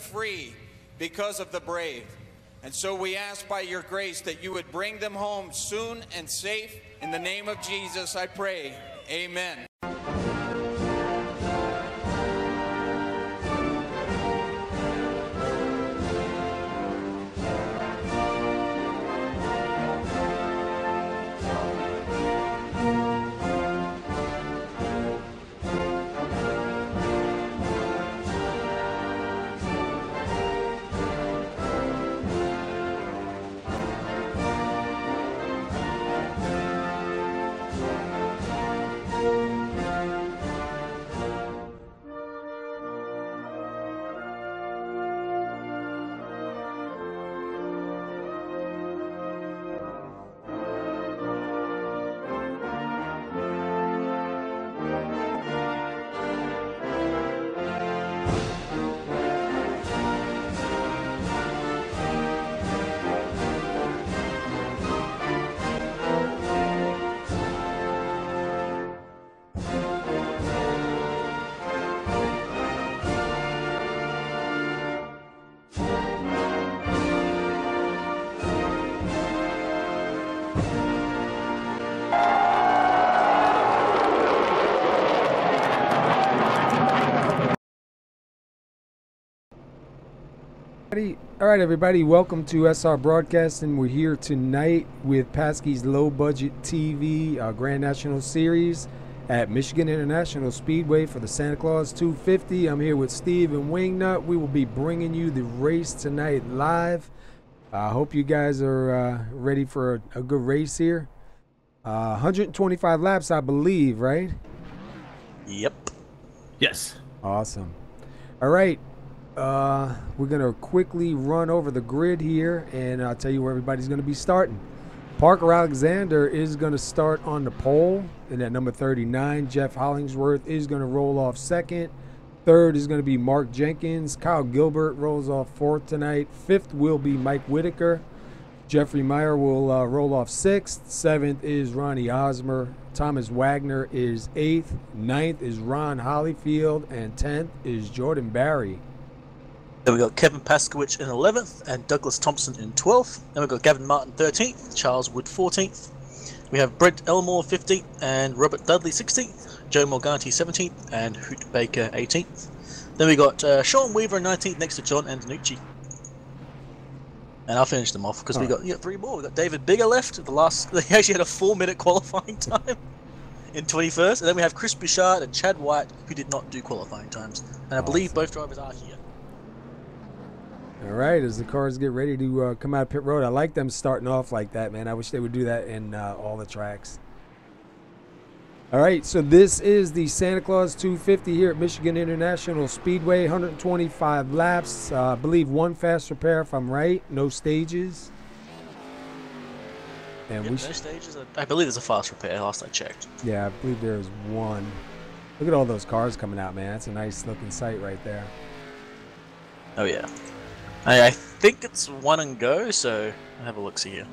free because of the brave. And so we ask by your grace that you would bring them home soon and safe. In the name of Jesus, I pray. Amen. All right, everybody, welcome to SR Broadcasting. We're here tonight with PASKY's Low Budget TV Grand National Series at Michigan International Speedway for the Santa Claus 250. I'm here with Steve and Wingnut. We will be bringing you the race tonight live. I hope you guys are ready for a good race here. 125 laps, I believe, right? Yep. Yes. Awesome. All right. We're going to quickly run over the grid here, and I'll tell you where everybody's going to be starting. Parker Alexander is going to start on the pole, and at number 39, Jeff Hollingsworth is going to roll off second. Third is going to be Mark Jenkins. Kyle Gilbert rolls off fourth tonight. Fifth will be Mike Whitaker. Jeffrey Meyer will roll off sixth. Seventh is Ronnie Osmer. Thomas Wagner is eighth. Ninth is Ron Hollyfield, and 10th is Jordan Barry. Then we got Kevin Paskowich in 11th and Douglas Thompson in 12th. Then we've got Gavin Martin 13th, Charles Wood 14th. We have Brent Elmore 15th and Robert Dudley 16th, Joe Morganti 17th and Hoot Baker 18th. Then we got Sean Weaver 19th next to John Antonucci. And I'll finish them off because we got three more. We got David Bigger left. He actually had a 4-minute qualifying time in 21st. And then we have Chris Bouchard and Chad White, who did not do qualifying times. And I believe both drivers are here. All right, as the cars get ready to come out of pit road, I like them starting off like that, man. I wish they would do that in all the tracks. All right, so this is the Santa Claus 250 here at Michigan International Speedway, 125 laps. I believe one fast repair, if I'm right. No stages. And no stages. I believe there's a fast repair, last I checked. Yeah, I believe there's one. Look at all those cars coming out, man. That's a nice looking sight right there. Oh, yeah. I think it's one and go, so I'll have a look-see here.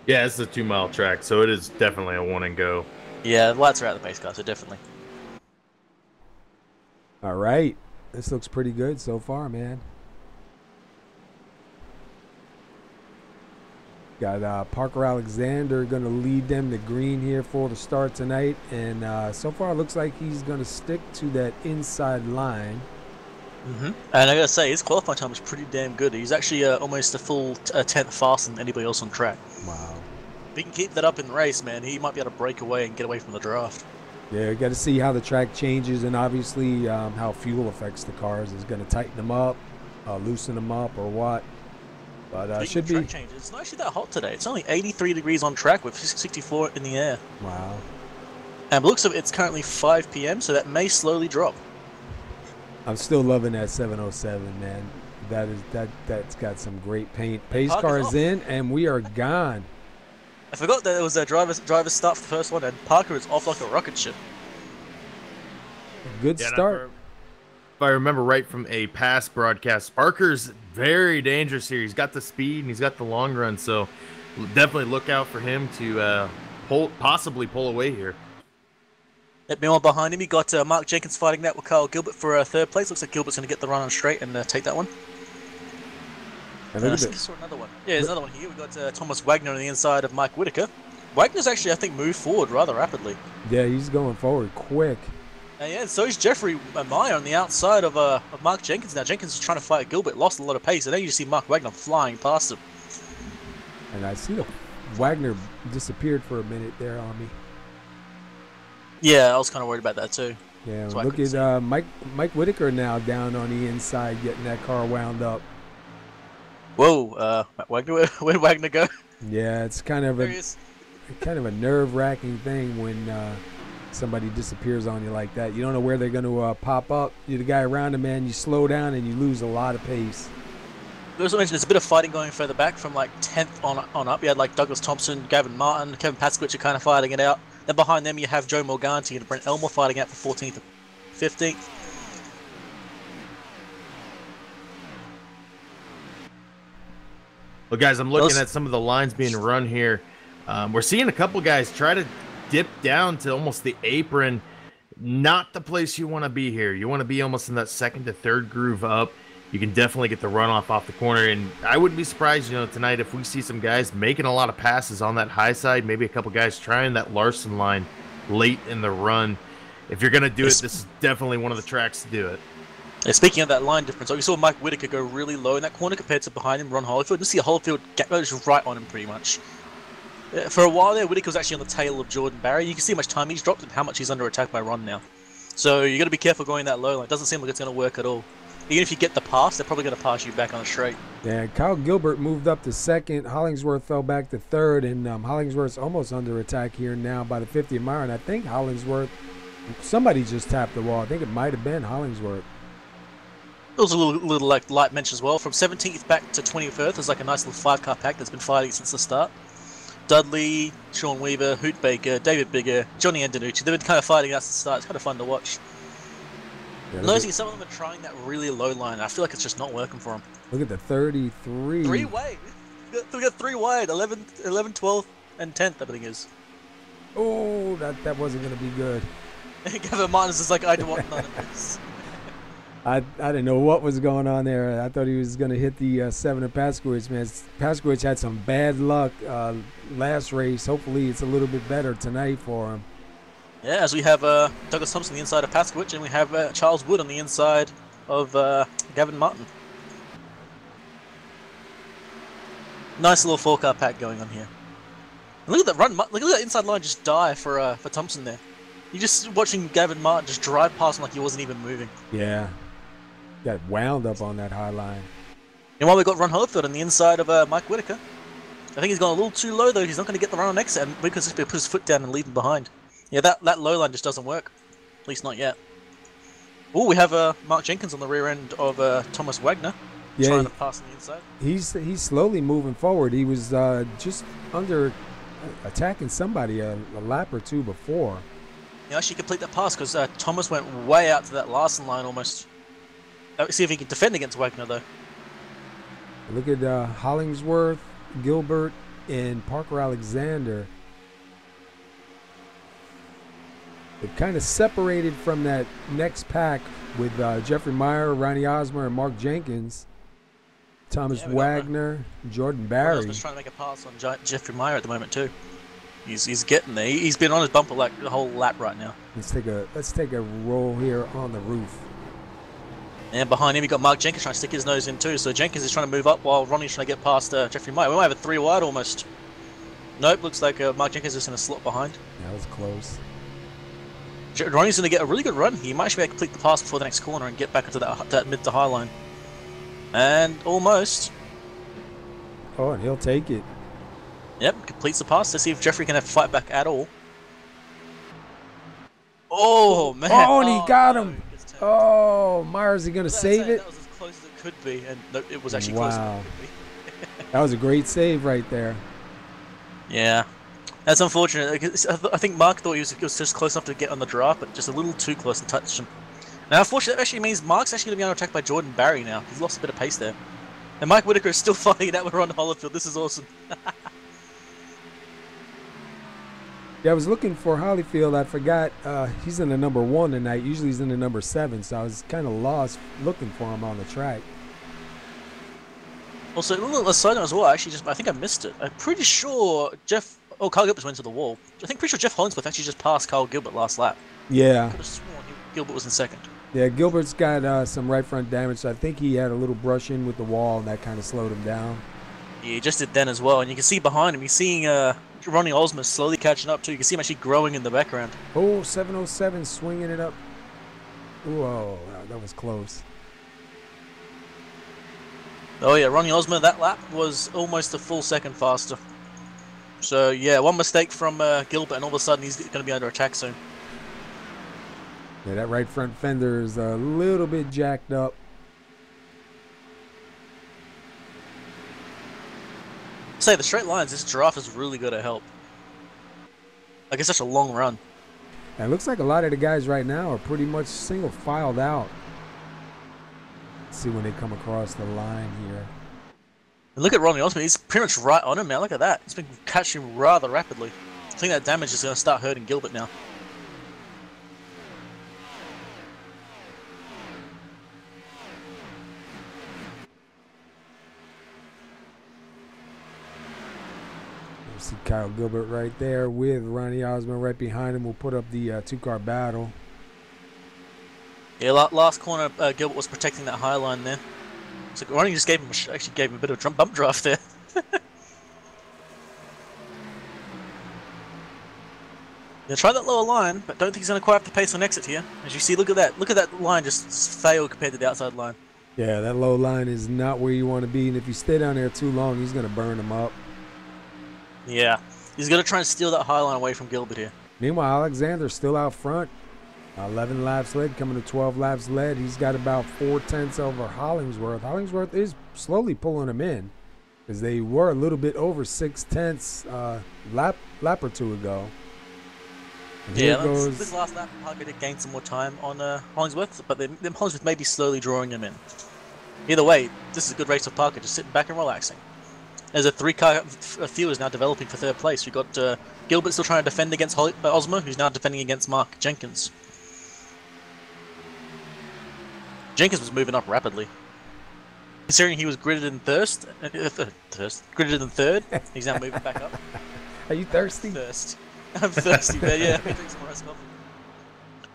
Yeah, it's a 2-mile track, so it is definitely a one and go. Yeah, the lights are out of the pace car, so definitely. All right. This looks pretty good so far, man. Got Parker Alexander going to lead them to green here for the start tonight. And so far it looks like he's going to stick to that inside line. And I gotta say, his qualifying time was pretty damn good. He's actually almost a full 10th faster than anybody else on track. Wow. If he can keep that up in the race, man, he might be able to break away and get away from the draft. Yeah, you got to see how the track changes, and obviously how fuel affects the cars. Is going to tighten them up, loosen them up, or what. But it should be. Changes. It's not actually that hot today. It's only 83 degrees on track with 64 in the air. Wow. And looks of it's currently 5 p.m., so that may slowly drop. I'm still loving that 707, man. That's got some great paint. Pace car is in, and we are gone. I forgot that it was a driver's start for the first one, and Parker is off like a rocket ship. Good start. If I remember right from a past broadcast, Parker's very dangerous here. He's got the speed and he's got the long run, so definitely look out for him to possibly pull away here. Meanwhile, behind him, you got Mark Jenkins fighting that with Kyle Gilbert for third place. Looks like Gilbert's going to get the run on straight and take that one. And I look at think I saw another one. Yeah, there's another one here. We got Thomas Wagner on the inside of Mike Whitaker. Wagner's actually, I think, moved forward rather rapidly. Yeah, he's going forward quick. Yeah, so is Jeffrey Meyer on the outside of Mark Jenkins. Now, Jenkins is trying to fight Gilbert, lost a lot of pace, and then you just see Mark Wagner flying past him. And I see the Wagner disappeared for a minute there on me. Yeah, I was kind of worried about that too. Yeah, So look at Mike Whitaker now down on the inside getting that car wound up. Whoa, Wagner, where'd Wagner go? Yeah, it's kind of a nerve-wracking thing when somebody disappears on you like that. You don't know where they're going to pop up. You're the guy around them, man. You slow down and you lose a lot of pace. We also mentioned there's a bit of fighting going further back from like 10th on up. You had like Douglas Thompson, Gavin Martin, Kevin Paskowitz are kind of fighting it out. Then behind them you have Joe Morganti and Brent Elmore fighting out for 14th and 15th. Well, guys, I'm looking at some of the lines being run here. We're seeing a couple guys try to dip down to almost the apron. Not the place you want to be here. You want to be almost in that second to third groove up. You can definitely get the runoff off the corner, and I wouldn't be surprised, tonight if we see some guys making a lot of passes on that high side, maybe a couple guys trying that Larson line late in the run. If you're going to do it, this is definitely one of the tracks to do it. Yeah, speaking of that line difference, we saw Mike Whitaker go really low in that corner compared to behind him, Ron Holyfield. You see Holyfield just right on him pretty much. For a while there, Whitaker was actually on the tail of Jordan Barry. You can see how much time he's dropped and how much he's under attack by Ron now. So you got to be careful going that low line. It doesn't seem like it's going to work at all. Even if you get the pass, they're probably going to pass you back on the straight. Yeah, Kyle Gilbert moved up to second. Hollingsworth fell back to third, and Hollingsworth's almost under attack here now by the 50th mile. And I think Hollingsworth, somebody just tapped the wall. I think it might have been Hollingsworth. It was a little like light mention as well. From 17th back to 21st, there's like a nice little 5-car pack that's been fighting since the start. Dudley, Sean Weaver, Hoot Baker, David Bigger, Johnny Antonucci. They've been kind of fighting us to start. It's kind of fun to watch. Yeah, noticing some of them are trying that really low line. I feel like it's just not working for them. Look at the 33. 3 wide. We got 3 wide. 11, 12th, and 10th, I think is. Oh, that wasn't going to be good. Gavin Martin's is like, I don't want none of this. I didn't know what was going on there. I thought he was going to hit the 7 of Paskowitz, man. Paskowitz had some bad luck last race. Hopefully it's a little bit better tonight for him. Yeah, as we have Douglas Thompson on the inside of Paskowitz, and we have Charles Wood on the inside of Gavin Martin. Nice little 4-car pack going on here. And look at that run! Look at that inside line just die for Thompson there. You're just watching Gavin Martin just drive past him like he wasn't even moving. Yeah. Got wound up on that high line. And while we got Ron Holyfield on the inside of Mike Whitaker, I think he's gone a little too low though. He's not going to get the run on exit, and because he's going to put his foot down and leave him behind. Yeah, that low line just doesn't work. At least not yet. Oh, we have Mark Jenkins on the rear end of Thomas Wagner. Yeah, trying to pass on the inside. He's slowly moving forward. He was just under attacking somebody a lap or two before. You actually complete that pass because Thomas went way out to that Larson line almost. Let's see if he can defend against Wagner though. Look at Hollingsworth, Gilbert, and Parker Alexander. It kind of separated from that next pack with Jeffrey Meyer, Ronnie Osmer, and Mark Jenkins. Thomas Wagner, Jordan Barry. Osmer's trying to make a pass on Jeffrey Meyer at the moment too. He's getting there. He's been on his bumper like the whole lap right now. Let's take a roll here on the roof. And behind him, you got Mark Jenkins trying to stick his nose in too. So Jenkins is trying to move up while Ronnie's trying to get past Jeffrey Meyer. We might have a 3 wide almost. Nope, looks like Mark Jenkins is in a slot behind. That was close. Ronnie's going to get a really good run. He might actually be able to complete the pass before the next corner and get back into that mid to high line. And almost. Oh, and he'll take it. Yep, completes the pass. Let's see if Jeffrey can have to fight back at all. Oh, man. Oh, and he got him. Oh, Myers, is he going to save it? That was as close as it could be, and no, it was actually closer than it could be. That was a great save right there. Yeah. That's unfortunate. I think Mark thought he was just close enough to get on the draft, but just a little too close to touch him. Now, unfortunately, that actually means Mark's actually going to be under attack by Jordan Barry now. He's lost a bit of pace there. And Mike Whitaker is still fighting it out with Ron Holyfield. This is awesome. Yeah, I was looking for Hollyfield. I forgot he's in the number 1 tonight. Usually he's in the number 7, so I was kind of lost looking for him on the track. Also, a little aside as well, actually, I think I missed it. I'm pretty sure Carl Gilbert went to the wall. Pretty sure Jeff Hollingsworth actually just passed Carl Gilbert last lap. Yeah. Could have sworn Gilbert was in second. Yeah, Gilbert's got some right front damage, so I think he had a little brush in with the wall, and that kind of slowed him down. Yeah, he just did then as well, and you can see behind him, you're seeing Ronnie Osmer slowly catching up too. You can see him actually growing in the background. Oh, 707 swinging it up. Whoa, that was close. Oh yeah, Ronnie Osmer, that lap was almost a full second faster. So yeah, one mistake from Gilbert, and all of a sudden he's going to be under attack soon. Yeah, that right front fender is a little bit jacked up. Say the straight lines, this giraffe is really going to help. Like it's such a long run. And it looks like a lot of the guys right now are pretty much single filed out. Let's see when they come across the line here. And look at Ronnie Osmond, he's pretty much right on him now. Look at that. He's been catching rather rapidly. I think that damage is going to start hurting Gilbert now. See Kyle Gilbert right there with Ronnie Osmond right behind him. We'll put up the two-car battle. Yeah, last corner, Gilbert was protecting that high line there. So Ronnie just gave him a bit of a bump draft there. Yeah, try that lower line, but don't think he's going to quite have the pace on exit here. As you see, look at that line just failed compared to the outside line. Yeah, that low line is not where you want to be, and if you stay down there too long, he's going to burn him up. Yeah, he's going to try and steal that high line away from Gilbert here. Meanwhile, Alexander's still out front. 11 laps led, coming to 12 laps led. He's got about 4/10 over Hollingsworth. Hollingsworth is slowly pulling him in because they were a little bit over 6/10 lap or two ago. And yeah, this last lap, Parker did gain some more time on Hollingsworth, but then Hollingsworth may be slowly drawing him in. Either way, this is a good race for Parker, just sitting back and relaxing. There's a 3-car field is now developing for third place. We've got Gilbert still trying to defend against Osmo, who's now defending against Mark Jenkins. Jenkins was moving up rapidly. Considering he was gridded in gridded in third, he's now moving back up. Are you thirsty? Thirst. I'm thirsty, man. Yeah, let me drink some iced coffee.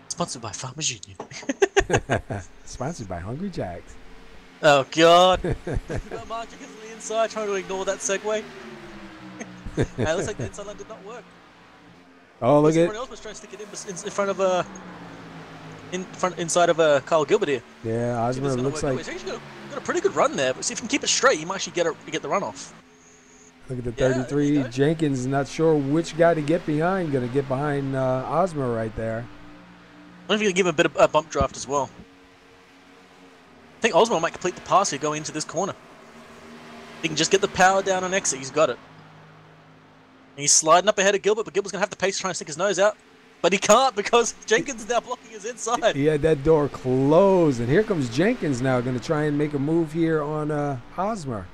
Sponsored by Farmers Union. Sponsored by Hungry Jacks. Oh God! Mark Jenkins on the inside, trying to ignore that segue. It looks like the inside line did not work. Oh, look at! Someone else was trying to stick it in front of inside of Kyle Gilbert here. Yeah, Osmer looks like he's actually got a pretty good run there. But see if he can keep it straight, he might actually get the runoff. Look at the 33. Yeah, Jenkins not sure which guy to get behind. Going to get behind Osmer right there. I wonder if you can give him a bit of a bump draft as well. I think Osmo might complete the pass here going into this corner. He can just get the power down on exit. He's got it. And he's sliding up ahead of Gilbert, but Gilbert's going to have the pace to try and stick his nose out. But he can't because Jenkins is now blocking his inside. He had that door closed. And here comes Jenkins now going to try and make a move here on Osmer.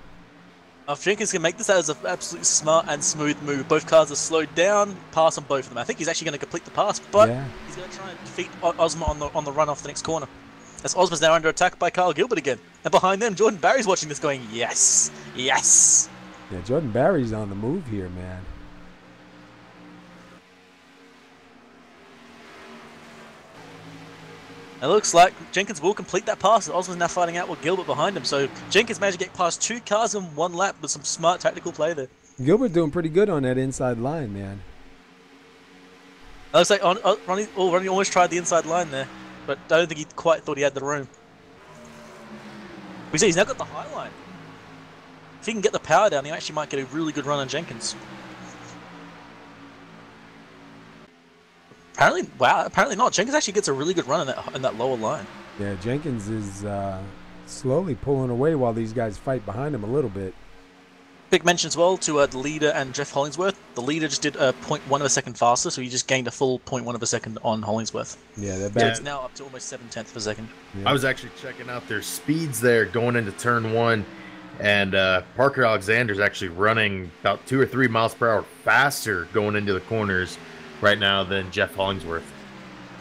If Jenkins can make this out as an absolutely smart and smooth move. Both cars are slowed down, pass on both of them. I think he's actually going to complete the pass, but he's going to try and defeat Osmer on the run off the next corner. As Osmer's now under attack by Kyle Gilbert again. And behind them, Jordan Barry's watching this going, yes, yes. Yeah, Jordan Barry's on the move here, man. It looks like Jenkins will complete that pass. Osmer's now fighting out with Gilbert behind him. So Jenkins managed to get past 2 cars in 1 lap with some smart tactical play there. Gilbert doing pretty good on that inside line, man. It looks like Ronnie almost tried the inside line there. But I don't think he quite thought he had the room. We see he's now got the high line. If he can get the power down, he actually might get a really good run on Jenkins. Apparently not. Jenkins actually gets a really good run in that lower line. Yeah, Jenkins is slowly pulling away while these guys fight behind him a little bit. Big mention as well to the leader and Jeff Hollingsworth. The leader just did 0.1 of a second faster, so he just gained a full 0.1 of a second on Hollingsworth. Yeah, that so it's now up to almost 7/10 of a second. Yeah. I was actually checking out their speeds there going into turn 1, and Parker Alexander's actually running about 2 or 3 miles per hour faster going into the corners right now than Jeff Hollingsworth.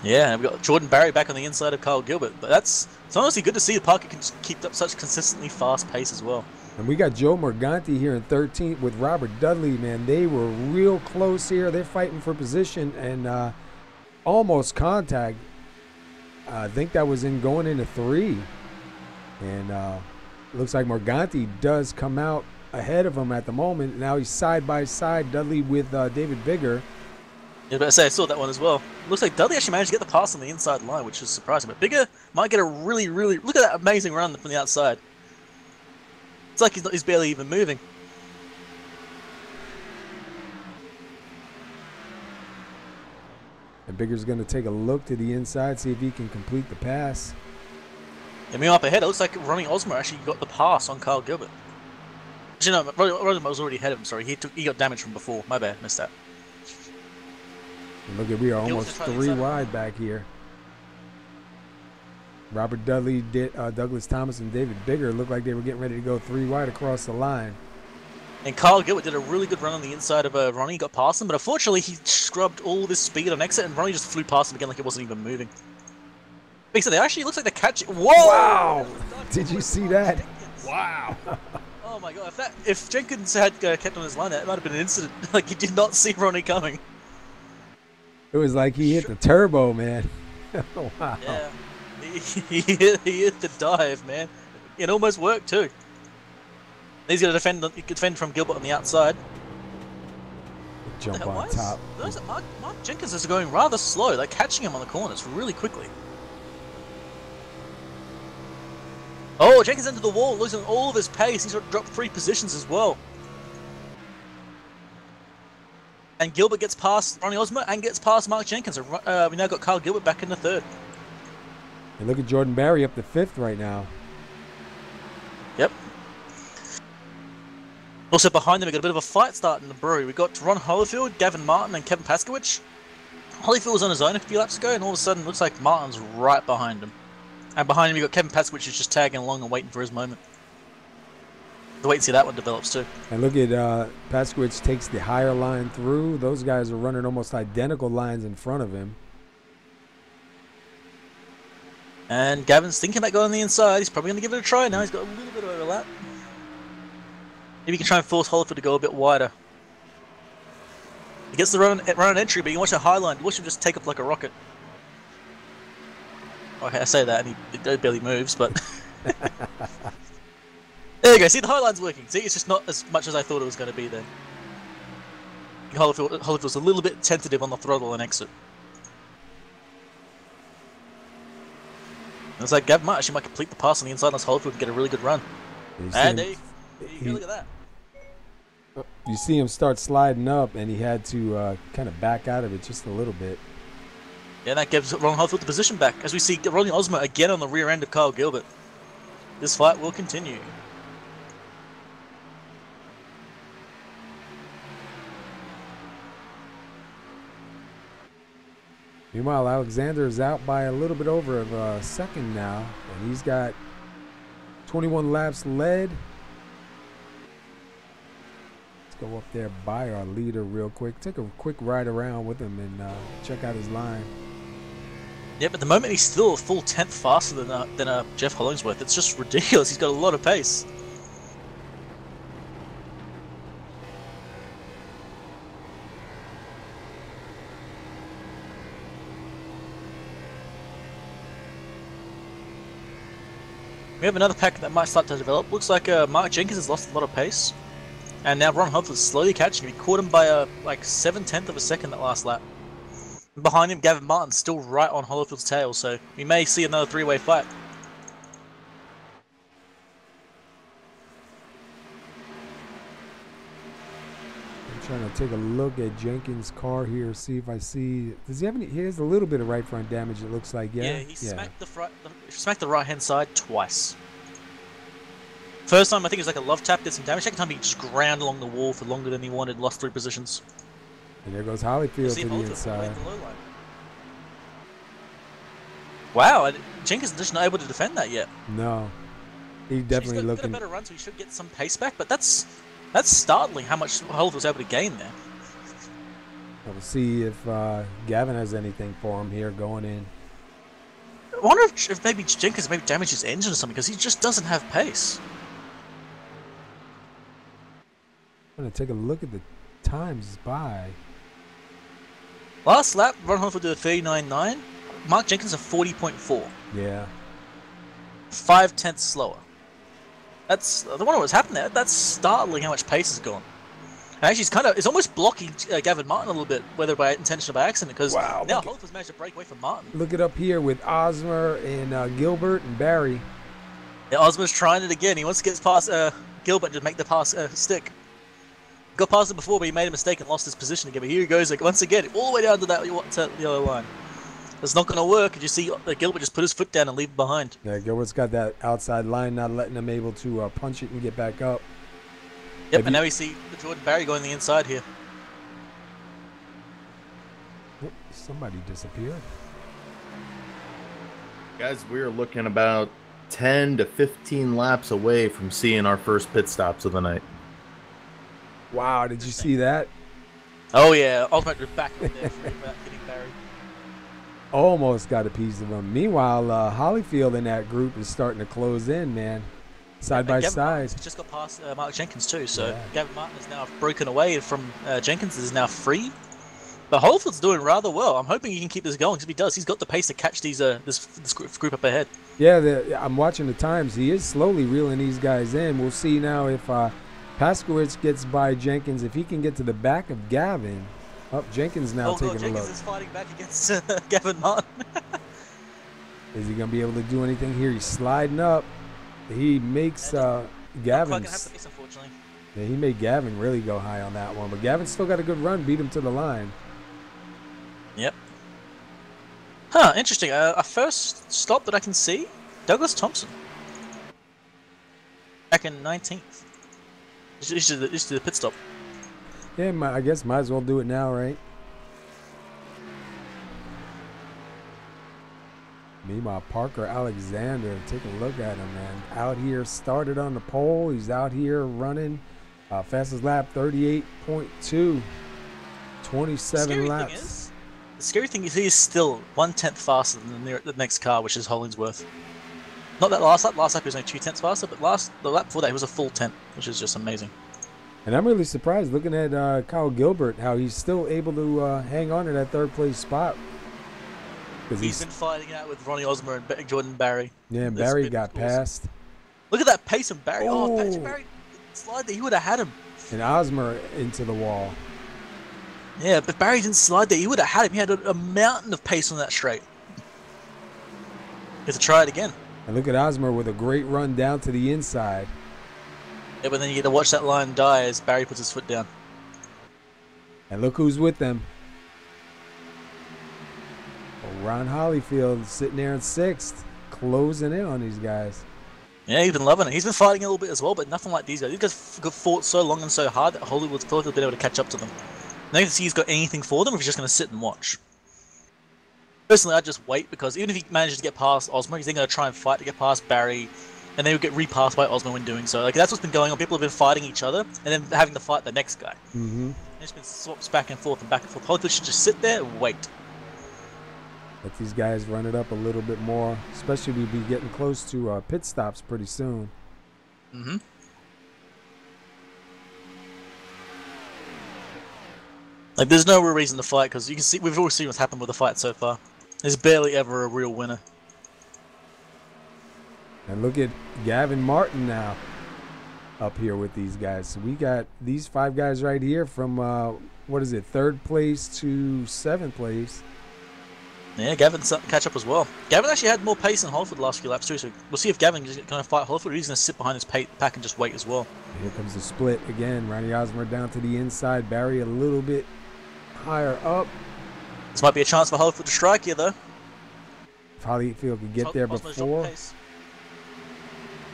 Yeah, we've got Jordan Barry back on the inside of Kyle Gilbert. But it's honestly good to see the Parker can keep up such consistently fast pace as well. And we got Joe Morganti here in 13th with Robert Dudley, man. They were real close here. They're fighting for position and almost contact. I think that was in going into 3. And looks like Morganti does come out ahead of him at the moment. Now he's side by side, Dudley with David Bigger. Yeah, but I say I saw that one as well. Looks like Dudley actually managed to get the pass on the inside line, which is surprising. But Bigger might get a really look at that amazing run from the outside. It's like he's barely even moving. And Bigger's going to take a look to the inside, see if he can complete the pass. And meanwhile, up ahead, it looks like Ronnie Osmer actually got the pass on Kyle Gilbert. Actually, no, Ronnie was already ahead of him. Sorry, he got damage from before. My bad, missed that. And look at, we are almost 3 wide back here. Robert Dudley, Douglas Thomas, and David Bigger looked like they were getting ready to go 3 wide across the line. And Kyle Gilbert did a really good run on the inside of Ronnie, got past him, but unfortunately he scrubbed all this speed on exit, and Ronnie just flew past him again like it wasn't even moving. So they actually looks like they're catching. Whoa! Wow! Did you see that? Wow! Oh my god! If Jenkins had kept on his line, that might have been an incident. Like he did not see Ronnie coming. It was like he hit the turbo, man. Wow. Yeah, he hit the dive, man. It almost worked too. He's going to defend from Gilbert on the outside. Jump on top. Mark Jenkins is going rather slow, like catching him on the corners really quickly. Oh, Jenkins into the wall, losing all of his pace. He's dropped 3 positions as well. And Gilbert gets past Ronnie Osmer and gets past Mark Jenkins. We now got Kyle Gilbert back in the 3rd. And look at Jordan Barry up to 5th right now. Yep. Also behind them, we got a bit of a fight starting in the brewery. We got Ron Holyfield, Gavin Martin, and Kevin Paskowicz. Holyfield was on his own a few laps ago, and all of a sudden, it looks like Martin's right behind him. And behind him, you got Kevin Paskowicz who's just tagging along and waiting for his moment. To wait and see that one develops too. And look at Paskowicz takes the higher line through. Those guys are running almost identical lines in front of him. And Gavin's thinking about going on the inside. He's probably going to give it a try now. He's got a little bit of overlap. Maybe he can try and force Holyfield to go a bit wider. He gets the run on entry, but you watch the high line. You watch him just take up like a rocket. Okay, I say that, and he barely moves, but... There you go, see, the high line's working. See, it's just not as much as I thought it was going to be then. Holyfield's a little bit tentative on the throttle and exit. It's like Gavin Martin actually might complete the pass on the inside unless Holyfield can get a really good run. And there you go, look at that. You see him start sliding up, and he had to kind of back out of it just a little bit. Yeah, that gives Ron Holyfield the position back. As we see Ronnie Osmer again on the rear end of Kyle Gilbert. This fight will continue. Meanwhile, Alexander is out by a little bit over a second now, and he's got 21 laps led. Let's go up there by our leader real quick. Take a quick ride around with him and check out his line. Yeah, but at the moment he's still a full 10th faster than Jeff Hollingsworth. It's just ridiculous. He's got a lot of pace. We have another pack that might start to develop. Looks like Mark Jenkins has lost a lot of pace. And now Ron Holyfield's slowly catching him. He caught him by like 7/10 of a second that last lap. And behind him, Gavin Martin's still right on Holyfield's tail, so we may see another 3-way fight. I'm trying to take a look at Jenkins' car here, see if I see. Does he have any? He has a little bit of right front damage, it looks like. Yeah, he smacked the right-hand side twice. First time, I think it was like a love tap, did some damage. Second time, he just ground along the wall for longer than he wanted, lost 3 positions. And there goes Holyfield to the inside. Wow, Jenkins is just not able to defend that yet. No, he definitely he's got a better run, so he should get some pace back. But that's startling how much Holyfield was able to gain there. We'll see if Gavin has anything for him here going in. I wonder if maybe Jenkins maybe damaged his engine or something because he just doesn't have pace. I'm going to take a look at the times by. Last lap, Ron Hofer did a 39.9. Mark Jenkins a 40.4. Yeah. 5/10 slower. I wonder what's happened there. That's startling how much pace has gone. And actually, it's almost blocking Gavin Martin a little bit, whether by intention or by accident, because now Hofer's managed to break away from Martin. Look it up here with Osmer and Gilbert and Barry. Yeah, Osmer's trying it again. He wants to get past Gilbert and just make the pass stick. Got past him before, but he made a mistake and lost his position again. But here he goes once again, all the way down to that yellow line. It's not going to work. You see Gilbert just put his foot down and leave it behind. Yeah, Gilbert's got that outside line, not letting him able to punch it and get back up. Yep, and now we see Jordan Barry going the inside here. Somebody disappeared. Guys, we're looking about 10 to 15 laps away from seeing our first pit stops of the night. Wow, did you see that? Oh yeah, ultimately back up there without hitting Barry. Almost got a piece of him. Meanwhile, Hollyfield in that group is starting to close in, man. Side by Gavin side. Martin's just got past Mark Jenkins too, so Yeah. Gavin Martin is now broken away from Jenkins, is now free. But Holford's doing rather well. I'm hoping he can keep this going, because if he does, he's got the pace to catch these this group up ahead. Yeah, I'm watching the times. He is slowly reeling these guys in. We'll see now if Paskowitz gets by Jenkins. If he can get to the back of Gavin. Jenkins now taking a look. Jenkins is fighting back against Gavin Martin. Is he going to be able to do anything here? He's sliding up. He makes Gavin. Gavin. Unfortunately. Yeah, he made Gavin really go high on that one. But Gavin still got a good run, beat him to the line. Yep. Huh, interesting. A first stop that I can see, Douglas Thompson. Back in 19th. This is the pit stop. Yeah, I guess might as well do it now, right? Meanwhile, Parker Alexander, take a look at him, man. Out here, started on the pole. He's out here running. Fastest lap, 38.2. 27 laps. The scary thing is he is still 1/10 faster than the next car, which is Hollingsworth. Not that last lap. Last lap he was only 2/10 faster, but the lap before that he was a full 10, which is just amazing. And I'm really surprised looking at Kyle Gilbert, how he's still able to hang on to that third place spot. He's been fighting out with Ronnie Osmer and Jordan Barry. Yeah, and Barry got passed. Look at that pace of Barry. Oh, Patrick Barry slide there. He would have had him. And Osmer into the wall. Yeah, but Barry didn't slide there. He would have had him. He had a mountain of pace on that straight. He has to try it again. And look at Osmer with a great run down to the inside. Yeah, but then you get to watch that line die as Barry puts his foot down. And look who's with them. Ron Hollyfield sitting there in 6th, closing in on these guys. Yeah, he's been loving it. He's been fighting a little bit as well, but nothing like these guys. These guys fought so long and so hard that Hollywood's thought they've been able to catch up to them. Now you can see he's got anything for them, if he's just going to sit and watch. Personally, I'd just wait, because even if he manages to get past Osmer, he's then going to try and fight to get past Barry, and then he'll get repassed by Osmer when doing so. Like, that's what's been going on. People have been fighting each other, and then having to fight the next guy. Mm-hmm. It's been swaps back and forth and back and forth. Hollywood should just sit there and wait. Let these guys run it up a little bit more, especially we'll be getting close to pit stops pretty soon. Mm-hmm. Like, there's no real reason to fight, because you can see we've all seen what's happened with the fight so far. There's barely ever a real winner. And look at Gavin Martin now up here with these guys. So we got these 5 guys right here from, what is it, 3rd place to 7th place. Yeah, Gavin's starting to catch up as well. Gavin actually had more pace than Holford the last few laps too, so we'll see if Gavin is going to fight Holford, or he's going to sit behind his pack and just wait as well. Here comes the split again. Ronnie Osmer down to the inside. Barry a little bit higher up. This might be a chance for Holford to strike here, though. If Hollyfield could get there before.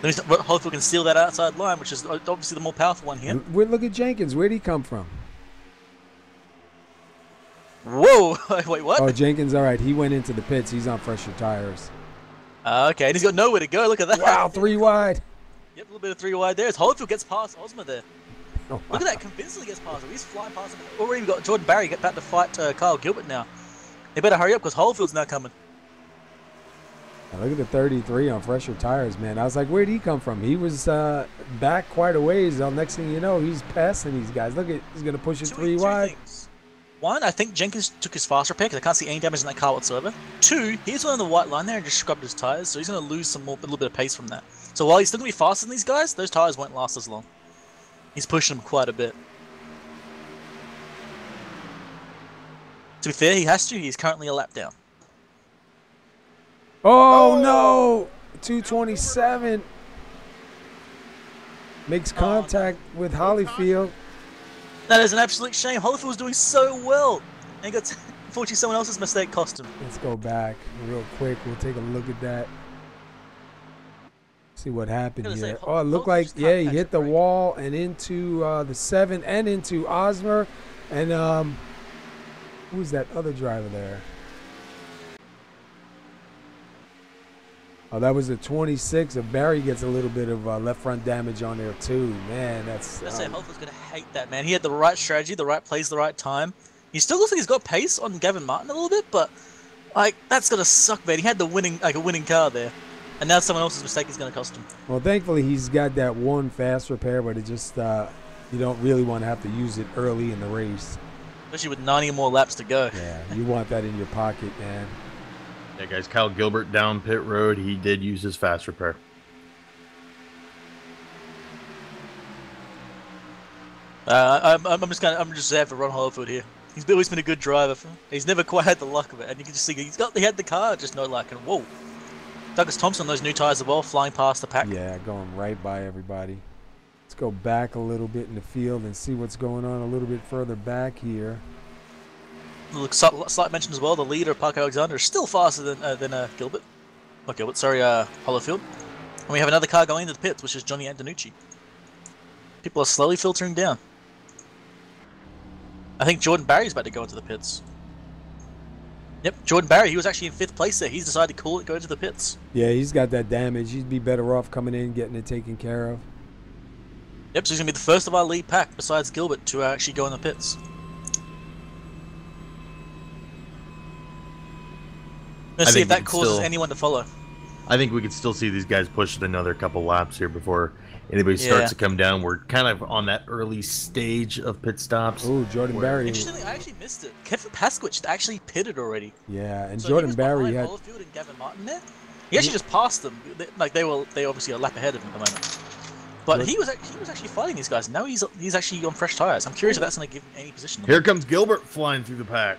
Then Holford can steal that outside line, which is obviously the more powerful one here. Look at Jenkins. Where'd he come from? Whoa! Wait, what? Oh, Jenkins, all right. He went into the pits. He's on fresher tires. Okay, and he's got nowhere to go. Look at that. Wow, 3 wide. Yep, a little bit of 3 wide there. As Holyfield gets past Osmer there. Wow. Look at that, convincingly gets past him. He's flying past him. Already got Jordan Barry about to fight Kyle Gilbert now. They better hurry up because Holefield's now coming. Now look at the 33 on fresher tires, man. I was like, where'd he come from? He was back quite a ways. Next thing you know, he's passing these guys. Look at, he's going to push it three wide. Things. One, I think Jenkins took his fast repair because I can't see any damage in that car whatsoever. Two, he's on the white line there and just scrubbed his tires, so he's going to lose a little bit of pace from that. So while he's still going to be faster than these guys, those tires won't last as long. He's pushing them quite a bit. To be fair, he has to. He's currently a lap down. Oh, no! 227 makes contact with Holyfield. That is an absolute shame. Holyfield was doing so well. And got unfortunately someone else's mistake cost him. Let's go back real quick. We'll take a look at that. See what happened here. Oh, it looked like, yeah, he hit the wall and into the 7 and into Osmer. And who's that other driver there? Oh, that was the 26. Barry gets a little bit of left front damage on there too. Man, that's... I say Holfield's going to hate that, man. He had the right strategy, the right place, the right time. He still looks like he's got pace on Gavin Martin a little bit, but like that's going to suck, man. He had the winning car there. And now someone else's mistake is going to cost him. Well, thankfully, he's got that one fast repair, but it just, you don't really want to have to use it early in the race. Especially with 90 more laps to go. Yeah, you want that in your pocket, man. Yeah, guys, Kyle Gilbert down pit road. He did use his fast repair. I'm just there for Ron Holyfield here. He's always been a good driver. He's never quite had the luck of it, and you can just see he had the car, just no luck. And whoa, Douglas Thompson, those new tires as well, flying past the pack. Yeah, going right by everybody. Let's go back a little bit in the field and see what's going on a little bit further back here. Look, slight mention as well, the leader, Parker Alexander, is still faster than Gilbert. Not Gilbert, sorry, Holyfield. And we have another car going into the pits, which is Johnny Antonucci. People are slowly filtering down. I think Jordan Barry's about to go into the pits. Yep, Jordan Barry, he was actually in 5th place there. He's decided to call it, go into the pits. Yeah, he's got that damage. He'd be better off coming in, getting it taken care of. Yep, so he's going to be the first of our lead pack, besides Gilbert, to actually go in the pits. Let's see if that causes anyone to follow. I think we could still see these guys push it another couple laps here before anybody starts to come down. We're kind of on that early stage of pit stops. Oh, Jordan Barry. Interestingly, I actually missed it. Kevin Paskwich actually pitted already. Yeah, and so Jordan Barry had Holyfield and Gavin Martin there. He actually just passed them. Like they obviously a lap ahead of him at the moment. But he was actually fighting these guys. Now he's actually on fresh tires. I'm curious if that's going to give him any position. Here comes Gilbert flying through the pack.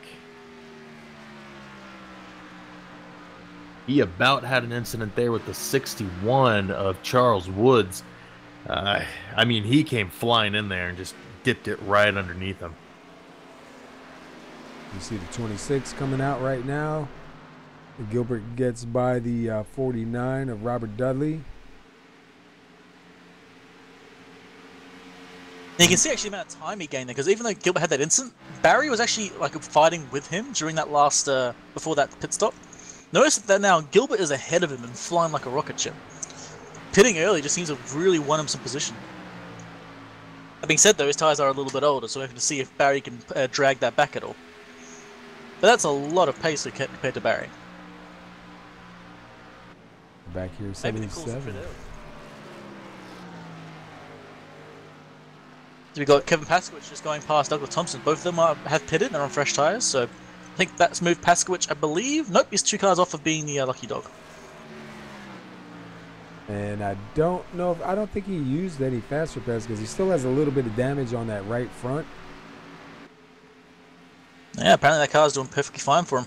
He about had an incident there with the 61 of Charles Woods. I mean, he came flying in there and just dipped it right underneath him. You see the 26 coming out right now. Gilbert gets by the 49 of Robert Dudley. And you can see actually the amount of time he gained there, because even though Gilbert had that incident, Barry was actually like fighting with him during that last before that pit stop. Notice that now Gilbert is ahead of him and flying like a rocket ship. Pitting early just seems to really won him some position. That being said though, his tyres are a little bit older, so we're going to see if Barry can drag that back at all. But that's a lot of pace compared to Barry. Back here, 77. So we got Kevin Paskwich just going past Douglas Thompson. Both of them have pitted and are on fresh tyres, so I think that's moved Paskwich, I believe. Nope, he's 2 cars off of being the lucky dog. And I don't know I don't think he used any fast repairs because he still has a little bit of damage on that right front. Yeah, apparently that car's doing perfectly fine for him.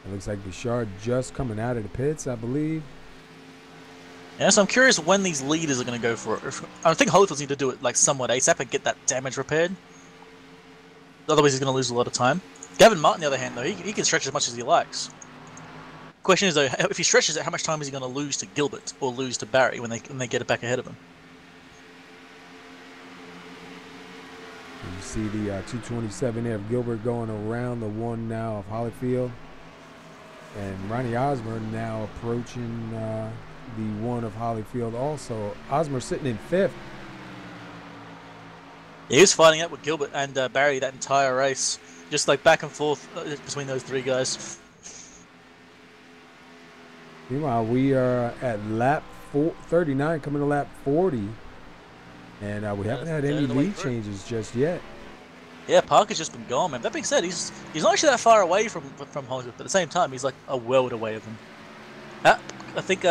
It looks like Bouchard just coming out of the pits, I believe. Yeah, so I'm curious when these leaders are going to go for it. I think Holyfield's need to do it like somewhat ASAP and get that damage repaired. Otherwise he's going to lose a lot of time. Gavin Martin, on the other hand, though, he can stretch as much as he likes. Question is, though, if he stretches it, how much time is he going to lose to Gilbert or lose to Barry when they get it back ahead of him? You see the 227 there of Gilbert going around the 1 now of Holyfield. And Ronnie Osmer now approaching the 1 of Holyfield also. Osmer sitting in 5th. He was fighting out with Gilbert and Barry that entire race, just like back and forth between those three guys. Meanwhile, we are at lap 39, coming to lap 40, and we haven't had any lead changes just yet. Yeah, Parker's just been gone, man. That being said, he's not actually that far away from Hollingsworth, but at the same time, he's like a world away of him. I think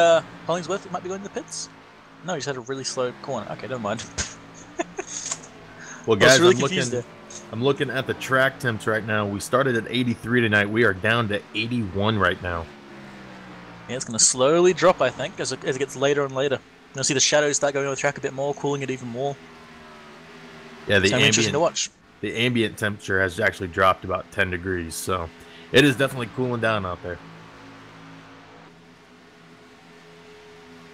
Hollingsworth might be going to the pits. No, he's had a really slow corner. Okay, never mind. Well, guys, really I'm looking at the track temps right now. We started at 83 tonight. We are down to 81 right now. Yeah, it's going to slowly drop, I think, as it gets later and later. You'll see the shadows start going on the track a bit more, cooling it even more. Yeah, the interesting to watch. The ambient temperature has actually dropped about 10 degrees, so it is definitely cooling down out there.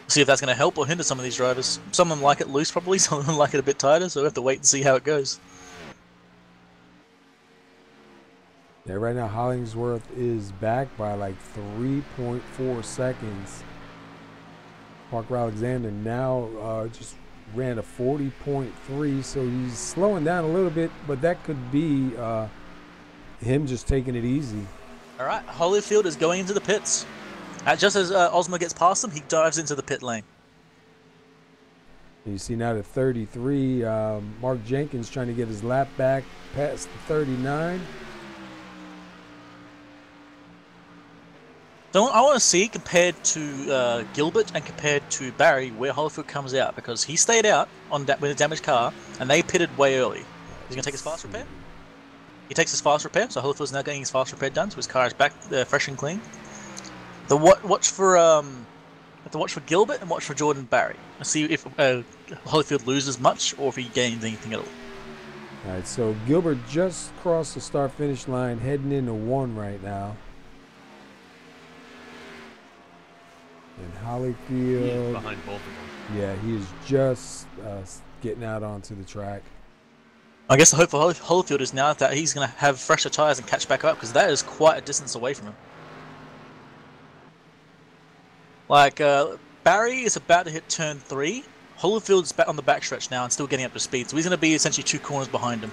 See if that's going to help or hinder some of these drivers. Some of them like it loose, probably. Some of them like it a bit tighter, so we have to wait and see how it goes. Yeah, right now Hollingsworth is back by like 3.4 seconds. Parker Alexander now just ran a 40.3, so he's slowing down a little bit, but that could be him just taking it easy. All right, Holyfield is going into the pits. Just as Osmo gets past him, he dives into the pit lane. You see now at 33, Mark Jenkins trying to get his lap back past the 39. So I want to see, compared to Gilbert and compared to Barry, where Holyfield comes out, because he stayed out on with a damaged car, and they pitted way early. He's going to take his fast repair. He takes his fast repair, so Holyfield's now getting his fast repair done, so his car is back fresh and clean. Watch for Gilbert and watch for Jordan Barry. Let's see if Holyfield loses much or if he gains anything at all. All right, so Gilbert just crossed the start-finish line, heading into 1 right now. And Holyfield, he is behind both of them. Yeah, he is just getting out onto the track. I guess the hope for Holyfield is now that he's going to have fresher tyres and catch back up, because that is quite a distance away from him. Like, Barry is about to hit turn 3. Holyfield's back on the backstretch now and still getting up to speed, so he's going to be essentially 2 corners behind him.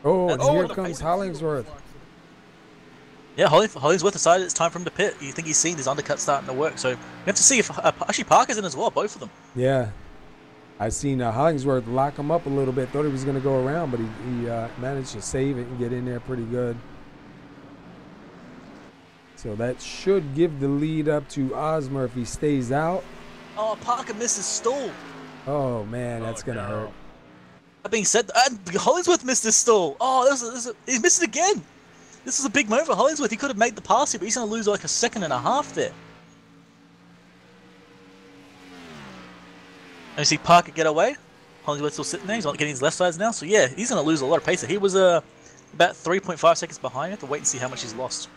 Oh, and here comes Hollingsworth. Yeah, Hollingsworth decided it's time for him to pit. You think he's seen his undercut starting to work, so we have to see if actually Parker's in as well, both of them. Yeah, I've seen Hollingsworth lock him up a little bit. Thought he was going to go around, but he managed to save it and get in there pretty good. So that should give the lead up to Osmer if he stays out. Oh, Parker missed his stall. Oh, man, that's going to hurt. That being said, Hollingsworth missed his stall. Oh, he missed it again. This is a big moment for Hollingsworth. He could have made the pass here, but he's going to lose like a second and a half there. And you see Parker get away. Hollingsworth's still sitting there. He's not getting his left sides now. So yeah, he's going to lose a lot of pace. He was about 3.5 seconds behind. You have to wait and see how much he's lost.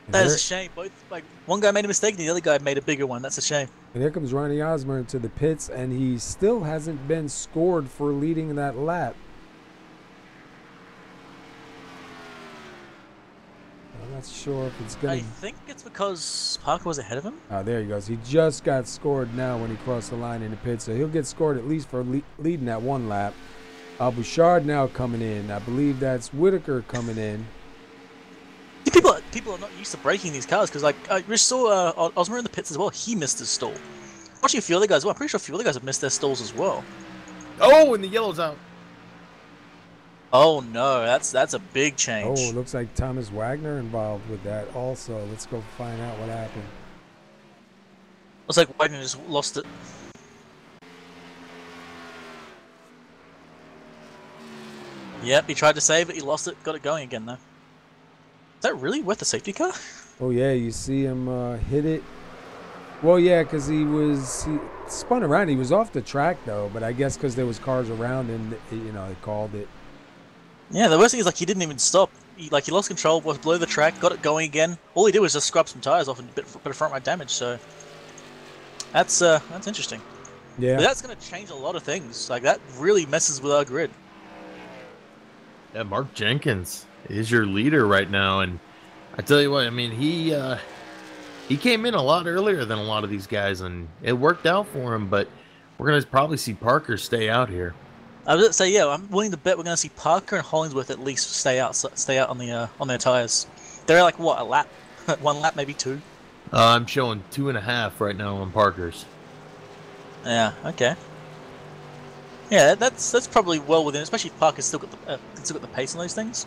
That is a shame. Both, like, one guy made a mistake and the other guy made a bigger one. That's a shame. And here comes Ronnie Osmer into the pits, and he still hasn't been scored for leading that lap. I'm not sure if it's going to... I think it's because Parker was ahead of him. Oh, there he goes. He just got scored now when he crossed the line in the pit, so he'll get scored at least for leading that 1 lap. Bouchard now coming in. I believe that's Whitaker coming in. People are not used to breaking these cars, because like I just saw Osmer in the pits as well. He missed his stall. Watching a few other guys, well, I'm pretty sure a few other guys have missed their stalls as well. Oh, and the yellow's out. Oh no, that's a big change. Oh, looks like Thomas Wagner involved with that also. Let's go find out what happened. Looks like Wagner just lost it. Yep, he tried to save it, he lost it, got it going again though. Is that really worth a safety car? Oh yeah, you see him hit it. Well, yeah, because he spun around. He was off the track though, but I guess because there was cars around him, you know, he called it. Yeah, the worst thing is like he didn't even stop. He lost control, was below the track, got it going again. All he did was just scrub some tires off and a bit of front right damage. So that's interesting. Yeah, but that's going to change a lot of things. Like that really messes with our grid. Yeah, Mark Jenkins is your leader right now, and I tell you what, I mean, He came in a lot earlier than a lot of these guys, and it worked out for him. But we're gonna probably see Parker stay out here. I was gonna say, yeah, I'm willing to bet we're gonna see Parker and Hollingsworth at least stay out on their tires. They're like what, a lap, 1 lap, maybe 2. I'm showing 2.5 right now on Parker's. Yeah, okay. Yeah, that's probably well within, especially if Parker's still got the pace on those things.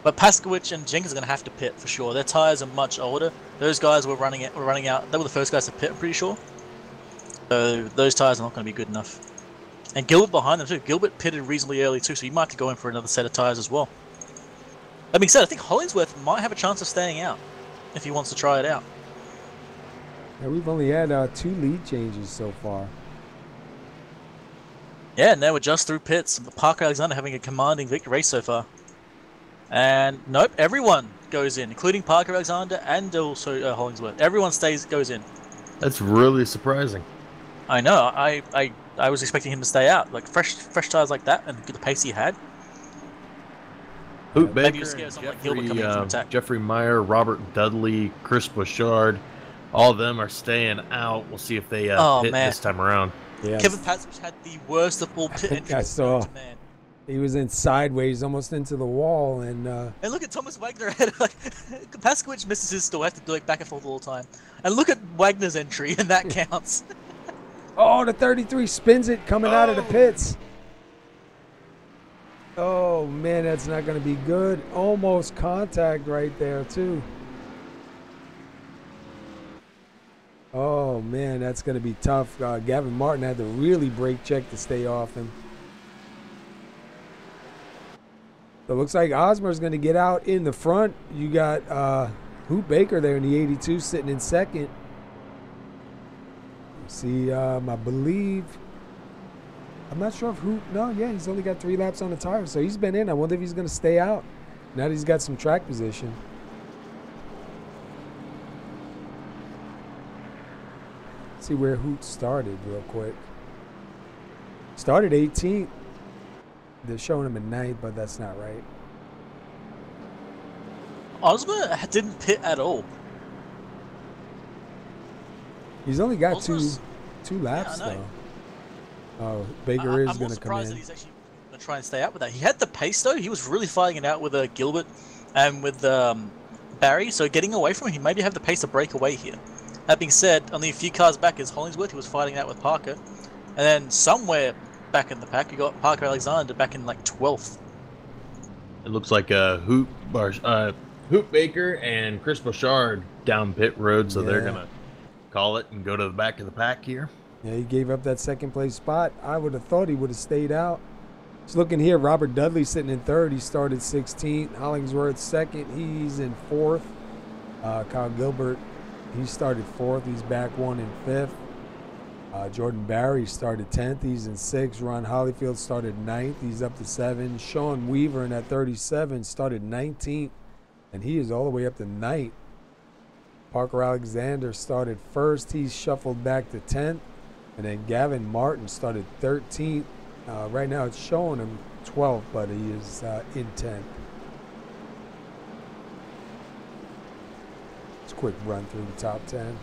But Paskowicz and Jenkins are going to have to pit for sure. Their tires are much older. Those guys were running out. They were the first guys to pit, I'm pretty sure. So those tires are not going to be good enough. And Gilbert behind them too. Gilbert pitted reasonably early too, so you might have to go in for another set of tires as well. That being said, I think Hollingsworth might have a chance of staying out if he wants to try it out. Yeah, we've only had 2 lead changes so far. Yeah, and now we're just through pits. Parker Alexander having a commanding victory race so far. And nope, everyone goes in, including Parker Alexander and also Hollingsworth. Everyone goes in. That's really surprising. I know. I was expecting him to stay out. Like fresh tires like that and the pace he had. Hoot Maybe Baker, scared someone like Gilbert coming in from attack. Jeffrey Meyer, Robert Dudley, Chris Bouchard, all of them are staying out. We'll see if they pit this time around. Yeah. Kevin Paskowicz had the worst of all pit entries. I saw. Man. He was in sideways, almost into the wall, and look at Thomas Wagner ahead. Like Paskowicz misses his still. Have to do like back and forth all the time. And look at Wagner's entry, and that counts. oh, the 33 spins it coming out of the pits. Oh man, that's not going to be good. Almost contact right there too. Oh man, that's going to be tough. Gavin Martin had to really brake check to stay off him. So it looks like Osmer's going to get out in the front. You got Hoot Baker there in the 82 sitting in second. See, I believe, I'm not sure if Hoot, no, yeah, he's only got 3 laps on the tire, so he's been in. I wonder if he's going to stay out now that he's got some track position. See where Hoot started real quick. Started 18th. They're showing him in 9th, but that's not right. Osmer didn't pit at all. He's only got Osmer's, two laps, yeah, though. Oh, Baker is going to come in. I'm surprised that he's actually going to try and stay out with that. He had the pace, though. He was really fighting it out with Gilbert and with Barry, so getting away from him, he maybe have the pace to break away here. That being said, only a few cars back is Hollingsworth, who was fighting out with Parker. And then somewhere back in the pack, you got Parker Alexander back in like 12th. It looks like Hoot Baker and Chris Bouchard down pit road, so they're going to call it and go to the back of the pack here. Yeah, he gave up that second place spot. I would have thought he would have stayed out. Just looking here, Robert Dudley sitting in 3rd. He started 16th. Hollingsworth 2nd. He's in 4th. Kyle Gilbert, he started 4th. He's back 1 in 5th. Jordan Barry started 10th. He's in 6th. Ron Hollyfield started 9th. He's up to 7. Sean Weaver in that 37 started 19th, and he is all the way up to 9th. Parker Alexander started 1st. He's shuffled back to 10th. And then Gavin Martin started 13th. Right now it's showing him 12th, but he is in 10th. It's a quick run through the top 10.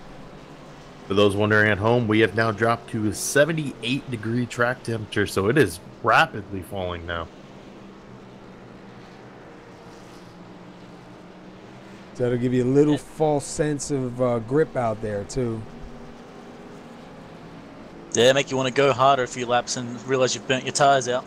For those wondering at home, we have now dropped to a 78-degree track temperature, so it is rapidly falling now. So it'll give you a little false sense of grip out there, too. Yeah, make you want to go harder a few laps and realize you've burnt your tires out.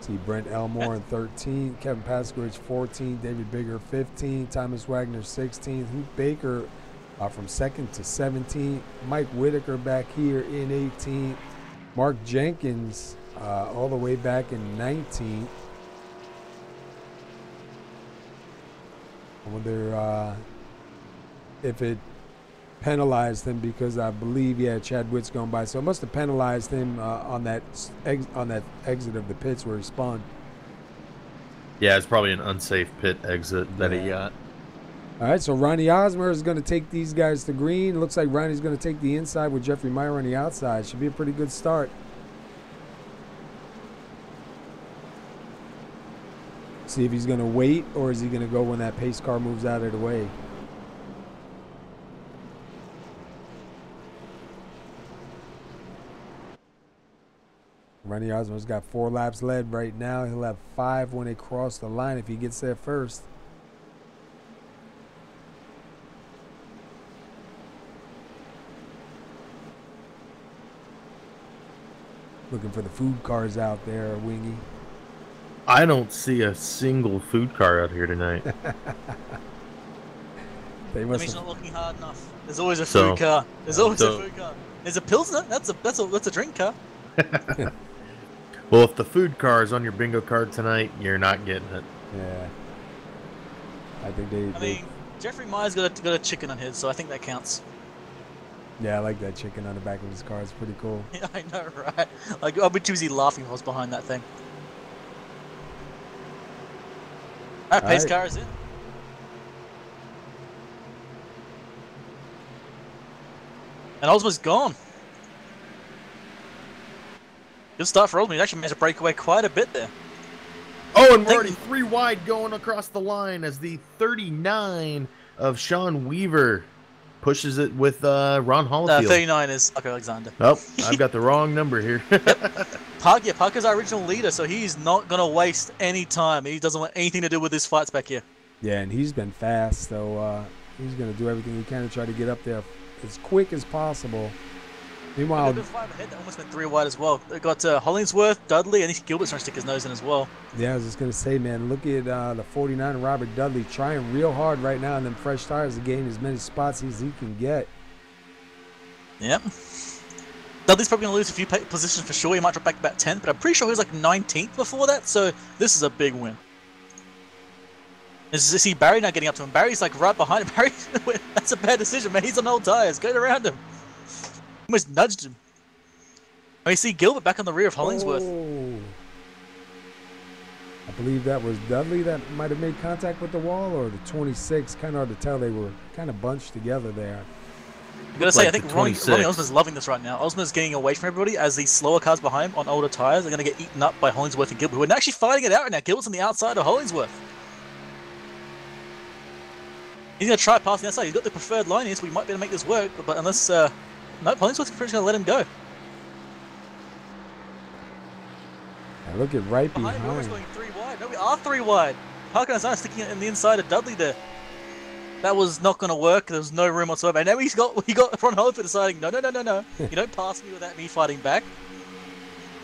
See Brent Elmore in 13th, Kevin Paskowicz 14th, David Bigger 15th, Thomas Wagner 16th, Hoot Baker from 2nd to 17th, Mike Whitaker back here in 18th, Mark Jenkins all the way back in 19th. I wonder if it penalized him, because I believe Chad Witt's going by, so it must have penalized him on that exit of the pits where he spun. Yeah, it's probably an unsafe pit exit that he got. All right, so Ronnie Osmer is going to take these guys to green. Looks like Ronnie's going to take the inside with Jeffrey Meyer on the outside. Should be a pretty good start. See if he's going to wait, or is he going to go when that pace car moves out of the way. Ronnie Osmond's got 4 laps led right now. He'll have 5 when they cross the line if he gets there first. Looking for the food cars out there, Wingy. I don't see a single food car out here tonight. They must He's have... not looking hard enough. There's always a food car. There's always a food car. There's a Pilsner. That's a drink car. Well, if the food car is on your bingo card tonight, you're not getting it. Yeah. I think they... I mean, Jeffrey Meyer's got a chicken on his, so I think that counts. Yeah, I like that chicken on the back of his car. It's pretty cool. Yeah, I know, right? Like, I'll be too busy laughing if I was behind that thing. Alright, pace car is in. And Ozma's gone. Good start for Ozma. He actually managed to break away quite a bit there. Oh, and we're already 3 wide going across the line as the 39 of Sean Weaver pushes it with Ron Holifield. 39 is Parker Alexander. Oh, I've got the wrong number here. Parker's our original leader, so he's not going to waste any time. He doesn't want anything to do with his fights back here. Yeah, and he's been fast, so he's going to do everything he can to try to get up there as quick as possible. Meanwhile, They've been 5 ahead. They almost went 3 wide as well. They got Hollingsworth, Dudley, and Gilbert's trying to stick his nose in as well. yeah, I was just going to say, man, look at the 49 Robert Dudley trying real hard right now on them fresh tires to gain as many spots as he can get. Yep. Dudley's probably going to lose a few positions for sure. He might drop back about 10th, but I'm pretty sure he was like 19th before that, so this is a big win. As you see Barry now getting up to him. Barry's like right behind him. Barry, that's a bad decision, man. He's on old tires. Go around him. Almost nudged him. Oh, you see Gilbert back on the rear of Hollingsworth. Oh. I believe that was Dudley that might have made contact with the wall, or the 26. Kind of hard to tell. They were kind of bunched together there. I'm going to say, like I think the Ronnie 26. Osman's loving this right now. Osman's getting away from everybody as these slower cars behind him on older tires are going to get eaten up by Hollingsworth and Gilbert, who are actually fighting it out right now. Gilbert's on the outside of Hollingsworth. He's going to try passing the outside. He's got the preferred line here, so we might be able to make this work, but unless... nope, Hollingsworth's pretty much going to let him go. Now look at right Behind behind. We're almost going 3 wide. No, we are 3 wide. Parker and Zana sticking it in the inside of Dudley there. That was not going to work. There was no room whatsoever. And now he got Ron Holliford deciding, no. You don't pass me without me fighting back.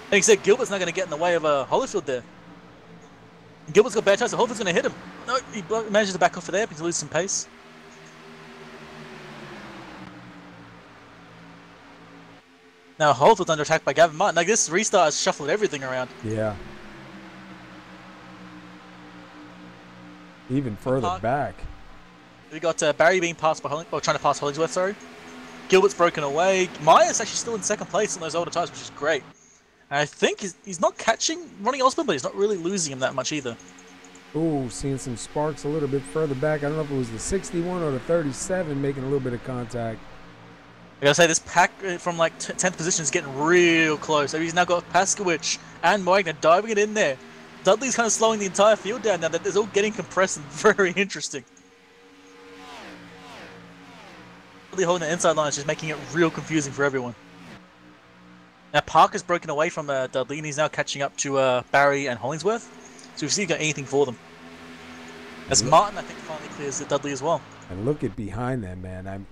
And he said Gilbert's not going to get in the way of Holyfield there. And Gilbert's got bad chance, so Holyfield's going to hit him. No, he manages to back off for there, but he's lose some pace. Now Holyfield's under attack by Gavin Martin. Like, this restart has shuffled everything around. Yeah. Even further back. We got Barry being passed by trying to pass Hollingsworth, sorry. Gilbert's broken away. Myers actually still in second place on those older tires, which is great. And I think he's not catching Ronnie Osborne, but he's not really losing him that much either. Ooh, seeing some sparks a little bit further back. I don't know if it was the 61 or the 37 making a little bit of contact. I gotta say, this pack from like 10th position is getting real close. So he's now got Paskowicz and Wagner diving it in there. Dudley's kind of slowing the entire field down now. That it's all getting compressed and very interesting. Dudley holding the inside line is just making it real confusing for everyone. Now Parker's broken away from Dudley and he's now catching up to Barry and Hollingsworth. So we've still got anything for them. As Martin, I think, finally clears Dudley as well. And look at behind them, man.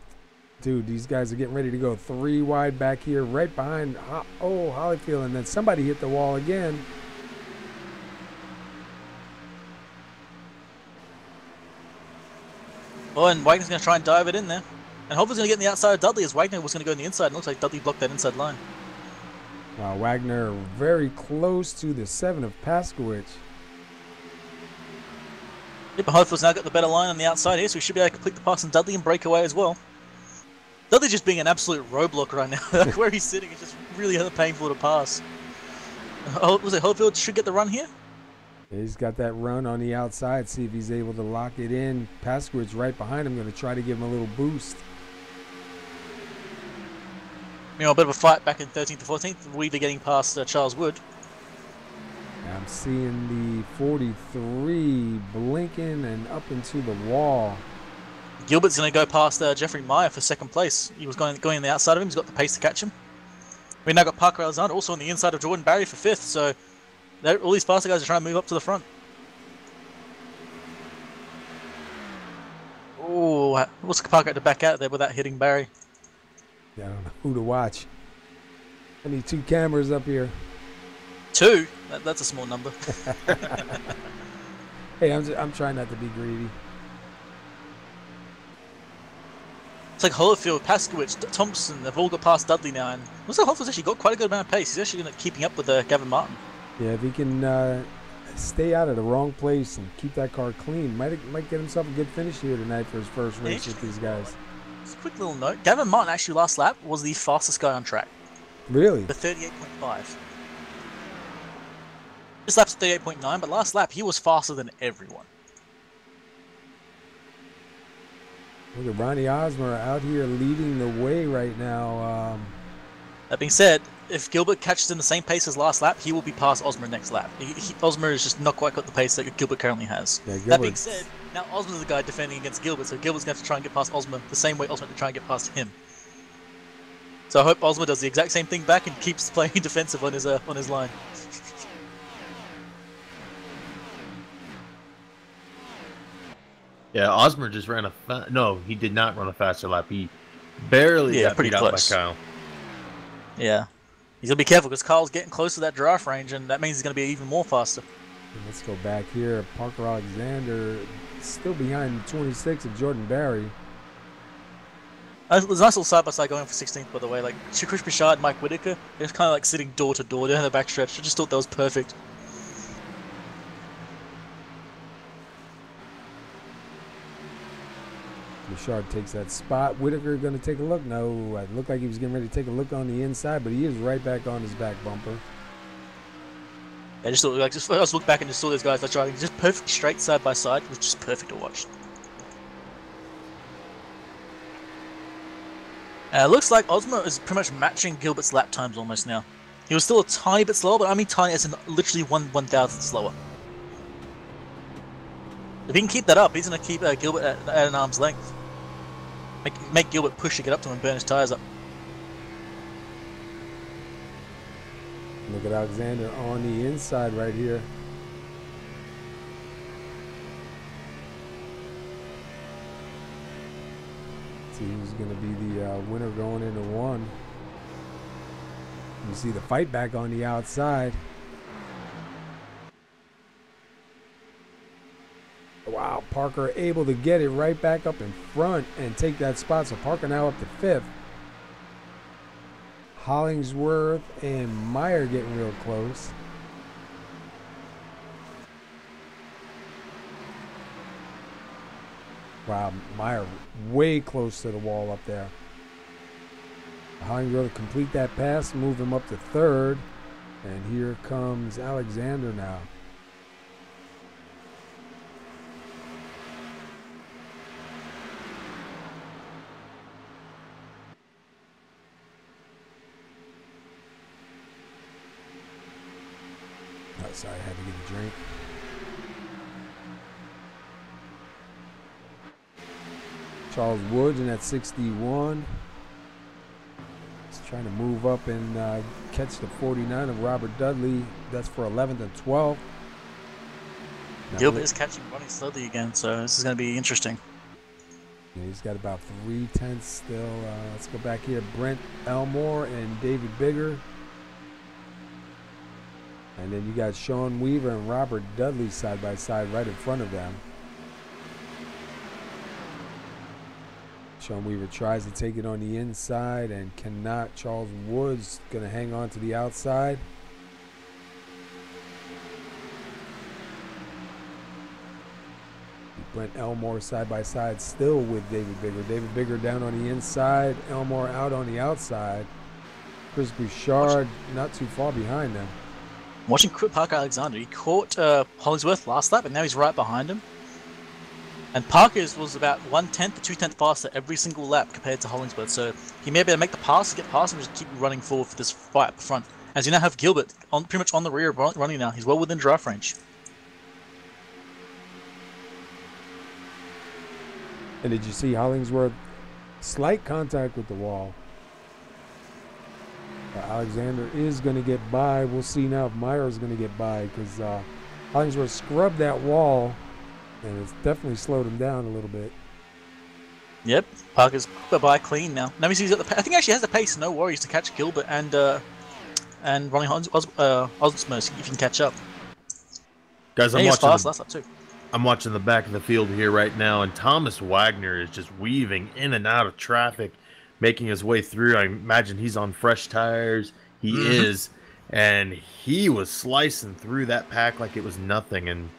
Dude, these guys are getting ready to go 3 wide back here, right behind Holyfield, and then somebody hit the wall again. Oh, and Wagner's going to try and dive it in there. And Holyfield's going to get on the outside of Dudley as Wagner was going to go on the inside. And it looks like Dudley blocked that inside line. Wow, Wagner very close to the 7 of Paskowicz. Yep, but Holyfield's now got the better line on the outside here, so we should be able to complete the pass on Dudley and break away as well. Dudley's just being an absolute roadblock right now. Like, where he's sitting is just really painful to pass. Was it Holyfield should get the run here? He's got that run on the outside. See if he's able to lock it in. Paskowicz right behind him, going to try to give him a little boost. You know, a bit of a fight back in 13th to 14th. Weaver getting past Charles Wood. I'm seeing the 43 blinking and up into the wall. Gilbert's going to go past Jeffrey Meyer for second place. He was going on the outside of him. He's got the pace to catch him. We now got Parker Alexander also on the inside of Jordan Barry for 5th, so all these faster guys are trying to move up to the front. Oh, what's Parker had to back out there without hitting Barry? Yeah, I don't know who to watch. I need 2 cameras up here. 2? That's a small number. Hey, I'm trying not to be greedy. It's like Holyfield, Paskowicz, Thompson, they've all got past Dudley now, and looks like Holyfield's actually got quite a good amount of pace. He's actually keeping up with Gavin Martin. Yeah, if he can stay out of the wrong place and keep that car clean, might get himself a good finish here tonight for his first race with these guys. Just a quick little note. Gavin Martin actually last lap was the fastest guy on track. Really? The 38.5. This lap's 38.9, but last lap he was faster than everyone. Look at Ronnie Osmer out here leading the way right now. That being said, if Gilbert catches in the same pace as last lap, he will be past Osmer next lap. Osmer has just not quite got the pace that Gilbert currently has. Yeah, that being said, now Osmer's the guy defending against Gilbert, so Gilbert's going to have to try and get past Osmer the same way Osmer had to try and get past him. So I hope Osmer does the exact same thing back and keeps playing defensive on his line. Yeah, Osmer just ran no, he did not run a faster lap. He barely got beat out by Kyle. Yeah. He's going to be careful because Kyle's getting close to that draft range, and that means he's going to be even more faster. Let's go back here. Parker Alexander still behind 26 of Jordan Barry. There's a nice little side-by-side going for 16th, by the way. Like, Chris Bichard and Mike Whitaker, they're just kind of like sitting door to door down the backstretch. I just thought that was perfect. Bichard takes that spot. Whitaker going to take a look. No, it looked like he was getting ready to take a look on the inside, but he is right back on his back bumper. I just thought, I just looked back and just saw those guys driving just perfectly straight side by side. It was just perfect to watch. It looks like Osmer is pretty much matching Gilbert's lap times almost now. He was still a tiny bit slower, but I mean tiny as in literally 1/1000th slower. If he can keep that up, he's going to keep Gilbert at an arm's length. Make Gilbert push to get up to him and burn his tyres up. Look at Alexander on the inside right here. See who's going to be the winner going into 1. You see the fight back on the outside. Wow, Parker able to get it right back up in front and take that spot. So Parker now up to 5th. Hollingsworth and Meyer getting real close. Wow, Meyer way close to the wall up there. Hollingsworth complete that pass, move him up to 3rd. And here comes Alexander now. Oh, sorry, I had to get a drink. Charles Woods in at 61. He's trying to move up and catch the 49 of Robert Dudley. That's for 11th and 12th. Gilbert is catching Ronnie slowly again, so this is going to be interesting. Yeah, he's got about 3/10 still. Let's go back here. Brent Elmore and David Bigger. And then you got Sean Weaver and Robert Dudley side by side right in front of them. Sean Weaver tries to take it on the inside and cannot. Charles Woods going to hang on to the outside. Brent Elmore side by side still with David Bigger. David Bigger down on the inside. Elmore out on the outside. Chris Bouchard not too far behind them. Watching Parker Alexander, he caught Hollingsworth last lap, and now he's right behind him. And Parker's was about 1/10 to 2/10 faster every single lap compared to Hollingsworth, so he may be able to make the pass, get past him, and just keep running forward for this fight up front. As you now have Gilbert pretty much on the rear of running now. He's well within draft range. And did you see Hollingsworth? Slight contact with the wall. Alexander is going to get by. We'll see now if Meyer's going to get by because Hollingsworth scrubbed that wall, and it's definitely slowed him down a little bit. Yep, Parker's by clean now. Now he's got the. I think he actually has the pace. No worries to catch Gilbert and Ronnie Osmos if you can catch up. Guys, too. I'm watching the back of the field here right now, and Thomas Wagner is just weaving in and out of traffic, making his way through. I imagine he's on fresh tires. He is, and he was slicing through that pack like it was nothing. And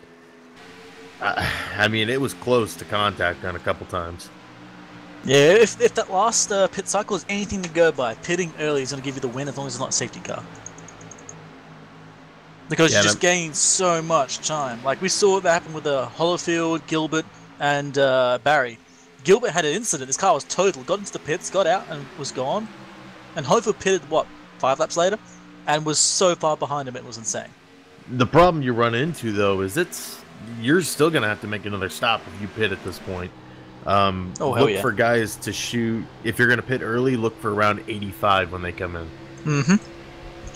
I mean, it was close to contact on a couple times. Yeah, if that last pit cycle is anything to go by, pitting early is going to give you the win as long as it's not a safety car. Because you just gain so much time. Like we saw that happen with Hollowfield, Gilbert, and Barry. Gilbert had an incident. His car was totaled, got into the pits, got out, and was gone. And Hollowfield pitted, what, 5 laps later? And was so far behind him, it was insane. The problem you run into, though, is you're still going to have to make another stop if you pit at this point. Look for guys to shoot. If you're going to pit early, look for around 85 when they come in.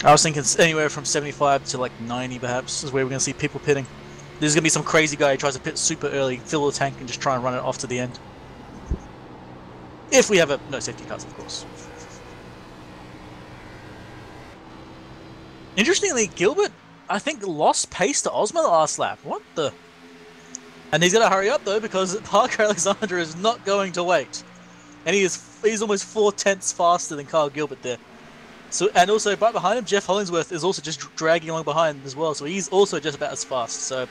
I was thinking anywhere from 75 to like 90 perhaps is where we're going to see people pitting. There's going to be some crazy guy who tries to pit super early, fill the tank, and just try and run it off to the end. If we have no safety cars, of course. Interestingly, Gilbert, I think, lost pace to Ozma the last lap. What the... And he's got to hurry up, though, because Parker Alexander is not going to wait. And he's almost 4 tenths faster than Kyle Gilbert there. So, and also, right behind him, Jeff Hollingsworth is also just dragging along behind as well. So he's also just about as fast. So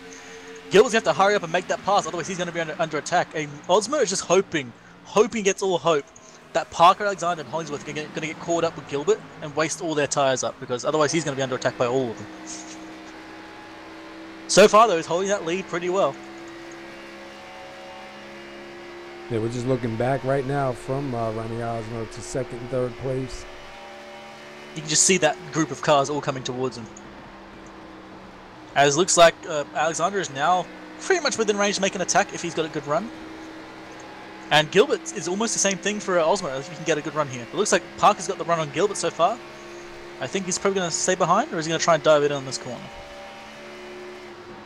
Gilbert's going to have to hurry up and make that pass, otherwise he's going to be under attack. And Ozma is just hoping gets all hope, that Parker Alexander and Hollingsworth are going to get caught up with Gilbert and waste all their tyres up, because otherwise he's going to be under attack by all of them. So far, though, he's holding that lead pretty well. Yeah, we're just looking back right now from Ronnie Osmo to second and third place. You can just see that group of cars all coming towards him. As it looks like Alexander is now pretty much within range to make an attack if he's got a good run. And Gilbert is almost the same thing for Osmo if he can get a good run here. It looks like Parker's got the run on Gilbert so far. I think he's probably going to stay behind, or is he going to try and dive it in on this corner?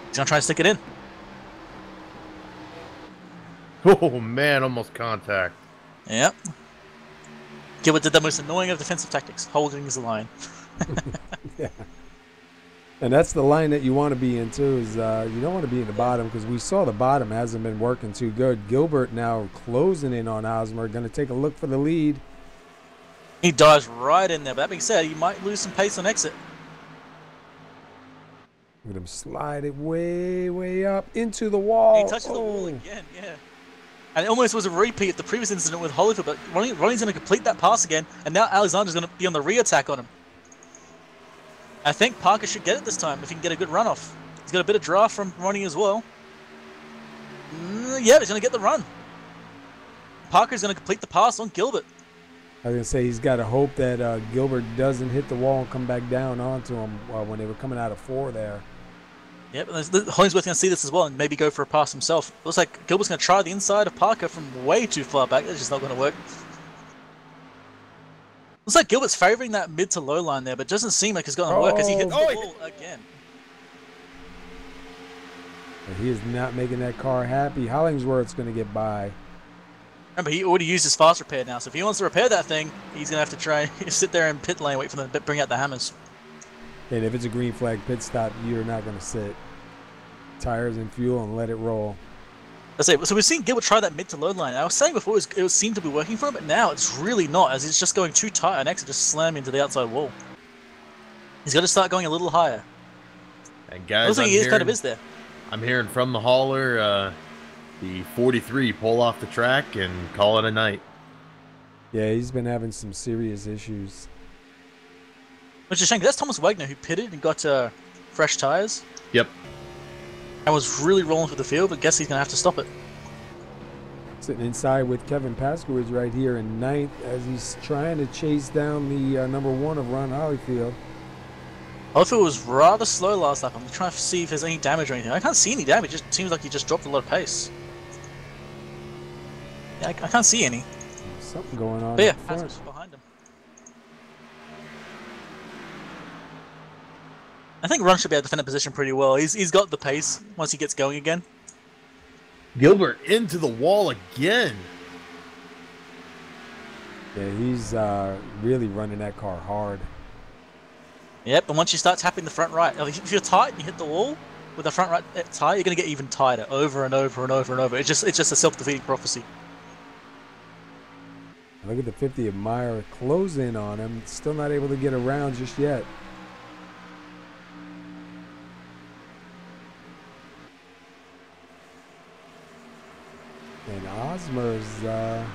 He's going to try and stick it in. Oh man, almost contact. Yep. Gilbert did the most annoying of defensive tactics, holding his line. Yeah. And that's the line that you want to be in too, is you don't want to be in the bottom, because we saw the bottom hasn't been working too good. Gilbert now closing in on Osmer, going to take a look for the lead. He dives right in there, but that being said, he might lose some pace on exit. Look at him slide it way, way up into the wall. He touches the wall again, yeah. And it almost was a repeat of the previous incident with Hollowfield, but Ronnie's going to complete that pass again, and now Alexander's going to be on the re-attack on him. I think Parker should get it this time if he can get a good runoff. He's got a bit of draft from Ronnie as well. Yeah, he's going to get the run. Parker's going to complete the pass on Gilbert. I was going to say he's got to hope that Gilbert doesn't hit the wall and come back down onto him when they were coming out of 4 there. Yep, Hollingsworth's going to see this as well and maybe go for a pass himself. Looks like Gilbert's going to try the inside of Parker from way too far back. That's just not going to work. Looks like Gilbert's favouring that mid to low line there, but it doesn't seem like it's going to work as he hits the wall again. He is not making that car happy. Hollingsworth's going to get by. Remember, he already used his fast repair now, so if he wants to repair that thing, he's going to have to try sit there in pit lane, wait for them to bring out the hammers. And if it's a green flag pit stop, you're not going to sit. Tires and fuel and let it roll. That's it. So we've seen Gilbert try that mid to low line. I was saying before it seemed to be working for him, but now it's really not, as he's just going too tight and exit just slam into the outside wall. He's got to start going a little higher. And guys, I'm hearing from the hauler, the 43 pull off the track and call it a night. Yeah, he's been having some serious issues. Which is a shame, 'cause that's Thomas Wagner who pitted and got fresh tires. Yep. And was really rolling through the field, but guess he's going to have to stop it. Sitting inside with Kevin Paskowitz right here in 9th as he's trying to chase down the number 1 of Ron Hollowfield. Hollowfield was rather slow last lap. I'm trying to see if there's any damage or anything. I can't see any damage. It just seems like he just dropped a lot of pace. Yeah, I can't see any. Something going on. But yeah, Paskowitz behind him. I think Ron should be able to defend the position pretty well. He's got the pace once he gets going again. Gilbert into the wall again. Yeah, he's really running that car hard. Yep, and once you start tapping the front right, if you're tight and you hit the wall with the front right tire, you're going to get even tighter over and over and over and over. It's just a self-defeating prophecy. Look at the 50 of Meyer close in on him. Still not able to get around just yet. And Osmer's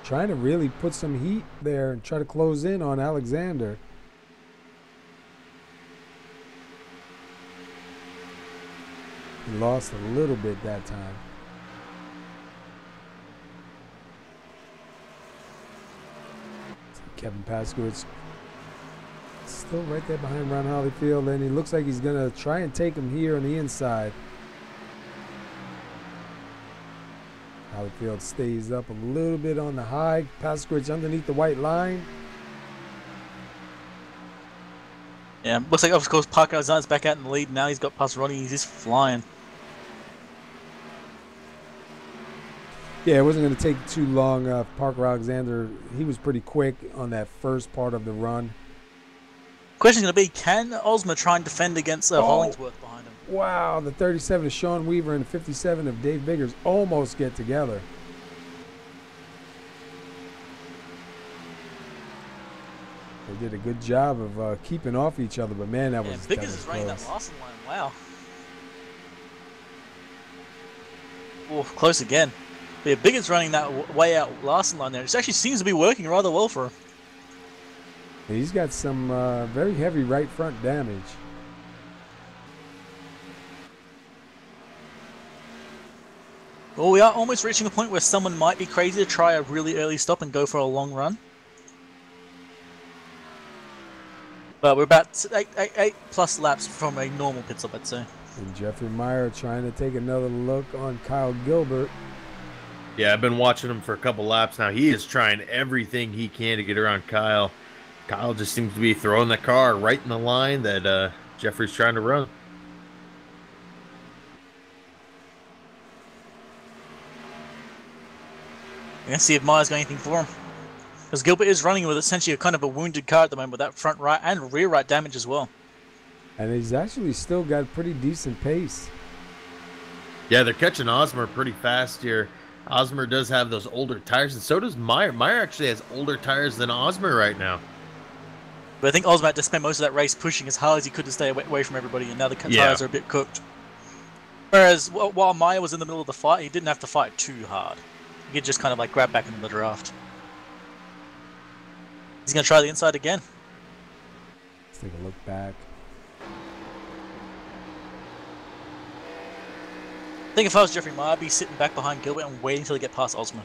trying to really put some heat there and try to close in on Alexander. He lost a little bit that time. Kevin Paskowitz still right there behind Ron Holyfield, and he looks like he's going to try and take him here on the inside. Holyfield stays up a little bit on the high. Paskowitz underneath the white line. Yeah, looks like, of course, Parker Alexander's back out in the lead. Now he's got past Ronnie. He's just flying. Yeah, it wasn't going to take too long. Parker Alexander, he was pretty quick on that first part of the run. Question's going to be, can Osmer try and defend against Hollingsworth behind him? Wow, the 37 of Sean Weaver and the 57 of Dave Biggers almost get together. They did a good job of keeping off each other, but man, that was Biggers is close. running that last line. Wow. Oh, close again. But yeah, Biggers running that way out last line there. It actually seems to be working rather well for him. He's got some very heavy right front damage. Well, we are almost reaching a point where someone might be crazy to try a really early stop and go for a long run. But we're about eight plus laps from a normal pit stop, I'd say. And Jeffrey Meyer trying to take another look on Kyle Gilbert. Yeah, I've been watching him for a couple laps now. He is trying everything he can to get around Kyle. Kyle just seems to be throwing the car right in the line that Jeffrey's trying to run. We're going to see if Meyer's got anything for him. Because Gilbert is running with essentially a kind of a wounded car at the moment with that front right and rear right damage as well. And he's actually still got pretty decent pace. Yeah, they're catching Osmer pretty fast here. Osmer does have those older tires, and so does Meyer. Meyer actually has older tires than Osmer right now. But I think Osmer had to spend most of that race pushing as hard as he could to stay away from everybody, and now the tires are a bit cooked. Whereas while Meyer was in the middle of the fight, he didn't have to fight too hard. He could just kind of like grab back into the draft. He's going to try the inside again. Let's take a look back. I think if I was Jeffrey Meyer, I'd be sitting back behind Gilbert and waiting until he get past Osmer.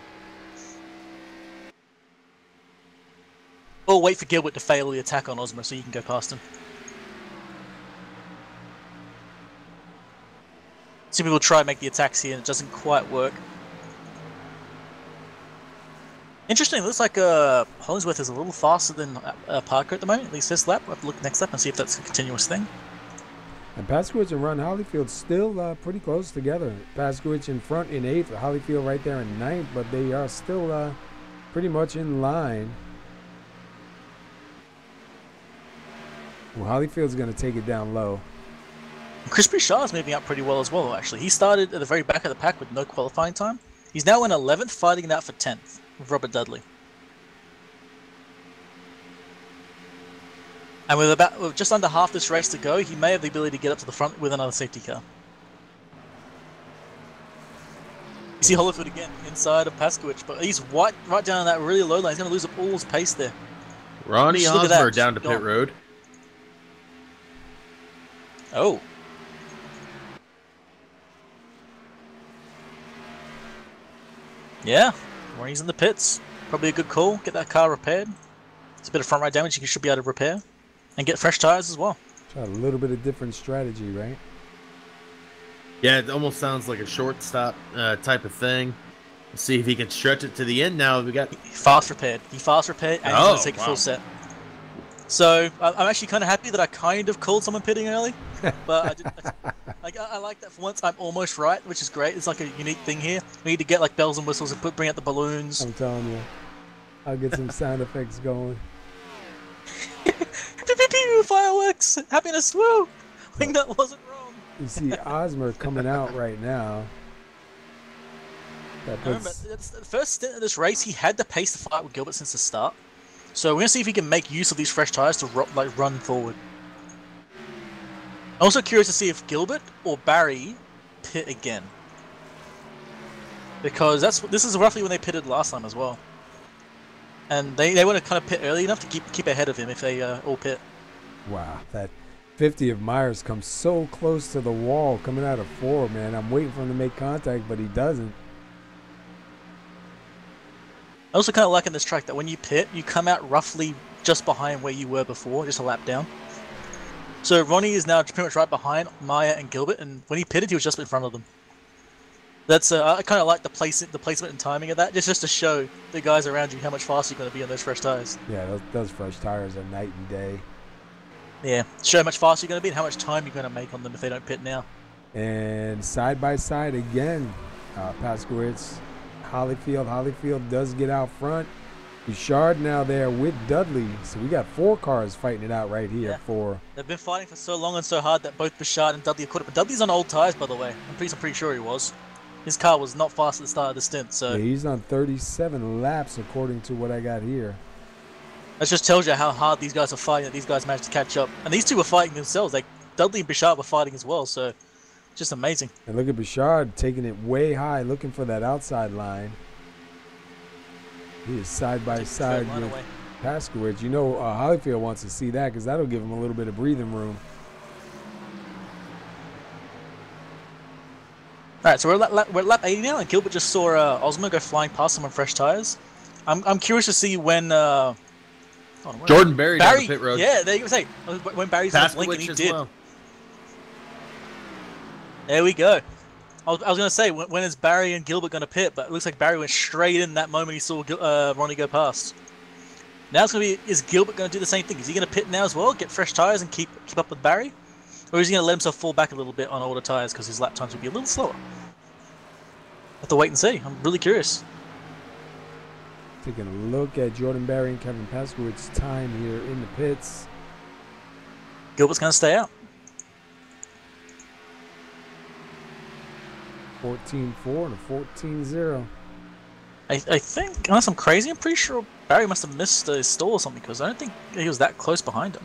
Or wait for Gilbert to fail the attack on Osmer so you can go past him. Some people try and make the attacks here and it doesn't quite work. Interesting, it looks like Hollingsworth is a little faster than Parker at the moment, at least this lap. We'll have to look next lap and see if that's a continuous thing. And Paskowitz and Ron Holyfield still pretty close together. Paskowitz in front in 8th, Holyfield right there in 9th, but they are still pretty much in line. Well, Holyfield's going to take it down low. Chris Bouchard is moving up pretty well as well, actually. He started at the very back of the pack with no qualifying time. He's now in 11th, fighting it out for 10th with Robert Dudley. And with just under half this race to go, he may have the ability to get up to the front with another safety car. You see Holyfield again inside of Paskowitz, but he's right down on that really low line. He's going to lose up all his pace there. Ronnie Osmer down to pit road. Oh. Yeah, Ronnie's in the pits. Probably a good call. Get that car repaired. It's a bit of front right damage you should be able to repair. And get fresh tires as well. Try a little bit of different strategy, right? Yeah, it almost sounds like a shortstop type of thing. Let's see if he can stretch it to the end now. We got fast repaired. He fast repaired and he's going to take a full set. So I'm actually kind of happy that I kind of called someone pitting early, but I like that for once. I'm almost right, which is great. It's like a unique thing here. We need to get like bells and whistles and bring out the balloons. I'm telling you, I'll get some sound effects going. Pew, pew, pew, fireworks, happiness, woo! I think that wasn't wrong. You see Osmer coming out right now. That Remember, puts, it's the first stint of this race, he had to pace the fight with Gilbert since the start. So we're gonna see if he can make use of these fresh tires to run forward. I'm also curious to see if Gilbert or Barry pit again, because this is roughly when they pitted last time as well, and they want to kind of pit early enough to keep ahead of him if they all pit. wow, that 50 of Myers comes so close to the wall coming out of 4, man. I'm waiting for him to make contact, but he doesn't. I also kind of like in this track that when you pit, you come out roughly just behind where you were before, just a lap down. So Ronnie is now pretty much right behind Maya and Gilbert, and when he pitted, he was just in front of them. That's I kind of like the placement and timing of that, just to show the guys around you how much faster you're going to be on those fresh tires. Yeah, those fresh tires are night and day. Yeah, show how much faster you're going to be and how much time you're going to make on them if they don't pit now. And side by side again, Paskowitz, Holyfield. Holyfield does get out front. Bouchard now there with Dudley. So we got 4 cars fighting it out right here. Yeah. They've been fighting for so long and so hard that both Bouchard and Dudley have caught up. But Dudley's on old tires, by the way. I'm pretty sure he was. His car was not fast at the start of the stint. So yeah, he's on 37 laps according to what I got here. That just tells you how hard these guys are fighting, that these guys managed to catch up. And these two were fighting themselves. Like Dudley and Bouchard were fighting as well. So just amazing. And look at Bouchard taking it way high, looking for that outside line. He is side by side with Paskowitz. You know, Holyfield wants to see that because that'll give him a little bit of breathing room. All right, so we're at lap 80 now, and Gilbert just saw Osmo go flying past him on fresh tires. I'm curious to see when Jordan Berry down the pit road. Yeah, there you go. Say when Barry's on blink, and he did. Well. There we go. I was going to say, when is Barry and Gilbert going to pit? But it looks like Barry went straight in that moment he saw Ronnie go past. Now it's going to be, is Gilbert going to do the same thing? Is he going to pit now as well, get fresh tyres and keep up with Barry? Or is he going to let himself fall back a little bit on older tyres because his lap times will be a little slower? Have to wait and see. I'm really curious. Taking a look at Jordan Berry and Kevin Paskowitz's time here in the pits. Gilbert's going to stay out. 14-4 and a 14-0. I think, unless I'm crazy, I'm pretty sure Barry must have missed his stall or something because I don't think he was that close behind him.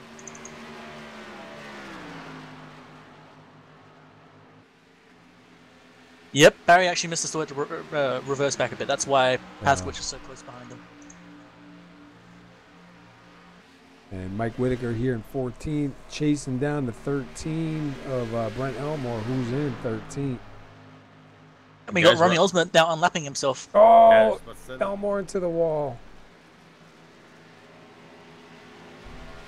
Yep, Barry actually missed the stall to reverse back a bit. That's why Paskowitz is so close behind him. And Mike Whitaker here in 14th, chasing down the 13 of Brent Elmore, who's in 13th. I mean, got Ronnie Osmond now unlapping himself. Oh, Elmore into the wall.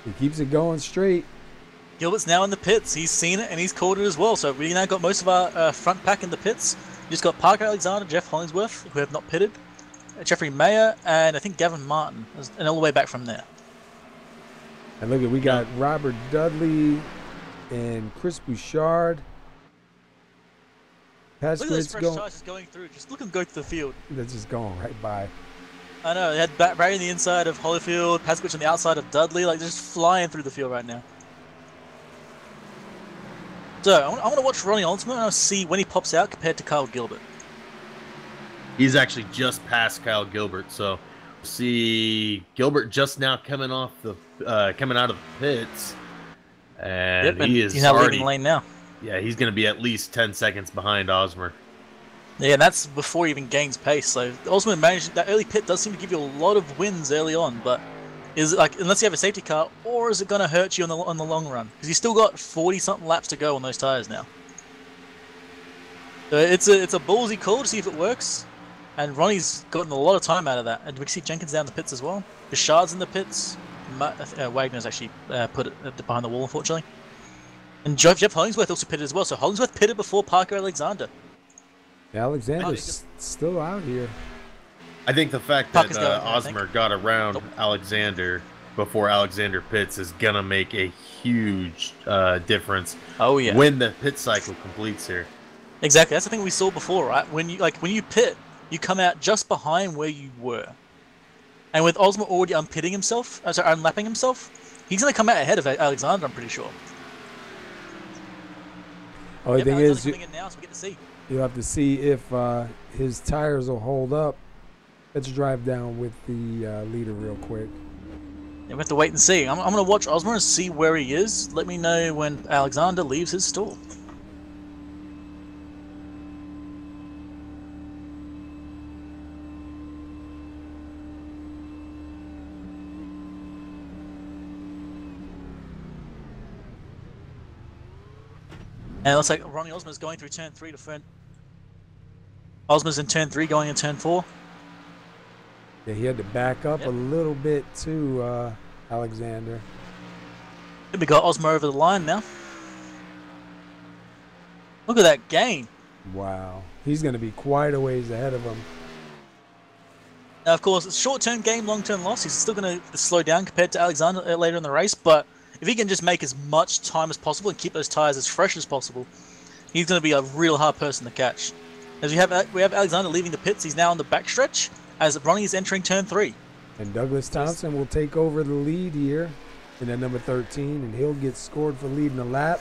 He keeps it going straight. Gilbert's now in the pits. He's seen it and he's called it as well. So we now got most of our front pack in the pits. We just got Parker Alexander, Jeff Hollingsworth, who have not pitted, Jeffrey Mayer, and I think Gavin Martin, and all the way back from there. And look at, we got Robert Dudley and Chris Bouchard. Look at those Paskowitz fresh tires just going through. Just look at them go through the field. They're just going right by. I know. They had Barry on the inside of Holyfield, Paskowitz on the outside of Dudley. Like, they're just flying through the field right now. So, I want to watch Ronnie Oldsman and I want to see when he pops out compared to Kyle Gilbert. He's actually just past Kyle Gilbert, so see Gilbert just now coming out of the pits, and he's now already leaving lane now. Yeah, he's going to be at least 10 seconds behind Osmer. Yeah, and that's before he even gains pace. So Osman managed that early pit does seem to give you a lot of wins early on, but is it like, unless you have a safety car, or is it going to hurt you on the long run? Because you still got 40-something laps to go on those tires now. So it's a ballsy call to see if it works, and Ronnie's gotten a lot of time out of that. And we can see Jenkins down the pits as well. Bouchard's in the pits. Wagner's actually put it behind the wall, unfortunately. And Jeff Hollingsworth also pitted as well. So Hollingsworth pitted before Parker Alexander. Alexander's still out here. I think the fact that Osmer got around Alexander before Alexander pits is gonna make a huge difference. Oh yeah. When the pit cycle completes here. Exactly. That's the thing we saw before, right? When you pit, you come out just behind where you were. And with Osmer already unpitting himself, unlapping himself, he's gonna come out ahead of Alexander. I'm pretty sure. Only thing is, coming in now, so we get to see. You'll have to see if his tires will hold up. Let's drive down with the leader real quick. Yeah, we have to wait and see. I'm going to watch Osmer and see where he is. Let me know when Alexander leaves his stall. And it looks like Ronnie Osmer's going through turn 3 to front. Osmer's in turn 3, going in turn 4. Yeah, he had to back up a little bit too, Alexander. We got Osmer over the line now. Look at that gain. Wow. He's going to be quite a ways ahead of him. Now, of course, it's short-term gain, long-term loss. He's still going to slow down compared to Alexander later in the race, but if he can just make as much time as possible and keep those tires as fresh as possible, he's going to be a real hard person to catch. As we have Alexander leaving the pits, he's now on the backstretch as Ronnie is entering turn 3. And Douglas Thompson will take over the lead here in at number 13, and he'll get scored for leading the lap.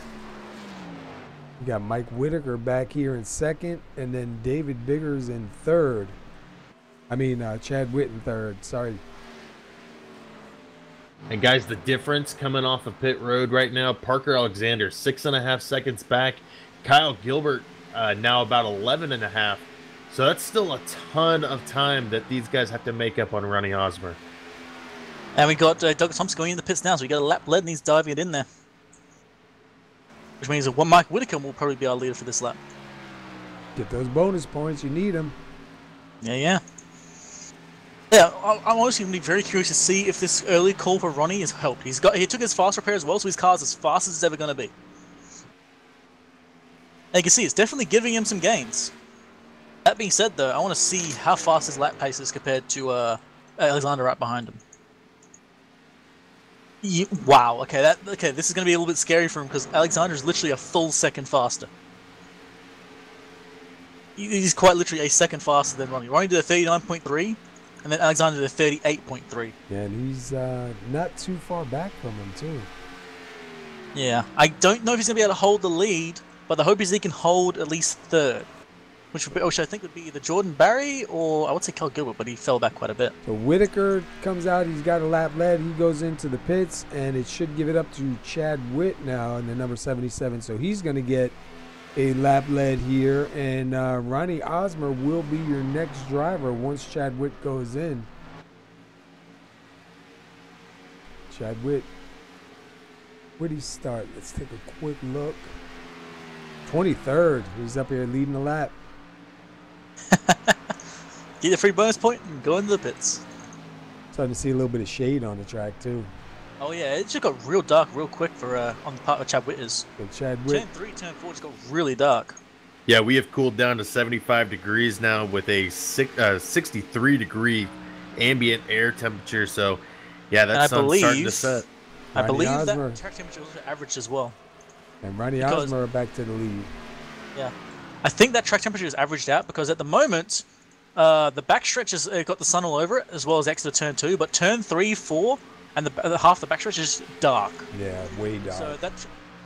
We got Mike Whitaker back here in second, and then David Biggers in third. I mean, Chad Witt in third. Sorry. And guys, the difference coming off of pit road right now, Parker Alexander 6.5 seconds back. Kyle Gilbert now about 11.5. So that's still a ton of time that these guys have to make up on Ronnie Osmer. And we got Douglas Thompson going in the pits now, so we got a lap lead and he's diving it in there. Which means that Mike Whitaker will probably be our leader for this lap. Get those bonus points. You need them. Yeah. Yeah, I'm honestly going to be very curious to see if this early call for Ronnie has helped. He took his fast repair as well, so his car's as fast as it's ever going to be. And you can see it's definitely giving him some gains. That being said, though, I want to see how fast his lap pace is compared to Alexander right behind him. Wow. Okay, this is going to be a little bit scary for him because Alexander is literally a full second faster. He's quite literally a second faster than Ronnie. Ronnie did a 39.3, and then Alexander did a 38.3. Yeah, and he's not too far back from him, too. Yeah, I don't know if he's going to be able to hold the lead, but the hope is he can hold at least third. Which I think would be either Jordan Barry or I would say Kyle Gilbert, but he fell back quite a bit. So Whitaker comes out. He's got a lap lead. He goes into the pits, and it should give it up to Chad Witt now in the number 77. So he's going to get a lap lead here, and Ronnie Osmer will be your next driver once Chad Witt goes in. Chad Witt. Where'd he start? Let's take a quick look. 23rd. He's up here leading the lap. Get a free bonus point and go into the pits. Starting to see a little bit of shade on the track too. Oh yeah, it just got real dark real quick for on the part of Chad Witters. So Chad Witt. Turn 3, turn 4 just got really dark. Yeah, we have cooled down to 75 degrees now with a 63 degree ambient air temperature. So yeah, that sun's starting to set. I believe Osmer. that track temperature was averaged as well. And Ronnie Osmer back to the lead. Yeah. I think that track temperature is averaged out because at the moment, the backstretch has got the sun all over it, as well as exit turn 2, but turn 3, 4, and the half the backstretch is dark. Yeah, way dark.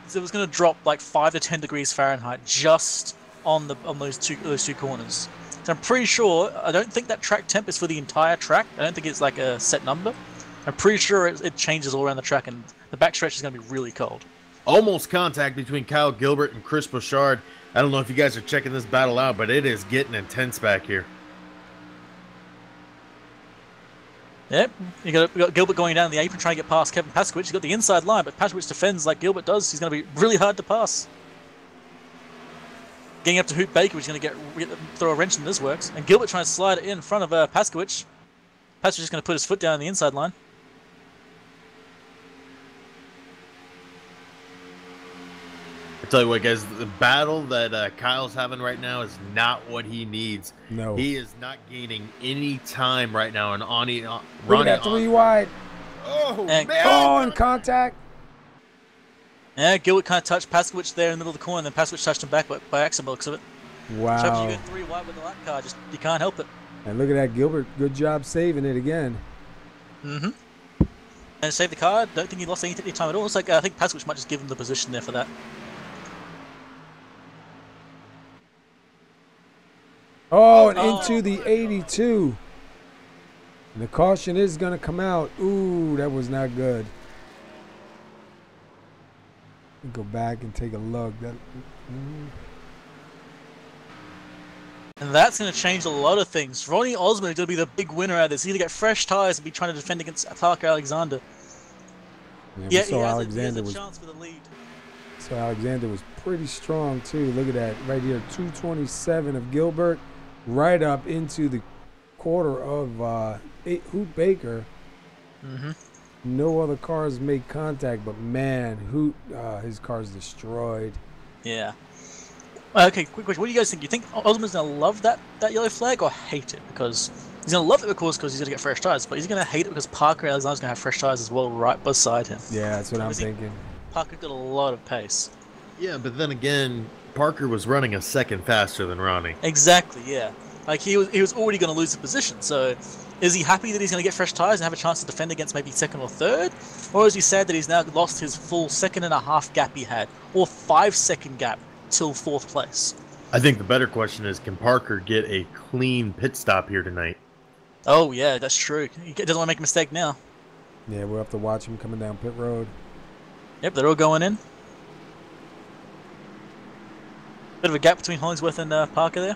So it was going to drop like 5 to 10 degrees Fahrenheit just on those two corners. So I'm pretty sure, I don't think that track temp is for the entire track. I don't think it's like a set number. I'm pretty sure it changes all around the track, and the backstretch is going to be really cold. Almost contact between Kyle Gilbert and Chris Bouchard. I don't know if you guys are checking this battle out, but it is getting intense back here. Yep, we got Gilbert going down the apron trying to get past Kevin Paskowicz. He's got the inside line, but Paskowicz defends like Gilbert does. He's going to be really hard to pass. Getting up to Hoot Baker, which is going to throw a wrench in this works. And Gilbert trying to slide it in front of Paskowicz. Paskowicz is going to put his foot down on the inside line. Tell you what, guys, the battle that Kyle's having right now is not what he needs. No. He is not gaining any time right now. And Ronnie Look at that 3 wide. Oh, And, man! Oh, in contact. yeah, Gilbert kind of touched Paskowicz there in the middle of the corner, and then Paskowicz touched him back by accident by the looks of it. Travis, you Wow. go 3 wide with the lap car, just you can't help it. And look at that, Gilbert. Good job saving it again. Mm-hmm. And save the car. Don't think he lost any time at all. It's like I think Paskowicz might just give him the position there for that. Oh, and into the 82. And the caution is going to come out. Ooh, that was not good. Go back and take a look. And that's going to change a lot of things. Ronnie Osmond is going to be the big winner out of this. He's going to get fresh tyres and be trying to defend against Parker Alexander. Yeah, He has Alexander a chance for the lead. So Alexander was pretty strong too. Look at that right here, 227 of Gilbert, right up into the quarter of Hoot Baker. Mm-hmm. No other cars made contact, but man, Hoot, his car's destroyed. Yeah. Okay, quick question. What do you guys think? You think Osmond's going to love that yellow flag or hate it? Because he's going to love it, of course, because he's going to get fresh tyres, but he's going to hate it because Parker Alexander's going to have fresh tyres as well right beside him. Yeah, that's what I'm thinking. Parker got a lot of pace. Yeah, but then again, Parker was running a second faster than Ronnie. Exactly, yeah. Like, he was already going to lose the position, so is he happy that he's going to get fresh tyres and have a chance to defend against maybe second or third? Or is he sad that he's now lost his full 1.5 gap he had, or 5-second gap till 4th place? I think the better question is, can Parker get a clean pit stop here tonight? Oh, yeah, that's true. He doesn't want to make a mistake now. Yeah, we'll have to watch him coming down pit road. Yep, they're all going in. Bit of a gap between Hollingsworth and Parker there.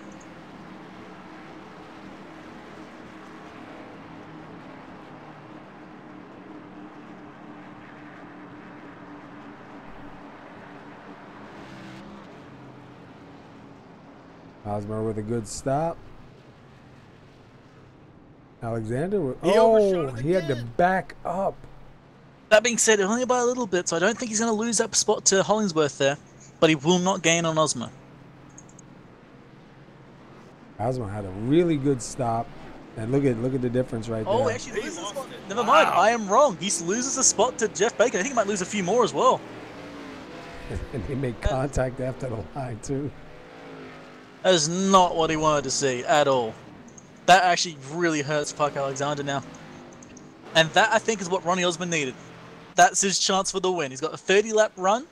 Hosmer with a good stop. Alexander, he had to back up. That being said, only by a little bit, so I don't think he's going to lose that spot to Hollingsworth there, but he will not gain on Osmer. Hosmer had a really good stop, and look at the difference right there. Oh, he actually loses the spot. Never mind, I am wrong. He loses the spot to Jeff Baker. I think he might lose a few more as well. And he made contact after the line too. That is not what he wanted to see at all. That actually really hurts Parker Alexander now. And that, I think, is what Ronnie Osmond needed. That's his chance for the win. He's got a 30-lap run,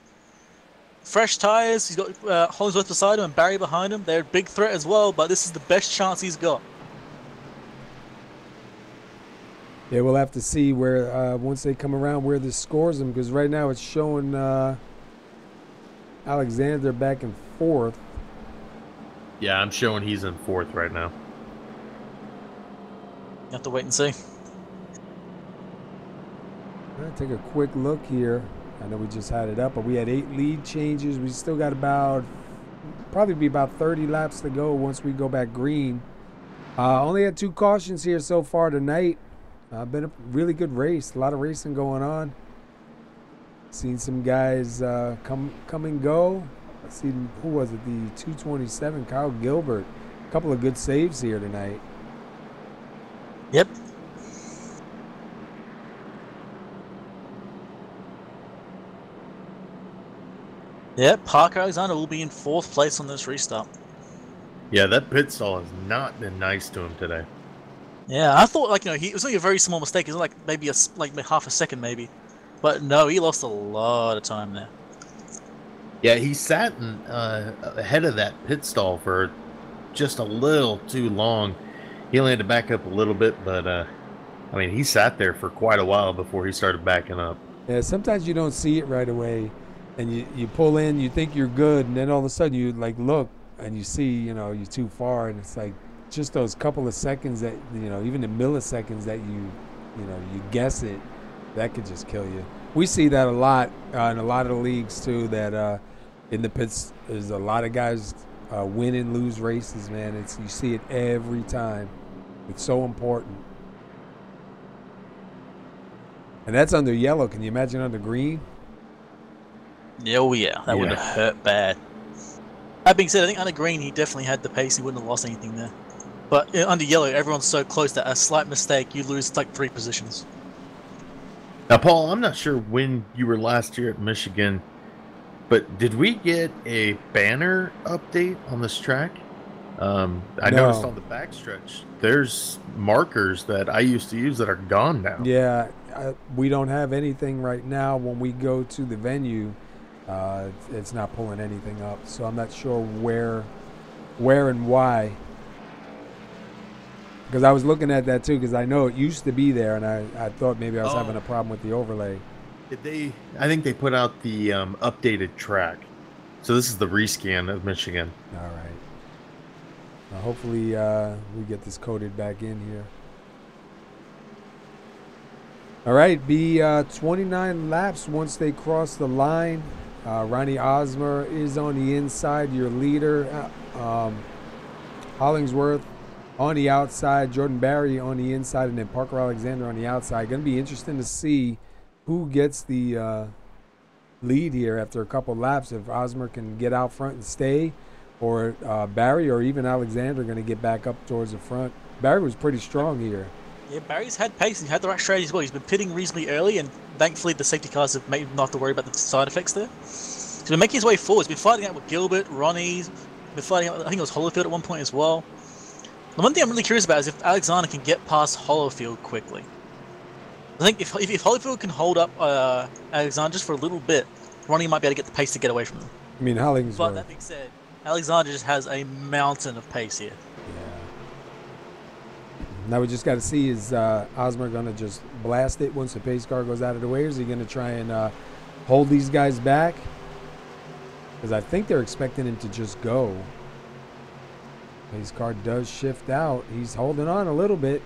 fresh tyres, he's got Hollingsworth beside him and Barry behind him. They're a big threat as well, but this is the best chance he's got. Yeah, we'll have to see where, once they come around, where this scores them, because right now it's showing Alexander back in 4th. Yeah, I'm showing he's in 4th right now. You have to wait and see. I'll take a quick look here. I know we just had it up, but we had 8 lead changes. We still got probably be about 30 laps to go once we go back green. Only had 2 cautions here so far tonight. Been a really good race. A lot of racing going on. Seen some guys come and go. Let's see, who was it? The 227, Kyle Gilbert. A couple of good saves here tonight. Yep. Yeah, Parker Alexander will be in 4th place on this restart. Yeah, that pit stall has not been nice to him today. Yeah, I thought, like, it was only a very small mistake. It was like maybe half a second, maybe. But no, he lost a lot of time there. Yeah, he sat ahead of that pit stall for just a little too long. He only had to back up a little bit, but I mean, he sat there for quite a while before he started backing up. Yeah, sometimes you don't see it right away, and you pull in, you think you're good, and then all of a sudden you look and you see, you're too far, and it's like just those couple of seconds that, even the milliseconds that you guess it, that could just kill you. We see that a lot in a lot of the leagues too, that in the pits there's a lot of guys win and lose races, man. You see it every time. It's so important. And that's under yellow. Can you imagine under green? Oh yeah, that would have hurt bad. That being said, I think under green he definitely had the pace. He wouldn't have lost anything there. But under yellow, everyone's so close that a slight mistake, you lose like 3 positions. Now, Paul, I'm not sure when you were last year at Michigan, but did we get a banner update on this track? I noticed No. on the backstretch, there's markers that I used to use that are gone now. Yeah, we don't have anything right now. When we go to the venue, it's not pulling anything up. So I'm not sure where and why. Because I was looking at that too, because I know it used to be there, and I thought maybe I was having a problem with the overlay. I think they put out the updated track. So this is the rescan of Michigan. All right. Hopefully we get this coded back in here. All right, be 29 laps once they cross the line. Ronnie Osmer is on the inside, your leader. Hollingsworth on the outside, Jordan Barry on the inside, and then Parker Alexander on the outside. Going to be interesting to see who gets the lead here after a couple laps. If Osmer can get out front and stay, or Barry or even Alexander going to get back up towards the front. Barry was pretty strong here. Yeah, Barry's had pace. He's had the right strategy as well. He's been pitting reasonably early, and thankfully the safety cars have made him not have to worry about the side effects there. He's been making his way forward. He's been fighting out with Gilbert, Ronnie. Been fighting out, I think it was Hollowfield at one point as well. The one thing I'm really curious about is if Alexander can get past Hollowfield quickly. I think if Hollowfield can hold up Alexander just for a little bit, Ronnie might be able to get the pace to get away from him. I mean, Hollingsworth. But that being said, Alexander just has a mountain of pace here. Yeah. Now we just got to see, is Osmer going to just blast it once the pace car goes out of the way, or is he going to try and hold these guys back? Because I think they're expecting him to just go. Pace car does shift out. He's holding on a little bit.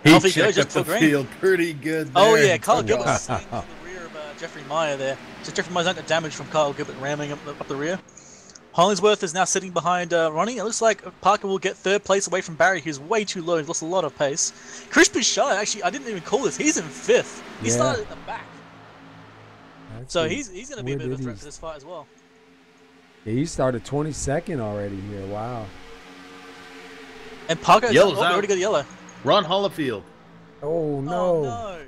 He checked up the field pretty good there. Oh, yeah, Kyle Gilbert was in the rear of Jeffrey Meyer there. So Jeffrey Meyer's not got damage from Kyle Gilbert ramming up the rear. Hollingsworth is now sitting behind Ronnie. It looks like Parker will get third place away from Barry, who's way too low. He's lost a lot of pace. Chris Bouchard, actually, I didn't even call this. He's in fifth. He started at the back. So he's going to be a bit of a threat for this fight as well. Yeah, he started 22nd already here. Wow. And Parker already got yellow. Ron Hollowfield. Oh, no. Oh, no.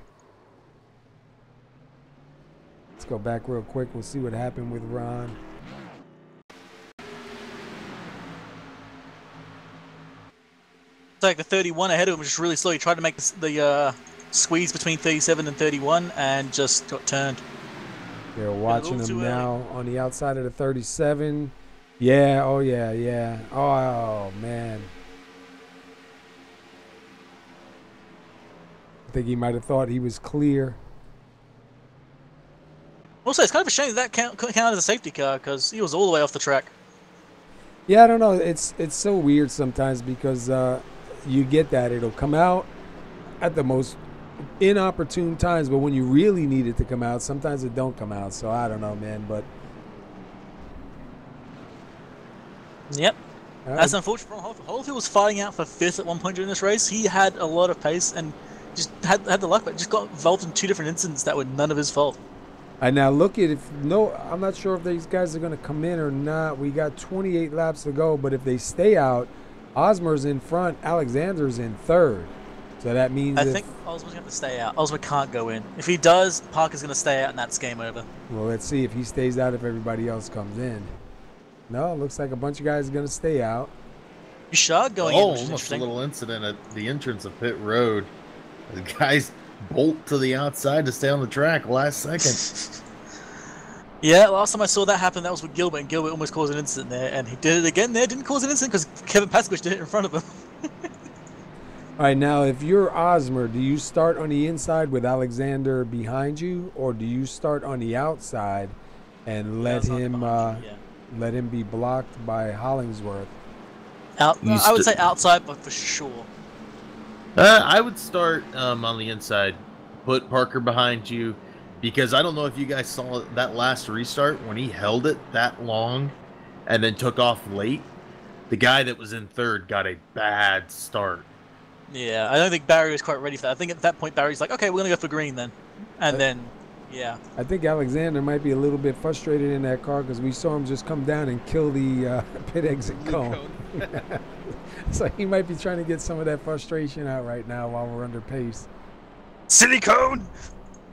Let's go back real quick. We'll see what happened with Ron. It's like the 31 ahead of him was just really slow. He tried to make the squeeze between 37 and 31 and just got turned. They're watching him now on the outside of the 37. Yeah, oh yeah, yeah. Oh, man. I think he might have thought he was clear. Also, it's kind of a shame that count as a safety car because he was all the way off the track. Yeah, I don't know. It's so weird sometimes because you get that. It'll come out at the most inopportune times, but when you really need it to come out, sometimes it don't come out. So I don't know, man. But yep, that's unfortunate. Hollowfield was fighting out for fifth at one point during this race. He had a lot of pace and just had the luck, but just got involved in two different incidents that were none of his fault. And now look at I'm not sure if these guys are going to come in or not. We got 28 laps to go, but if they stay out, Osmer's in front, Alexander's in third. So that means I think Osmer's going to have to stay out. Osmer can't go in. If he does, Parker's going to stay out, and that's game over. Well, let's see if he stays out if everybody else comes in. No, it looks like a bunch of guys are going to stay out. Bouchard going in, which is almost a interesting. little incident at the entrance of pit road. The guys bolt to the outside to stay on the track last second. Yeah, last time I saw that happen, that was with Gilbert, and Gilbert almost caused an incident there, and he did it again there, didn't cause an incident because Kevin Paskovich did it in front of him. All right, now if you're Osmer, do you start on the inside with Alexander behind you, or do you start on the outside and let him be blocked by Hollingsworth? I would say outside, but for sure. I would start on the inside, put Parker behind you, because I don't know if you guys saw that last restart when he held it that long and then took off late. The guy that was in third got a bad start. Yeah, I don't think Barry was quite ready for that. I think at that point Barry's like, okay, we're going to go for green then. And then, yeah. I think Alexander might be a little bit frustrated in that car because we saw him just come down and kill the pit exit cone. So he might be trying to get some of that frustration out right now while we're under pace. Silicone.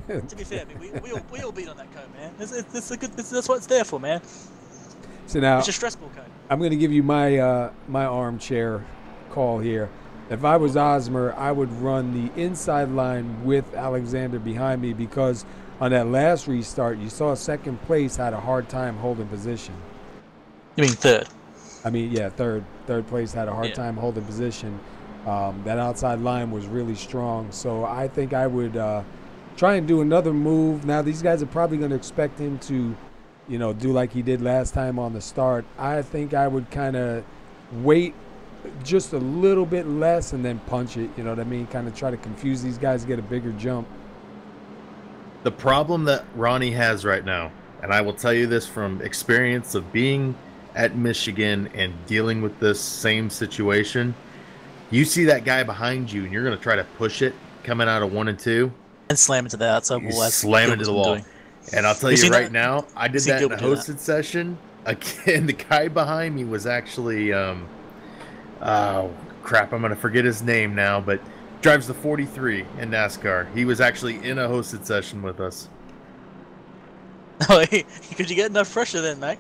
To be fair, I mean, we all beat on that cone, man. It's a good. That's what it's there for, man. So now It's a stressful cone. I'm going to give you my my armchair call here. If I was Osmer, I would run the inside line with Alexander behind me because on that last restart, you saw second place had a hard time holding position. You mean third? I mean, yeah, third place had a hard time holding position. That outside line was really strong. So I think I would try and do another move. Now, these guys are probably going to expect him to, you know, do like he did last time on the start. I think I would kind of wait just a little bit less and then punch it. You know what I mean? Kind of try to confuse these guys, get a bigger jump. The problem that Ronnie has right now, and I will tell you this from experience of being at Michigan and dealing with this same situation, you see that guy behind you and you're going to try to push it coming out of 1 and 2. And slam into the outside wall. Slam into the wall. And I'll tell you right now, I did that in a hosted session. Again, the guy behind me was actually, oh, crap, I'm going to forget his name now, but drives the 43 in NASCAR. He was actually in a hosted session with us. Oh, could you get enough pressure then, mate?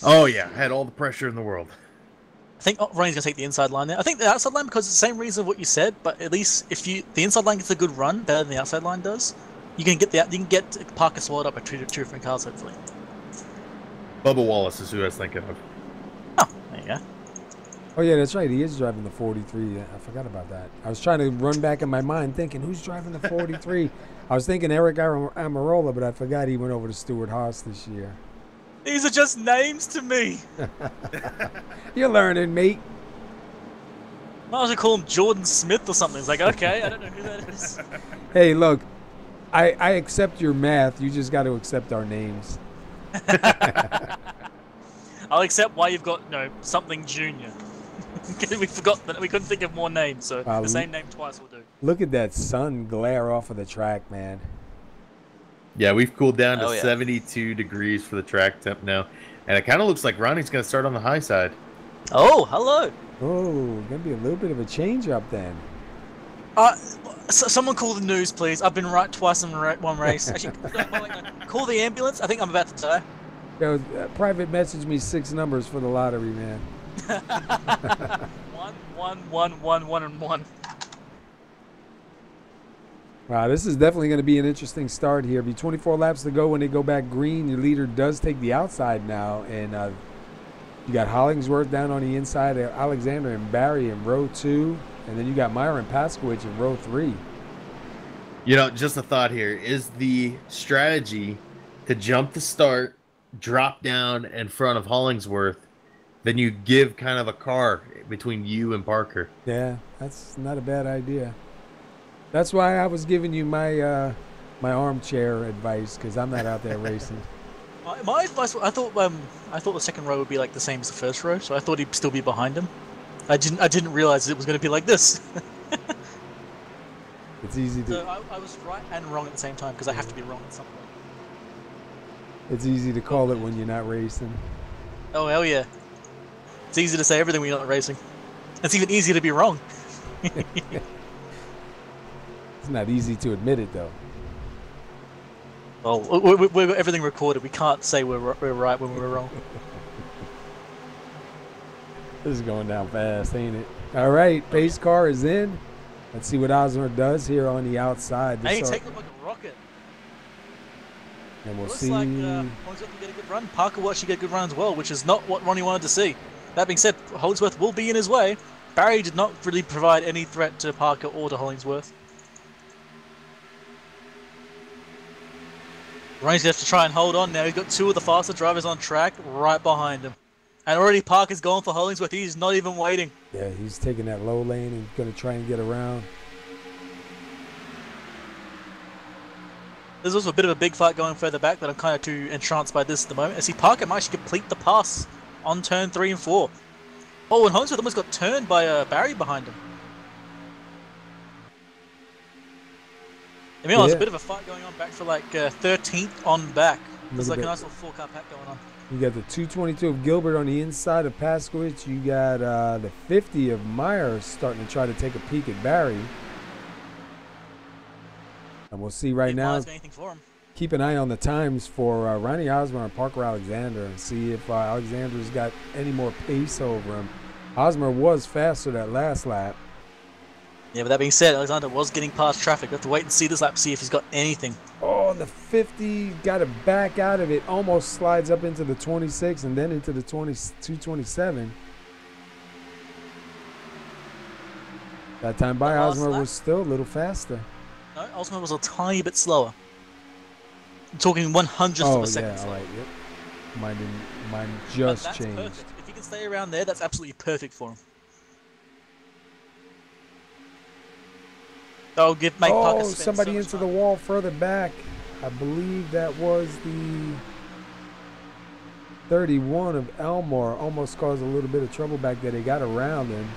Oh, yeah, had all the pressure in the world. I think Ronnie's going to take the inside line there. I think the outside line, because it's the same reason of what you said, but at least if the inside line gets a good run, better than the outside line does, you can get Parker swallowed up by two different cars, hopefully. Bubba Wallace is who I was thinking of. Oh, there you go. Oh, yeah, that's right. He is driving the 43. I forgot about that. I was trying to run back in my mind thinking, who's driving the 43? I was thinking Eric Amarola, but I forgot he went over to Stuart Haas this year. These are just names to me. You're learning, mate. Might as well call him Jordan Smith or something. It's like, okay, I don't know who that is. Hey, look, I accept your math. You just got to accept our names. I'll accept why you've got, something junior. We forgot that we couldn't think of more names, so the same name twice will do. Look at that sun glare off of the track, man. Yeah, we've cooled down to 72 degrees for the track temp now. And it kind of looks like Ronnie's going to start on the high side. Oh, hello. Oh, going to be a little bit of a change up then. Someone call the news, please. I've been right twice in one race. Actually, call the ambulance. I think I'm about to die. Yo, private message me 6 numbers for the lottery, man. 1, 1, 1, 1, 1, and 1. Wow, this is definitely going to be an interesting start here. Be 24 laps to go when they go back green. Your leader does take the outside now, and you got Hollingsworth down on the inside, Alexander and Barry in row 2, and then you got Myron Paskowicz in row 3. You know, just a thought here. Is the strategy to jump the start, drop down in front of Hollingsworth, then you give kind of a car between you and Parker? Yeah, that's not a bad idea. That's why I was giving you my my armchair advice, because I'm not out there racing. My advice, I thought the second row would be like the same as the first row, so I thought he'd still be behind him. I didn't realize it was going to be like this. It's easy to. So I was right and wrong at the same time, because I have to be wrong at some point. It's easy to call it when you're not racing. Oh hell yeah! It's easy to say everything when you're not racing. It's even easier to be wrong. It's not easy to admit it, though. Well, we've got everything recorded. We can't say we're right when we're wrong. This is going down fast, ain't it? All right, pace car is in. Let's see what Osmer does here on the outside. Hey, take them like a rocket. And we'll Looks see. like Hollingsworth can get a good run. Parker will actually get a good run as well, which is not what Ronnie wanted to see. That being said, Hollingsworth will be in his way. Barry did not really provide any threat to Parker or to Hollingsworth. Ronnie's going to have to try and hold on now. He's got 2 of the faster drivers on track right behind him. And already Parker's going for Hollingsworth. He's not even waiting. Yeah, he's taking that low lane and going to try and get around. There's also a bit of a big fight going further back, but I'm kind of too entranced by this at the moment. I see Parker might actually complete the pass on turn 3 and 4. Oh, and Hollingsworth almost got turned by Barry behind him. I mean, there's a bit of a fight going on back for like 13th on back. There's like a nice little 4-car pack going on. You got the 222 of Gilbert on the inside of Paskowitz. You got the 50 of Meyer starting to try to take a peek at Barry. And we'll see right now. Anything for him. Keep an eye on the times for Ronnie Osmer and Parker Alexander and see if Alexander's got any more pace over him. Osmer was faster that last lap. Yeah, but that being said, Alexander was getting past traffic. We have to wait and see this lap to see if he's got anything. Oh, the 50 got to back out of it. Almost slides up into the 26 and then into the 227. That time by Osmer was still a little faster. No, Osmer was a tiny bit slower. I'm talking 100th of a second slower. All right, yep. Mine just that's changed. Perfect. If he can stay around there, that's absolutely perfect for him. That'll make Parker spend somebody so into much the time. wall further back. I believe that was the 31 of Elmore. Almost caused a little bit of trouble back there. They got around him.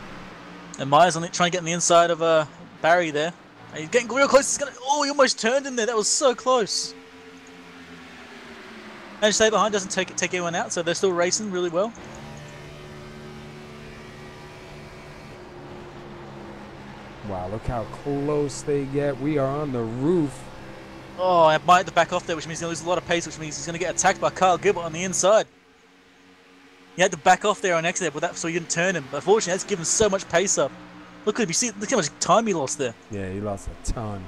And Myers on it, trying to get on the inside of Barry there. And he's getting real close. Oh, he almost turned in there. That was so close. And stay behind, doesn't take anyone out, so they're still racing really well. Wow, look how close they get. We are on the roof. Oh, I might have to back off there, which means he's going to lose a lot of pace, which means he's going to get attacked by Kyle Gilbert on the inside. He had to back off there on exit, but so he didn't turn him. But unfortunately, that's given so much pace up. Look at him. You see, look how much time he lost there. Yeah, he lost a ton.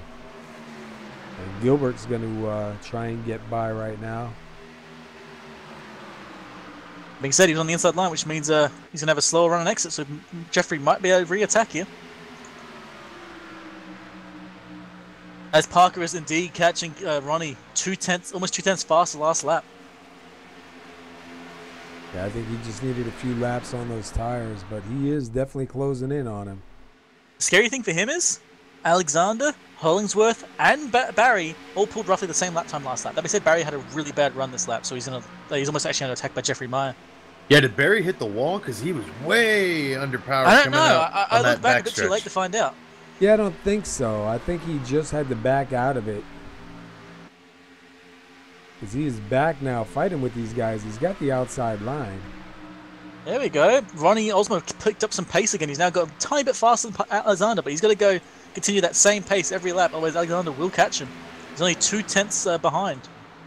And Gilbert's going to try and get by right now. Being said, he was on the inside line, which means he's going to have a slower run on exit, so Jeffrey might be able to re-attack here. As Parker is indeed catching Ronnie almost 2/10 faster last lap. Yeah, I think he just needed a few laps on those tires, but he is definitely closing in on him. The scary thing for him is Alexander, Hollingsworth, and Barry all pulled roughly the same lap time last lap. That being said, Barry had a really bad run this lap, so he's almost actually under attack by Jeffrey Meyer. Yeah, did Barry hit the wall? Because he was way underpowered. I don't know. I looked back a bit too late to find out. Yeah, I don't think so. I think he just had to back out of it. Because he is back now fighting with these guys. He's got the outside line. There we go. Ronnie Osmo picked up some pace again. He's now got a tiny bit faster than Alexander, but he's got to go continue that same pace every lap, otherwise Alexander will catch him. He's only 2/10 behind.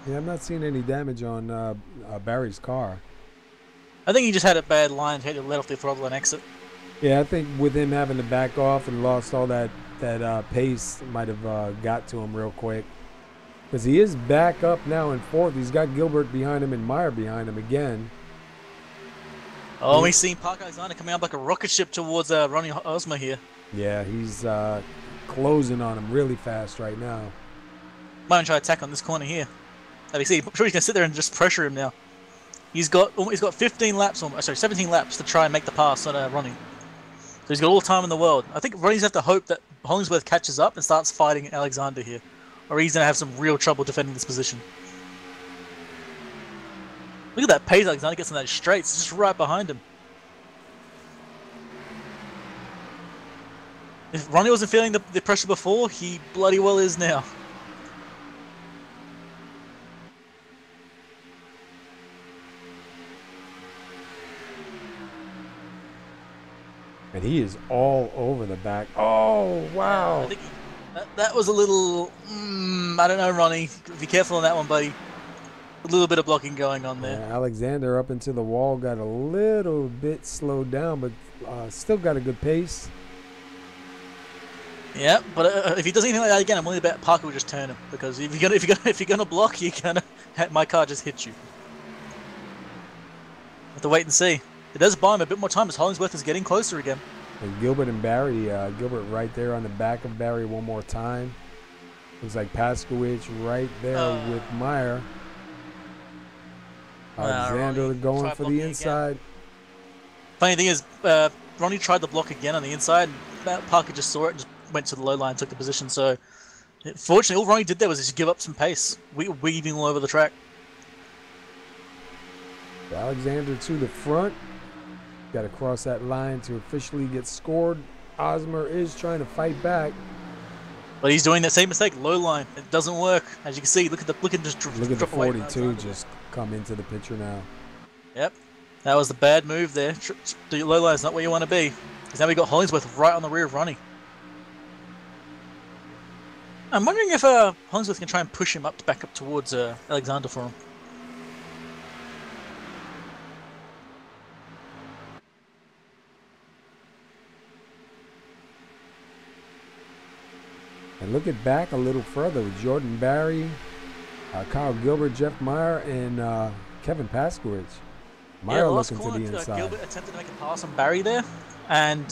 Yeah, I'm not seeing any damage on Barry's car. I think he just had a bad line, had to let off the throttle and exit. Yeah, I think with him having to back off and lost all that pace, might have got to him real quick. Because he is back up now in fourth. He's got Gilbert behind him and Meyer behind him again. Oh, we've seen Parker Alexander coming up like a rocket ship towards Ronnie Osmo here. Yeah, he's closing on him really fast right now. Might even try to attack on this corner here. Let me see. I'm sure he's going to sit there and just pressure him now. He's got 15 laps, 17 laps to try and make the pass on Ronnie. So he's got all the time in the world. I think Ronnie's have to hope that Hollingsworth catches up and starts fighting Alexander here, or he's going to have some real trouble defending this position. Look at that pace Alexander gets in that straight. It's just right behind him. If Ronnie wasn't feeling the pressure before, he bloody well is now. And he is all over the back. Oh, wow. I think that was a little... I don't know, Ronnie. Be careful on that one, buddy. A little bit of blocking going on there. Yeah, Alexander up into the wall got a little bit slowed down, but still got a good pace. Yeah, but if he does anything like that again, I'm willing to bet Parker will just turn him, because if you're gonna block, you're gonna my car just hit you. Have to wait and see. It does buy him a bit more time as Hollingsworth is getting closer again. And Gilbert and Barry, Gilbert right there on the back of Barry one more time. Looks like Paskowitz right there with Meyer. Alexander going for the inside. Again. Funny thing is, Ronnie tried the block again on the inside. Parker just saw it and just went to the low line and took the position. So, fortunately, all Ronnie did there was just give up some pace, weaving all over the track. Alexander to the front. Got to cross that line to officially get scored. Osmer is trying to fight back. But he's doing that same mistake, low line. It doesn't work. As you can see, look at the Look at the 42 just come into the picture now. Yep, that was the bad move there. The low line is not where you want to be. Because now we got Hollingsworth right on the rear of Ronnie. I'm wondering if Hollingsworth can try and push him back up towards Alexander for him. And look at back a little further with Jordan Barry, Kyle Gilbert, Jeff Meyer, and Kevin Paskowicz. Meyer looking to the inside. Gilbert attempted to make a pass on Barry there and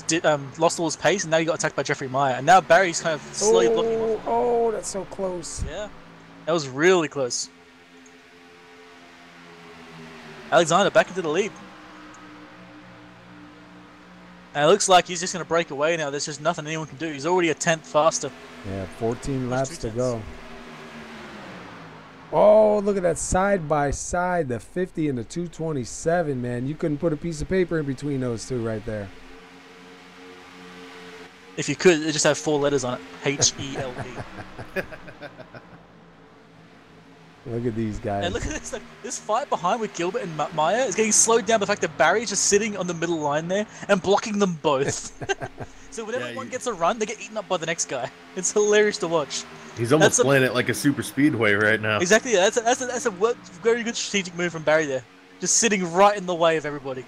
lost all his pace, and now he got attacked by Jeffrey Meyer. And now Barry's kind of slowly blocking him. Oh, that's so close. Yeah, that was really close. Alexander back into the lead. And it looks like he's just going to break away now. There's just nothing anyone can do. He's already a tenth faster. Yeah, 14 laps to go. Oh, look at that side by side, the 50 and the 227, man. You couldn't put a piece of paper in between those two right there. If you could, it just have 4 letters on it. H-E-L-P. Look at these guys. And look at this. Like, this fight behind with Gilbert and Meyer is getting slowed down by the fact that Barry's just sitting on the middle line there and blocking them both. So whenever one gets a run, they get eaten up by the next guy. It's hilarious to watch. He's almost playing it like a super speedway right now. Exactly. Yeah. That's a very good strategic move from Barry there. Just sitting right in the way of everybody.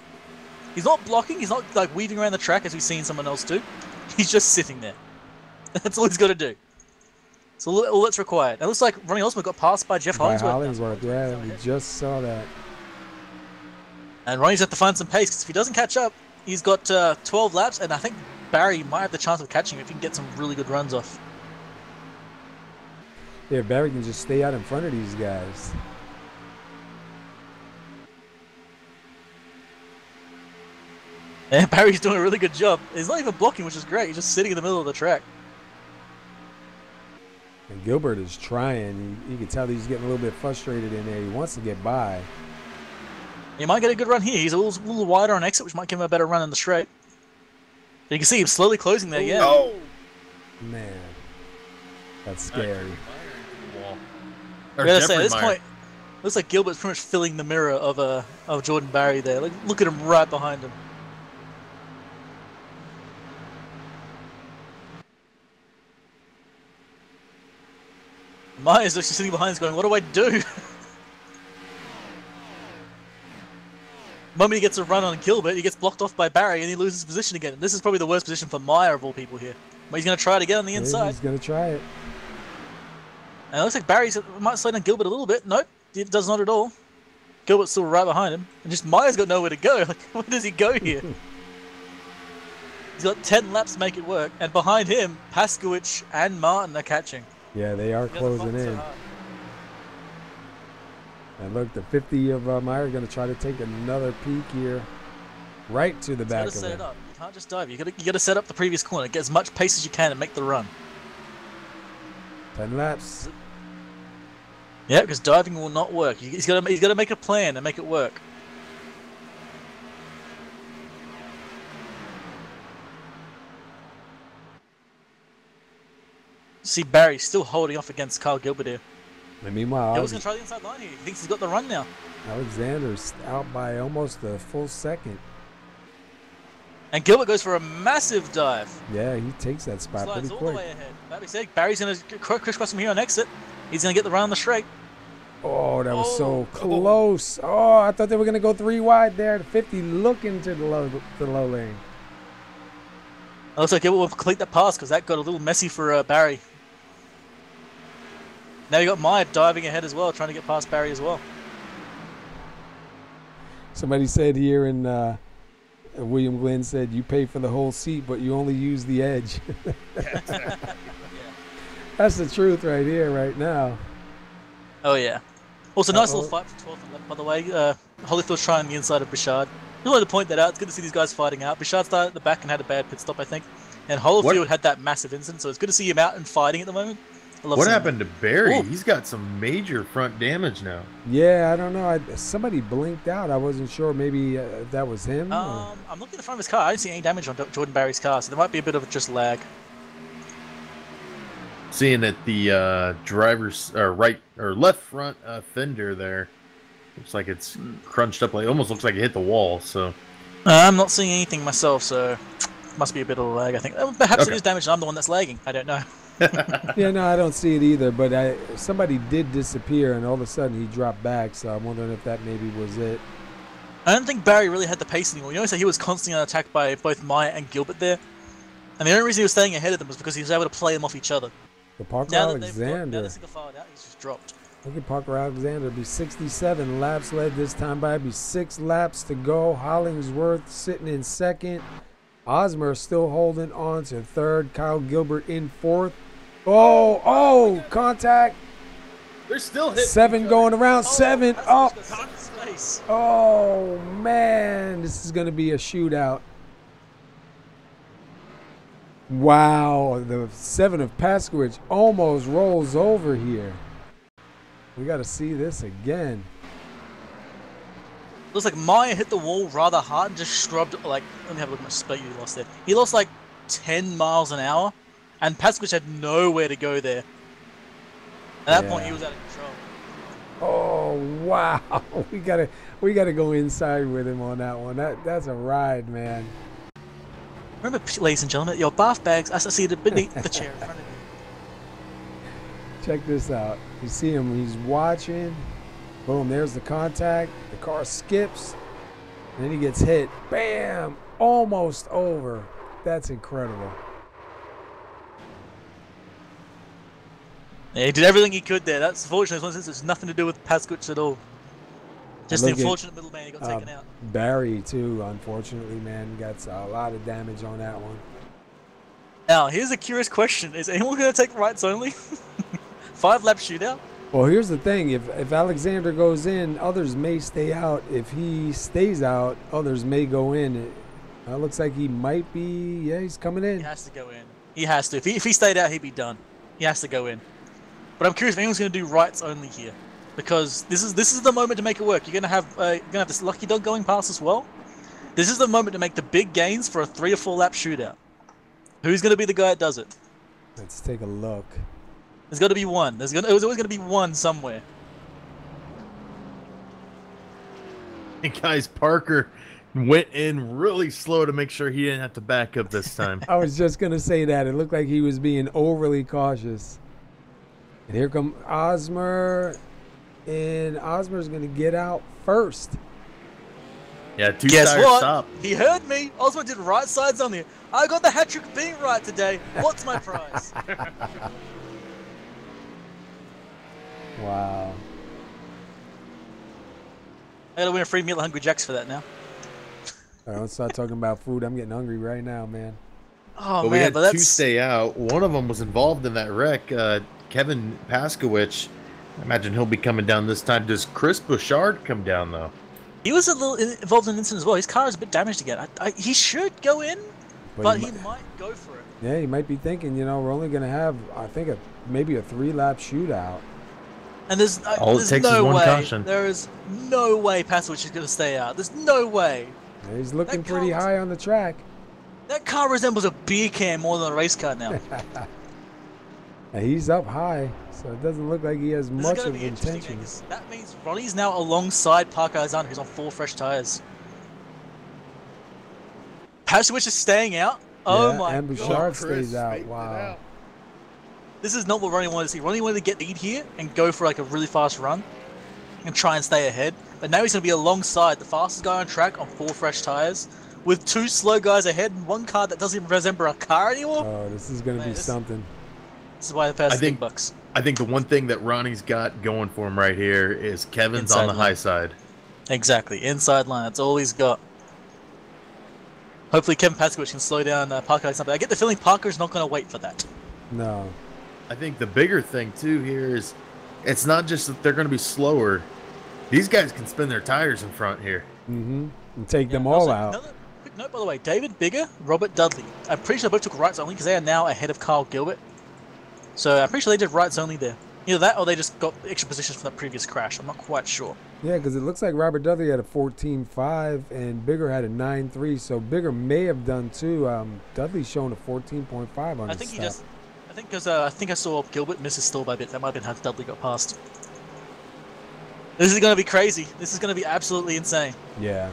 He's not blocking. He's not like weaving around the track as we've seen someone else do. He's just sitting there. That's all he's got to do. So all that's required. It looks like Ronnie Hollingsworth got passed by Jeff Hollingsworth. Yeah, we just saw that. And Ronnie's have to find some pace, because if he doesn't catch up, he's got 12 laps, and I think Barry might have the chance of catching him if he can get some really good runs off. Yeah, Barry can just stay out in front of these guys. Yeah, Barry's doing a really good job. He's not even blocking, which is great. He's just sitting in the middle of the track. And Gilbert is trying. You can tell he's getting a little bit frustrated in there. He wants to get by. He might get a good run here. He's a little wider on exit, which might give him a better run in the straight. But you can see him slowly closing there, yeah. Oh! Man. That's scary. I gotta say, at this point, looks like Gilbert's pretty much filling the mirror of Jordan Barry there. Look at him right behind him. Meyer's actually sitting behind us going, what do I do? The moment he gets a run on Gilbert, he gets blocked off by Barry and he loses position again. This is probably the worst position for Meyer of all people here. But he's going to try it again on the inside. He's going to try it. And it looks like Barry might slow down Gilbert a little bit. Nope, it does not at all. Gilbert's still right behind him. And just Meyer's got nowhere to go. Like, where does he go here? He's got 10 laps to make it work. And behind him, Paskowicz and Martin are catching. Yeah, they are closing in. And look, the 50 of Meyer going to try to take another peek here, right to the back of him. Set it up. You can't just dive. You got to set up the previous corner, get as much pace as you can, and make the run. 10 laps. Yeah, because diving will not work. He's got to make a plan and make it work. See Barry still holding off against Kyle Gilbert here. And meanwhile, Gilbert's going to try the inside line here. He thinks he's got the run now. Alexander's out by almost a full second. And Gilbert goes for a massive dive. Yeah, he takes that spot pretty quick. All the way ahead. That being said, Barry's going to crisscross him here on exit. He's going to get the run on the straight. Oh, that was so close. Oh, I thought they were going to go 3 wide there. The 50 looking to the low lane. It looks like Gilbert will complete that pass because that got a little messy for Barry. Now you got Meyer diving ahead as well, trying to get past Barry as well. Somebody said here in William Glenn said, you pay for the whole seat, but you only use the edge. Yeah. That's the truth right here, right now. Oh, yeah. Also, nice little fight for 12th and 11th, by the way. Holyfield's trying the inside of Bouchard. I wanted to point that out. It's good to see these guys fighting out. Bouchard started at the back and had a bad pit stop, I think. And Holyfield had that massive incident, so it's good to see him out and fighting at the moment. What happened to Barry? Ooh. He's got some major front damage now. Yeah, I don't know. Somebody blinked out. I wasn't sure. Maybe that was him. I'm looking at the front of his car. I didn't see any damage on Jordan Barry's car, so there might be a bit of just lag. seeing that the driver's or right or left front fender there looks like it's crunched up, like almost looks like it hit the wall. So I'm not seeing anything myself, so must be a bit of a lag, I think. Perhaps Okay. it is damaged and I'm the one that's lagging. I don't know. Yeah, no, I don't see it either. But somebody did disappear, and all of a sudden he dropped back. So I'm wondering if that maybe was it. I don't think Barry really had the pace anymore. You know, so he was constantly attacked by both Maya and Gilbert there. And the only reason he was staying ahead of them was because he was able to play them off each other. The Parker Now Alexander. that single filed out, he's just dropped. Look at Parker Alexander. Be 67 laps led this time by. Be 6 laps to go. Hollingsworth sitting in second. Osmer still holding on to third. Kyle Gilbert in fourth. Oh, contact. they're still hitting 7 going around. 7 up. Space. Oh, man. This is going to be a shootout. Wow. The 7 of Paskowitz almost rolls over here. We got to see this again. Looks like Maya hit the wall rather hard and just shrubbed, like, let me have a look at my speed he lost there. He lost like 10 miles an hour, and Paskowitz had nowhere to go there. At that point, he was out of control. Oh, wow. We gotta go inside with him on that one. That's a ride, man. Remember, ladies and gentlemen, your bath bags are seated beneath the chair in front of you. Check this out. You see him, he's watching. Boom, there's the contact. The car skips. And then he gets hit. Bam! Almost over. That's incredible. Yeah, he did everything he could there. That's fortunate. It's nothing to do with Paskowitz at all. Just the Look at, unfortunate middleman he got taken out. Barry, too, unfortunately, man. Got a lot of damage on that one. Now, here's a curious question. Is anyone going to take rights only? 5-lap shootout? Well, here's the thing. If Alexander goes in, others may stay out. If he stays out, others may go in. It looks like he might be. Yeah, he's coming in. He has to go in. He has to. If he stayed out, he'd be done. He has to go in. But I'm curious if anyone's going to do rights only here, because this is the moment to make it work. You're going to have this lucky dog going past as well. This is the moment to make the big gains for a 3 or 4 lap shootout. Who's going to be the guy that does it? Let's take a look. There's got to be one. There's always going to be one somewhere. Hey guys, Parker went in really slow to make sure he didn't have to back up this time. I was just going to say that. It looked like he was being overly cautious. And here come Osmer. And Osmer's going to get out first. Yeah, Guess two-tire what? stop. He heard me. Osmo did right sides on there. I got the hat trick of being right today. What's my prize? Wow. I gotta win a free meal at Hungry Jack's for that now. All right, let's start talking about food. I'm getting hungry right now, man. Oh But we man, had but that's two stay out. One of them was involved in that wreck. Kevin Paskowitz. I imagine he'll be coming down this time. Does Chris Bouchard come down though? he was a little involved in an incident as well. His car is a bit damaged again. He should go in, but he might go for it. Yeah, he might be thinking, we're only going to have, I think, maybe a 3-lap shootout. And there's All it takes no is one way. caution. There is no way Paskowitz is gonna stay out. There's no way. Yeah, he's looking That pretty counts. high on the track. That car resembles a beer can more than a race car now. And he's up high, so it doesn't look like he has This is much gonna of be interesting, intentions. because that means Ronnie's now alongside Parker Alexander, who's on 4 fresh tires. Paskowitz is staying out. Oh Yeah, my and god! Bouchard Chris stays out. faked it Wow. out. This is not what Ronnie wanted to see. Ronnie wanted to get the lead here and go for like a really fast run and try and stay ahead. But now he's going to be alongside the fastest guy on track on 4 fresh tires with 2 slow guys ahead and 1 car that doesn't even resemble a car anymore. Oh, this is going to Man, be this- something. This is why they pass the think- big bucks. I think the one thing that Ronnie's got going for him right here is Kevin's Inside on the line. high side. Exactly. Inside line. That's all he's got. Hopefully Kevin Paskowitz can slow down Parker Alexander. I get the feeling Parker's not going to wait for that. No. I think the bigger thing too here is it's not just that they're going to be slower. These guys can spin their tires in front here. Mm-hmm. And take them Yeah, all also, out. Another quick note, by the way, David Bigger, Robert Dudley. I'm pretty sure they both took rights only because they are now ahead of Kyle Gilbert. So I'm pretty sure they did rights only there. Either that or they just got extra positions from that previous crash. I'm not quite sure. Yeah, because it looks like Robert Dudley had a 14.5 and Bigger had a 9.3. So Bigger may have done too. Dudley's showing a 14.5 on I his think he stuff. just think because I think I saw Gilbert miss his stall by a bit. That might have been how Dudley got past. This is going to be crazy. This is going to be absolutely insane. Yeah.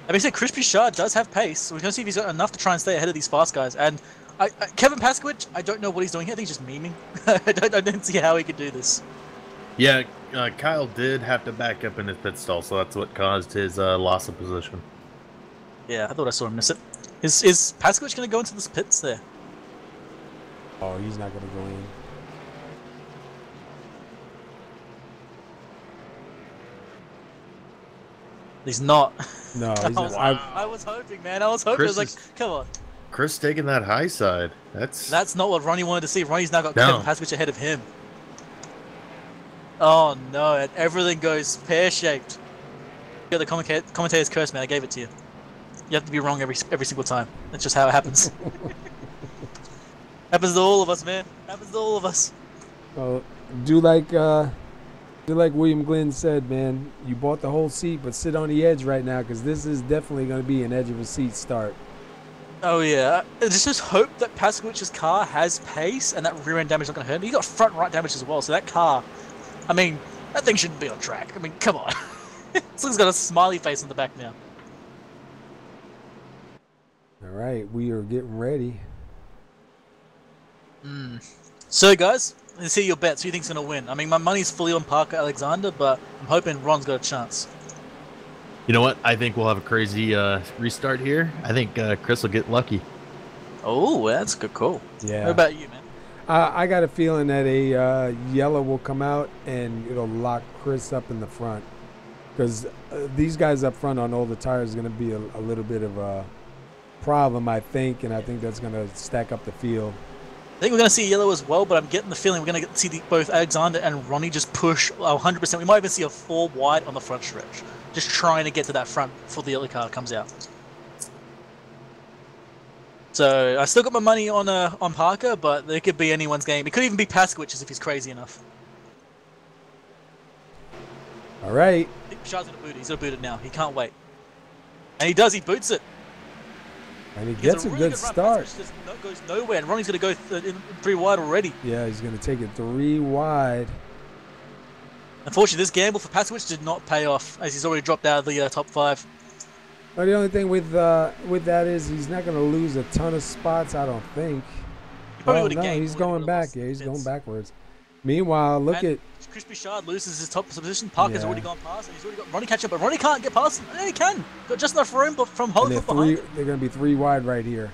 Like I said, Crispy Shard does have pace, so we're going to see if he's got enough to try and stay ahead of these fast guys. And Kevin Paskowicz, I don't know what he's doing here. I think he's just memeing. I don't see how he could do this. Yeah, Kyle did have to back up in his pit stall, so that's what caused his loss of position. Yeah, I thought I saw him miss it. Is Paskowicz going to go into the pits there? Oh, he's not going to go in. He's not. No, he's not. I was hoping, man. I was hoping. I was like, come on. Chris taking that high side. That's not what Ronnie wanted to see. Ronnie's now got Kevin Paskowicz ahead of him. Oh no, and everything goes pear-shaped. You got the commentator's curse, man. I gave it to you. You have to be wrong every single time. That's just how it happens. Happens to all of us, man. Happens to all of us. Well, do like William Glenn said, man. You bought the whole seat, but sit on the edge right now, because this is definitely going to be an edge of a seat start. Oh yeah, just hope that Paskowicz's car has pace and that rear end damage is not going to hurt him. He got front right damage as well, so that car, I mean, that thing shouldn't be on track. I mean, come on. This thing's got a smiley face on the back now. All right, we are getting ready. So guys, let's see your bets. Who you think's going to win? I mean, my money's fully on Parker Alexander, but I'm hoping Ron's got a chance. You know what? I think we'll have a crazy restart here. I think Chris will get lucky. Oh, that's a good call. Yeah. What about you, man? I got a feeling that a yellow will come out and it'll lock Chris up in the front. Because these guys up front on all the tires is going to be a little bit of a problem, I think. And I think that's going to stack up the field. I think we're going to see yellow as well, but I'm getting the feeling we're going to see both Alexander and Ronnie just push 100%. We might even see a 4 wide on the front stretch. Just trying to get to that front before the yellow car comes out. So I still got my money on Parker, but it could be anyone's game. It could even be Paskowicz's if he's crazy enough. All right. I think Bashard's going to boot it. He's going to boot it now. He can't wait. And he does. He boots it. And he gets a good start. Just goes nowhere, and Ronnie's going to go in 3 wide already. Yeah, he's going to take it 3 wide. Unfortunately, this gamble for Paskowicz did not pay off, as he's already dropped out of the top 5. Well, the only thing with that is he's not going to lose a ton of spots, I don't think. He probably would have gained. He's going back. Yeah, he's going backwards. Meanwhile, look at... Chris Bouchard loses his top position. Parker's already gone past, and he's already got Ronnie catch up, but Ronnie can't get past him. Yeah, he can. Got just enough room from Holyfield behind him. They're going to be 3 wide right here.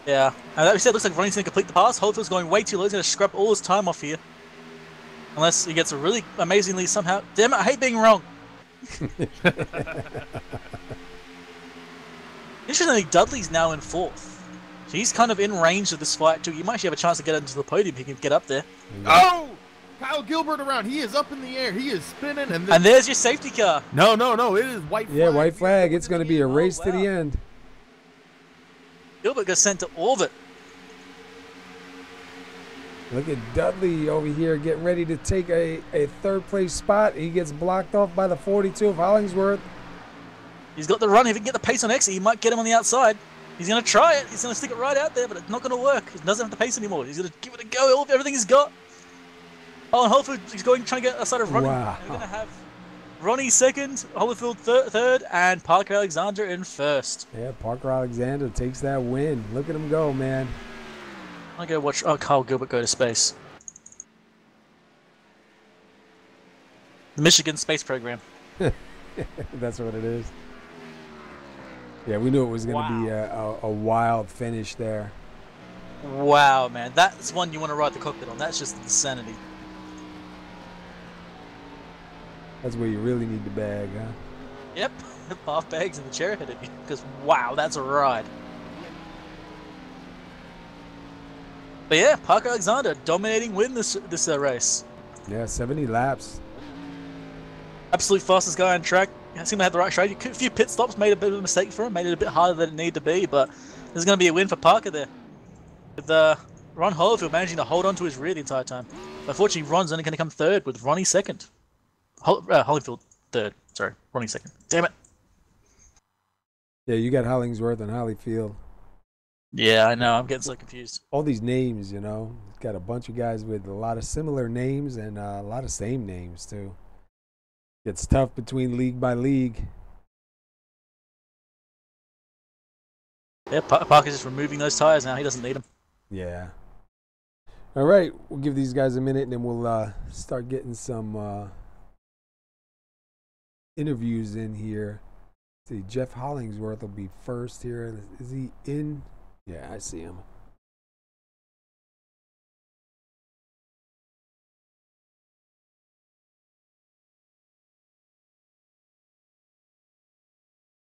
Yeah. And like we said, it looks like Ronnie's going to complete the pass. Holyfield's going way too low. He's going to scrap all his time off here. Unless he gets a really amazingly somehow... Damn it, I hate being wrong. Interestingly, Dudley's now in 4th. So he's kind of in range of this fight too. You might actually have a chance to get into the podium if he can get up there. Oh! Kyle Gilbert around. He is up in the air. He is spinning. And there's your safety car. No. It is white flag. Yeah, white flag. It's going to be a race to the end. Gilbert got sent to orbit. Look at Dudley over here getting ready to take a 3rd place spot. He gets blocked off by the 42 of Hollingsworth. He's got the run. If he can get the pace on exit, he might get him on the outside. He's going to try it. He's going to stick it right out there, but it's not going to work. He doesn't have the pace anymore. He's going to give it a go. Everything he's got. Oh, and Holyfield, he's trying to get outside of Ronnie. Wow. We're going to have Ronnie 2nd, Holyfield 3rd, and Parker Alexander in 1st. Yeah, Parker Alexander takes that win. Look at him go, man. I'm going to watch Kyle Gilbert go to space. The Michigan Space Program. That's what it is. Yeah, we knew it was going to be a wild finish there. Wow, man. That's one you want to ride the cockpit on. That's just insanity. That's where you really need the bag, huh? Yep. Half bags in the chair ahead of you. Because, wow, that's a ride. But yeah, Parker Alexander dominating win this race. Yeah, 70 laps. Absolute fastest guy on track. Seemed to have the right strategy. A few pit stops made a bit of a mistake for him, made it a bit harder than it needed to be, but there's going to be a win for Parker there. With Ron Holyfield managing to hold on to his rear the entire time. Unfortunately, Ron's only going to come 3rd with Ronnie 2nd. Holyfield 3rd. Sorry, Ronnie 2nd. Damn it. Yeah, you got Hollingsworth and Holyfield. Yeah, I know. I'm getting so confused. All these names, you know, got a bunch of guys with a lot of similar names and a lot of same names too. It's tough between league by league. Yeah, Parker's just removing those tires now. He doesn't need them. Yeah. All right, we'll give these guys a minute and then we'll start getting some interviews in here. See, Jeff Hollingsworth will be first here. Is he in? Yeah, I see him.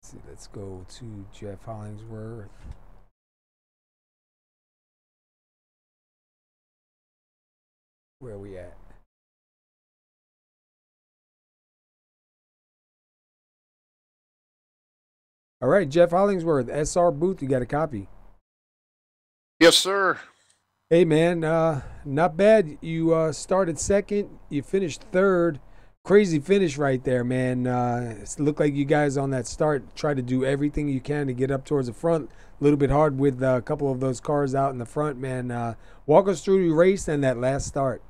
Let's see, let's go to Jeff Hollingsworth. Where are we at? All right, Jeff Hollingsworth, SR booth. You got a copy? Yes, sir. Hey, man, not bad. You started second. You finished third. Crazy finish right there, man. It looked like you guys on that start tried to do everything you can to get up towards the front. A little bit hard with a couple of those cars out in the front, man. Walk us through your race and that last start.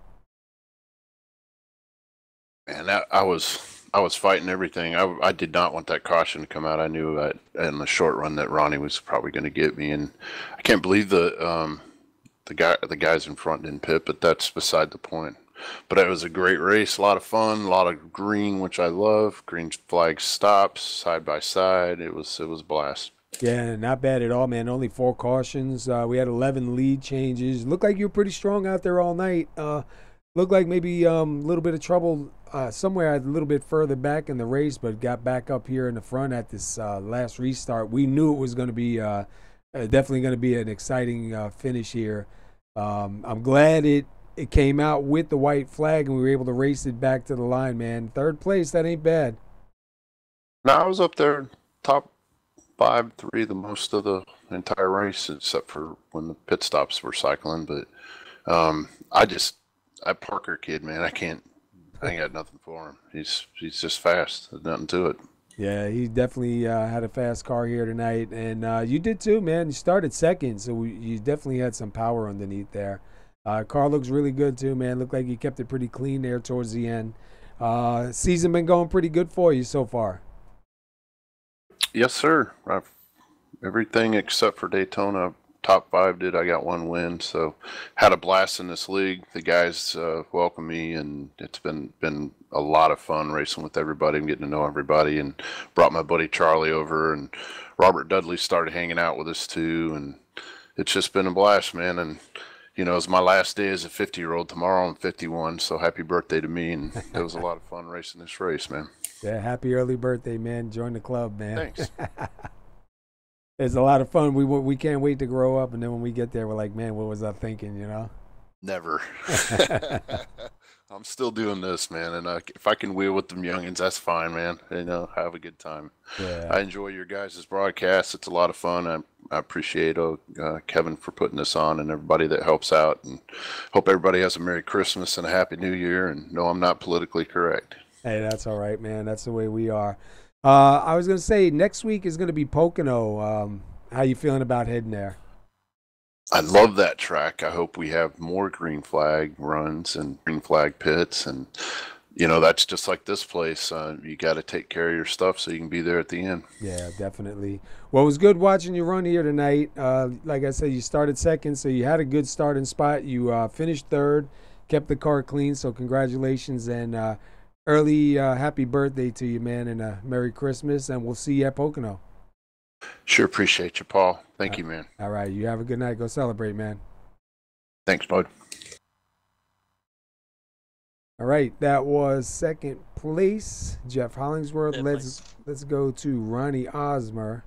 Man, I was fighting everything. I did not want that caution to come out. I knew that in the short run that Ronnie was probably going to get me, and I can't believe the guys in front didn't pit, but that's beside the point. But it was a great race, a lot of fun, a lot of green, which I love. Green flag stops side by side. It was a blast. Yeah, not bad at all, man. Only 4 cautions. We had 11 lead changes. Looked like you were pretty strong out there all night. Looked like maybe a little bit of trouble somewhere a little bit further back in the race, but got back up here in the front at this last restart. We knew it was going to be definitely going to be an exciting finish here. I'm glad it came out with the white flag and we were able to race it back to the line, man. Third place, that ain't bad. No, I was up there top 5, 3 the most of the entire race, except for when the pit stops were cycling. But that Parker kid, man, I ain't got nothing for him. He's just fast. There's nothing to it. Yeah, he definitely had a fast car here tonight, and you did too, man. You started second, so you definitely had some power underneath there. Car looks really good too, man. Looked like you kept it pretty clean there towards the end. Season been going pretty good for you so far. Yes, sir. Everything except for Daytona. Top 5 did. I got 1 win, so had a blast in this league. The guys welcome me, and it's been a lot of fun racing with everybody and getting to know everybody. And brought my buddy Charlie over, and Robert Dudley started hanging out with us too. And it's just been a blast, man. And you know, it's my last day as a 50-year-old tomorrow. I'm 51, so happy birthday to me. And it was a lot of fun racing this race, man. Yeah, happy early birthday, man. Join the club, man. Thanks. It's a lot of fun. We can't wait to grow up, and then when we get there, we're like, man, what was I thinking, you know? Never. I'm still doing this, man, and if I can wheel with them youngins, that's fine, man. You know, have a good time. Yeah. I enjoy your guys' broadcast. It's a lot of fun. I appreciate Kevin for putting this on and everybody that helps out, and hope everybody has a Merry Christmas and a Happy New Year, and no, I'm not politically correct. Hey, that's all right, man. That's the way we are. I was going to say, next week is going to be Pocono. How you feeling about heading there? I love that track. I hope we have more green flag runs and green flag pits. And, you know, that's just like this place. You got to take care of your stuff so you can be there at the end. Yeah, definitely. Well, it was good watching you run here tonight. Like I said, you started second, so you had a good starting spot. You finished third, kept the car clean, so congratulations. And early happy birthday to you, man, and a Merry Christmas, and we'll see you at Pocono. Sure appreciate you, Paul. Thank you, man. All right, you have a good night. Go celebrate, man. Thanks, bud. All right, that was second place, Jeff Hollingsworth. Let's go to Ronnie Osmer.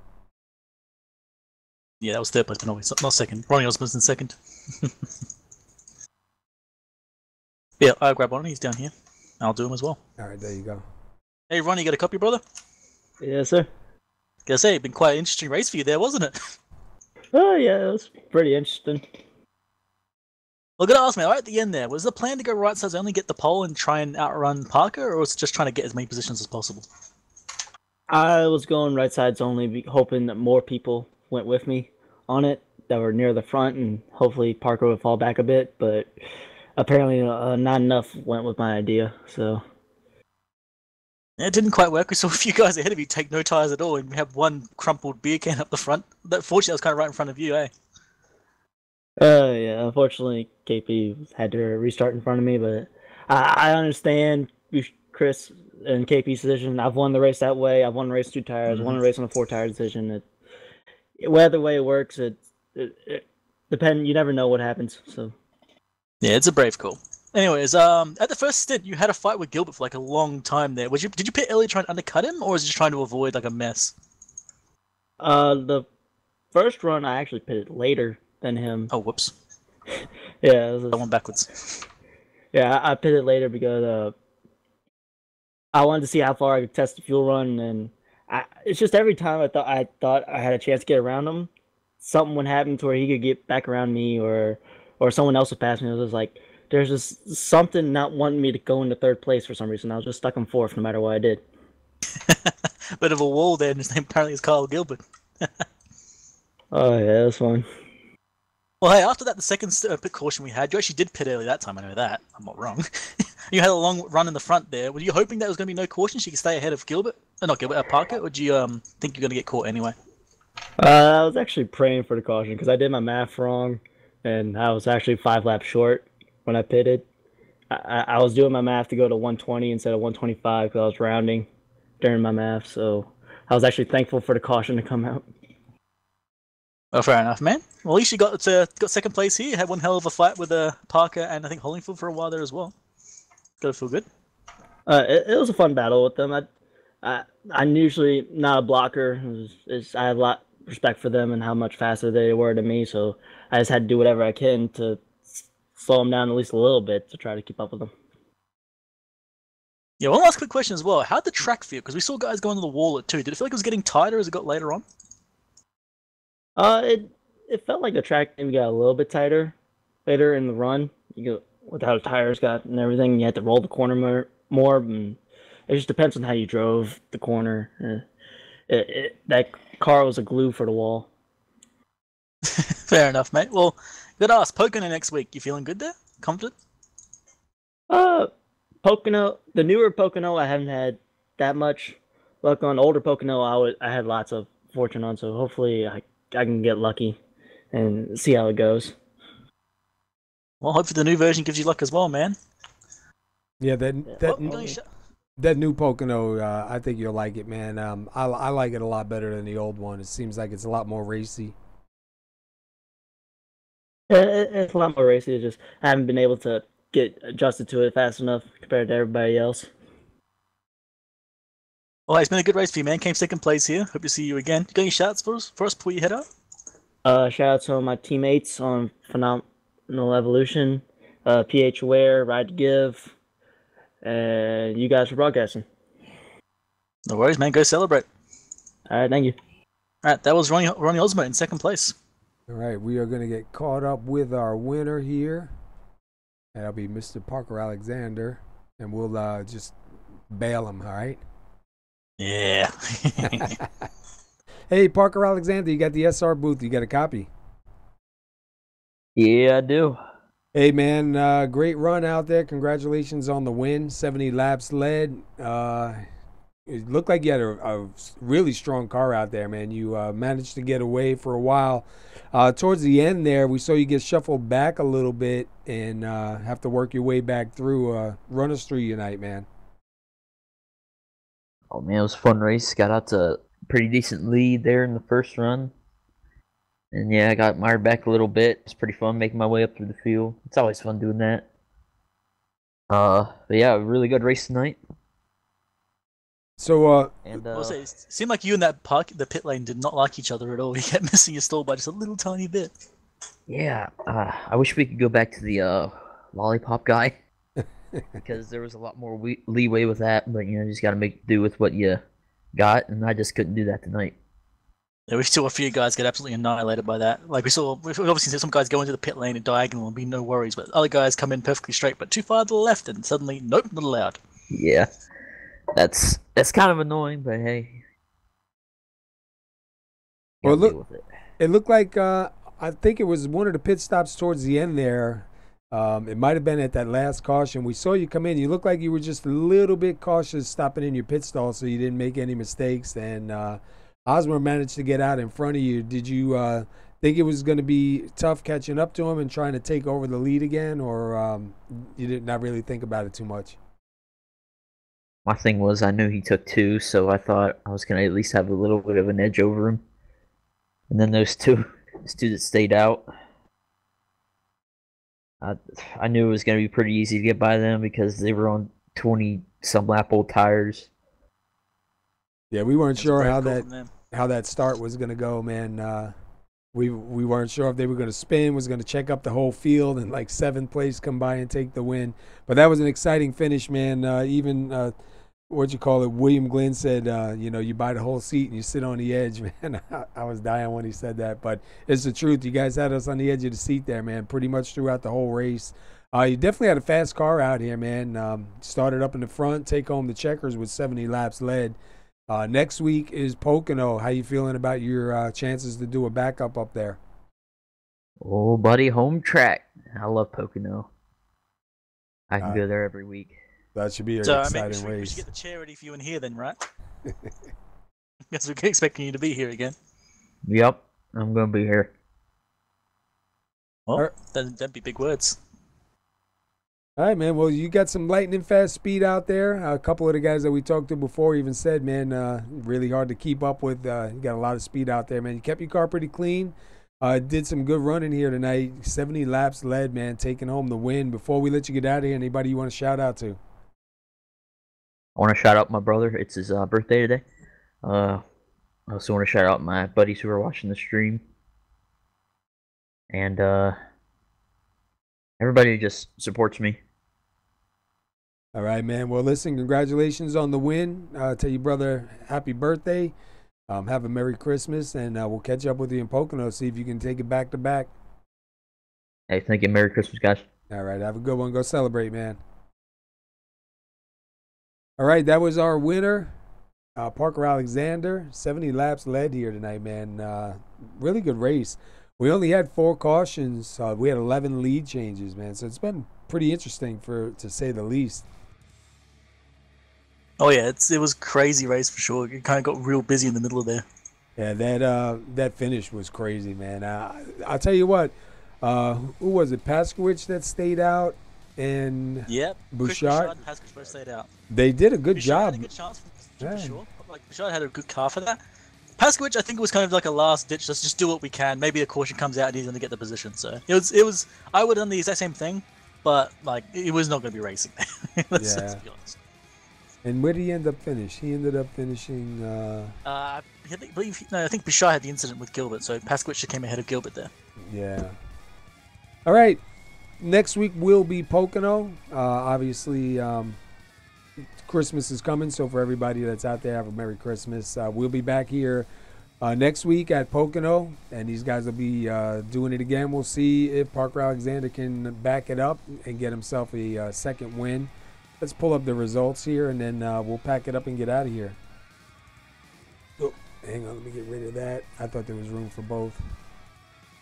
Yeah, that was third place, but not second. Ronnie Osmer's in second. Yeah, I'll grab Ronnie. He's down here. I'll do him as well. All right, there you go. Hey, Ronnie, you got a copy, brother? Yes, sir. Gotta say, it'd been quite an interesting race for you there, wasn't it? Oh, yeah, it was pretty interesting. Well, I gotta ask, man, right at the end there, was the plan to go right sides only, get the pole and try and outrun Parker, or was it just trying to get as many positions as possible? I was going right sides only, hoping that more people went with me on it, that were near the front, and hopefully Parker would fall back a bit. But apparently, not enough went with my idea. So Yeah, it didn't quite work. We saw a few guys ahead of you take no tires at all, and we have one crumpled beer can up the front. That fortunately that was kind of right in front of you, eh? yeah, unfortunately, KP had to restart in front of me, but I understand Chris and KP's decision. I've won the race that way. I've won the race 2 tires. Won the race on a 4-tire decision. Whether way it works, it depends. You never know what happens. So Yeah, it's a brave call. Anyways, at the first stint, you had a fight with Gilbert for like a long time there. Did you pit early trying to undercut him, or was you just trying to avoid like a mess? the first run I actually pitted later than him. Oh, whoops! Yeah, I went backwards. Yeah, I pitted later because I wanted to see how far I could test the fuel run, and it's just every time I thought I had a chance to get around him, something would happen to where he could get back around me, or someone else would pass me. It was just like there's just something not wanting me to go into third place for some reason. I was just stuck in fourth no matter what I did. Bit of a wall there, and his name apparently is Kyle Gilbert. Oh yeah, that's fun. Well, hey, after that, the second pit caution we had, you actually did pit early that time. I know that. I'm not wrong. You had a long run in the front there. Were you hoping that was going to be no caution so you could stay ahead of Gilbert? Not Gilbert, Parker? Or do you think you're going to get caught anyway? I was actually praying for the caution because I did my math wrong, and I was actually 5 laps short when I pitted. I was doing my math to go to 120 instead of 125 because I was rounding during my math, so I was actually thankful for the caution to come out. Oh, fair enough, man. Well, at least you got second place here. You had one hell of a fight with Parker and I think Hollingford for a while there as well. Got to feel good. It was a fun battle with them. I'm usually not a blocker. I have a lot of respect for them and how much faster they were than me, so I just had to do whatever I can to slow them down at least a little bit to try to keep up with them. Yeah, one last quick question as well. How'd the track feel? Because we saw guys going to the wall at 2. Did it feel like it was getting tighter as it got later on? It felt like the track maybe got a little bit tighter later in the run. You go with how the tires got and everything. You had to roll the corner more, and it just depends on how you drove the corner. That car was a glue for the wall. Fair enough, mate. Well, good ask. Pocono next week. You feeling good there? Confident? Pocono, the newer Pocono, I haven't had that much luck on. Older Pocono, I had lots of fortune on, so hopefully I can get lucky and see how it goes. Well, hopefully the new version gives you luck as well, man. Yeah, that new Pocono, I think you'll like it, man. I like it a lot better than the old one. It seems like it's a lot more racy. It's a lot more racy. It's just I haven't been able to get adjusted to it fast enough compared to everybody else. Well, it's been a good race for you, man. Came second place here. Hope to see you again. Got any shouts for us before you head out? Shout out to my teammates on Phenomenal Evolution, PH Aware, Ride to Give, and you guys for broadcasting. No worries, man. Go celebrate. All right, thank you. All right, that was Ronnie Osmo in second place. All right, we are going to get caught up with our winner here. That'll be Mr. Parker Alexander, and we'll just bail him, all right? Yeah. Hey, Parker Alexander, you got the SR booth. You got a copy? Yeah, I do. Hey, man, great run out there. Congratulations on the win. 70 laps led. It looked like you had a really strong car out there, man. You managed to get away for a while. Towards the end there, we saw you get shuffled back a little bit and have to work your way back through. Run us through your night, man. Oh man, it was a fun race. Got out to a pretty decent lead there in the first run. And yeah, I got mired back a little bit. It's pretty fun making my way up through the field. It's always fun doing that. But yeah, really good race tonight. So, it seemed like you and the pit lane did not like each other at all. You kept missing your stall by just a little tiny bit. Yeah, I wish we could go back to the lollipop guy. Because there was a lot more leeway with that, but you just got to make do with what you got, and I just couldn't do that tonight. Yeah, we saw a few guys get absolutely annihilated by that. Like we've obviously seen some guys go into the pit lane and diagonal and be no worries, but other guys come in perfectly straight, but too far to the left, and suddenly, nope, not allowed. Yeah, that's kind of annoying, but hey. Well, it looked like I I think it was one of the pit stops towards the end there. It might have been at that last caution. We saw you come in. You looked like you were just a little bit cautious stopping in your pit stall so you didn't make any mistakes. And Osmer managed to get out in front of you. Did you think it was going to be tough catching up to him and trying to take over the lead again, or you did not really think about it too much? My thing was I knew he took 2, so I thought I was going to at least have a little bit of an edge over him. And then those two that stayed out, I knew it was going to be pretty easy to get by them because they were on 20-some lap old tires. Yeah, we weren't sure how that start was going to go, man. We weren't sure if they were going to spin, was going to check up the whole field, and like 7th place come by and take the win. But that was an exciting finish, man. Even William Glenn said, you buy the whole seat and you sit on the edge, man. I was dying when he said that, but it's the truth. You guys had us on the edge of the seat there, man, pretty much throughout the whole race. You definitely had a fast car out here, man. Started up in the front, take home the checkers with 70 laps led. Next week is Pocono. How you feeling about your chances to do a backup up there? Oh, buddy, home track. I love Pocono. I can go there every week. That should be an exciting race. We should get the chair ready for you in here then, right? Because we're expecting you to be here again. Yep, I'm going to be here. Well, that'd be big words. All right, man. Well, you got some lightning fast speed out there. A couple of the guys that we talked to before even said, man, really hard to keep up with. You got a lot of speed out there, man. You kept your car pretty clean. Did some good running here tonight. 70 laps led, man, taking home the win. Before we let you get out of here, anybody you want to shout out to? I want to shout out my brother. It's his birthday today. I also want to shout out my buddies who are watching the stream. And everybody who just supports me. All right, man. Well, listen, congratulations on the win. Tell your brother happy birthday. Have a Merry Christmas, and we'll catch up with you in Pocono, see if you can take it back to back. Hey, thank you. Merry Christmas, guys. All right, have a good one. Go celebrate, man. All right, that was our winner, Parker Alexander. 70 laps led here tonight, man. Really good race. We only had 4 cautions. We had 11 lead changes, man. So it's been pretty interesting, to say the least. Oh yeah, it was a crazy race for sure. It kind of got real busy in the middle of there. Yeah, that finish was crazy, man. I'll tell you what. Who was it? Paskowicz that stayed out, and Bouchard and Paskowicz both stayed out. They did a good job. Had a good chance for sure. Like Bouchard had a good car for that. Paskowicz, I think it was kind of like a last ditch. Let's just do what we can. Maybe a caution comes out and he's going to get the position. So it was. I would have done the exact same thing, but like it was not going to be racing. Let's be honest. And where did he end up finish? He ended up finishing. I think Bouchard had the incident with Gilbert, so Paskowicz came ahead of Gilbert there. Yeah. All right. Next week will be Pocono. Obviously, Christmas is coming, so for everybody that's out there, have a Merry Christmas. We'll be back here next week at Pocono, and these guys will be doing it again. We'll see if Parker Alexander can back it up and get himself a second win. Let's pull up the results here, and then we'll pack it up and get out of here. Oh, hang on, let me get rid of that. I thought there was room for both.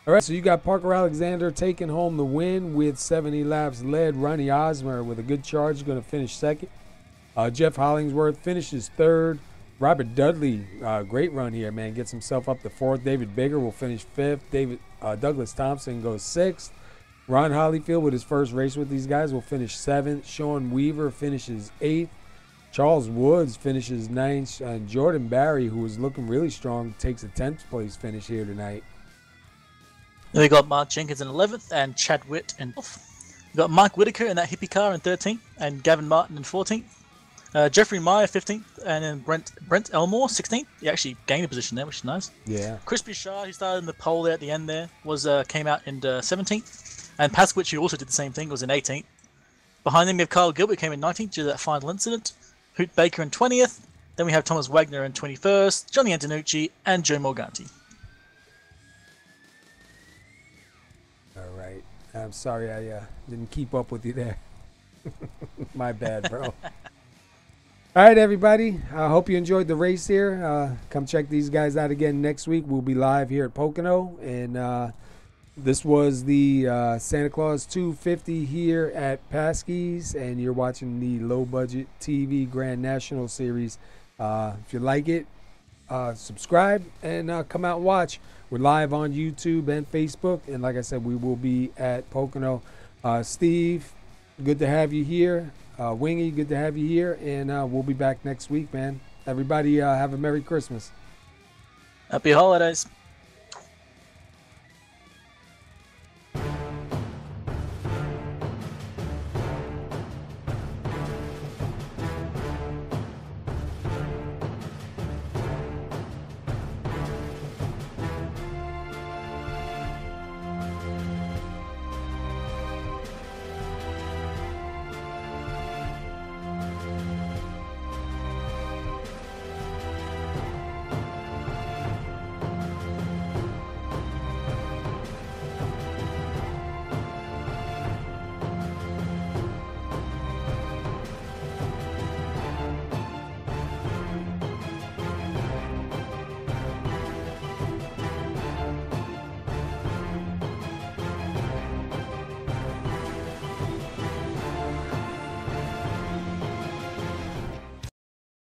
All right, so you got Parker Alexander taking home the win with 70 laps led. Ronnie Osmer with a good charge, going to finish second. Jeff Hollingsworth finishes third. Robert Dudley, great run here, man, gets himself up to fourth. David Bigger will finish fifth. Douglas Thompson goes sixth. Ron Hollyfield, with his first race with these guys, will finish seventh. Sean Weaver finishes eighth. Charles Woods finishes ninth. And Jordan Barry, who was looking really strong, takes a 10th place finish here tonight. Then we got Mark Jenkins in 11th and Chad Witt in 12th. We got Mike Whitaker in that hippie car in 13th and Gavin Martin in 14th. Jeffrey Meyer 15th and then Brent Elmore 16th. He actually gained a position there, which is nice. Yeah. Chris Bouchard, who started in the pole there at the end there, came out in 17th. And Paskowicz, who also did the same thing, was in 18th. Behind them, we have Kyle Gilbert, who came in 19th due to that final incident. Hoot Baker in 20th. Then we have Thomas Wagner in 21st, Johnny Antonucci, and Joe Morganti. All right. I'm sorry I didn't keep up with you there. My bad, bro. All right, everybody. I hope you enjoyed the race here. Come check these guys out again next week. We'll be live here at Pocono. And This was the Santa Claus 250 here at Pasky's, and you're watching the Low Budget TV Grand National Series. If you like it, subscribe and come out and watch. We're live on YouTube and Facebook, and like I said, we will be at Pocono. Steve, good to have you here. Wingy, good to have you here, and we'll be back next week, man. Everybody have a Merry Christmas. Happy holidays.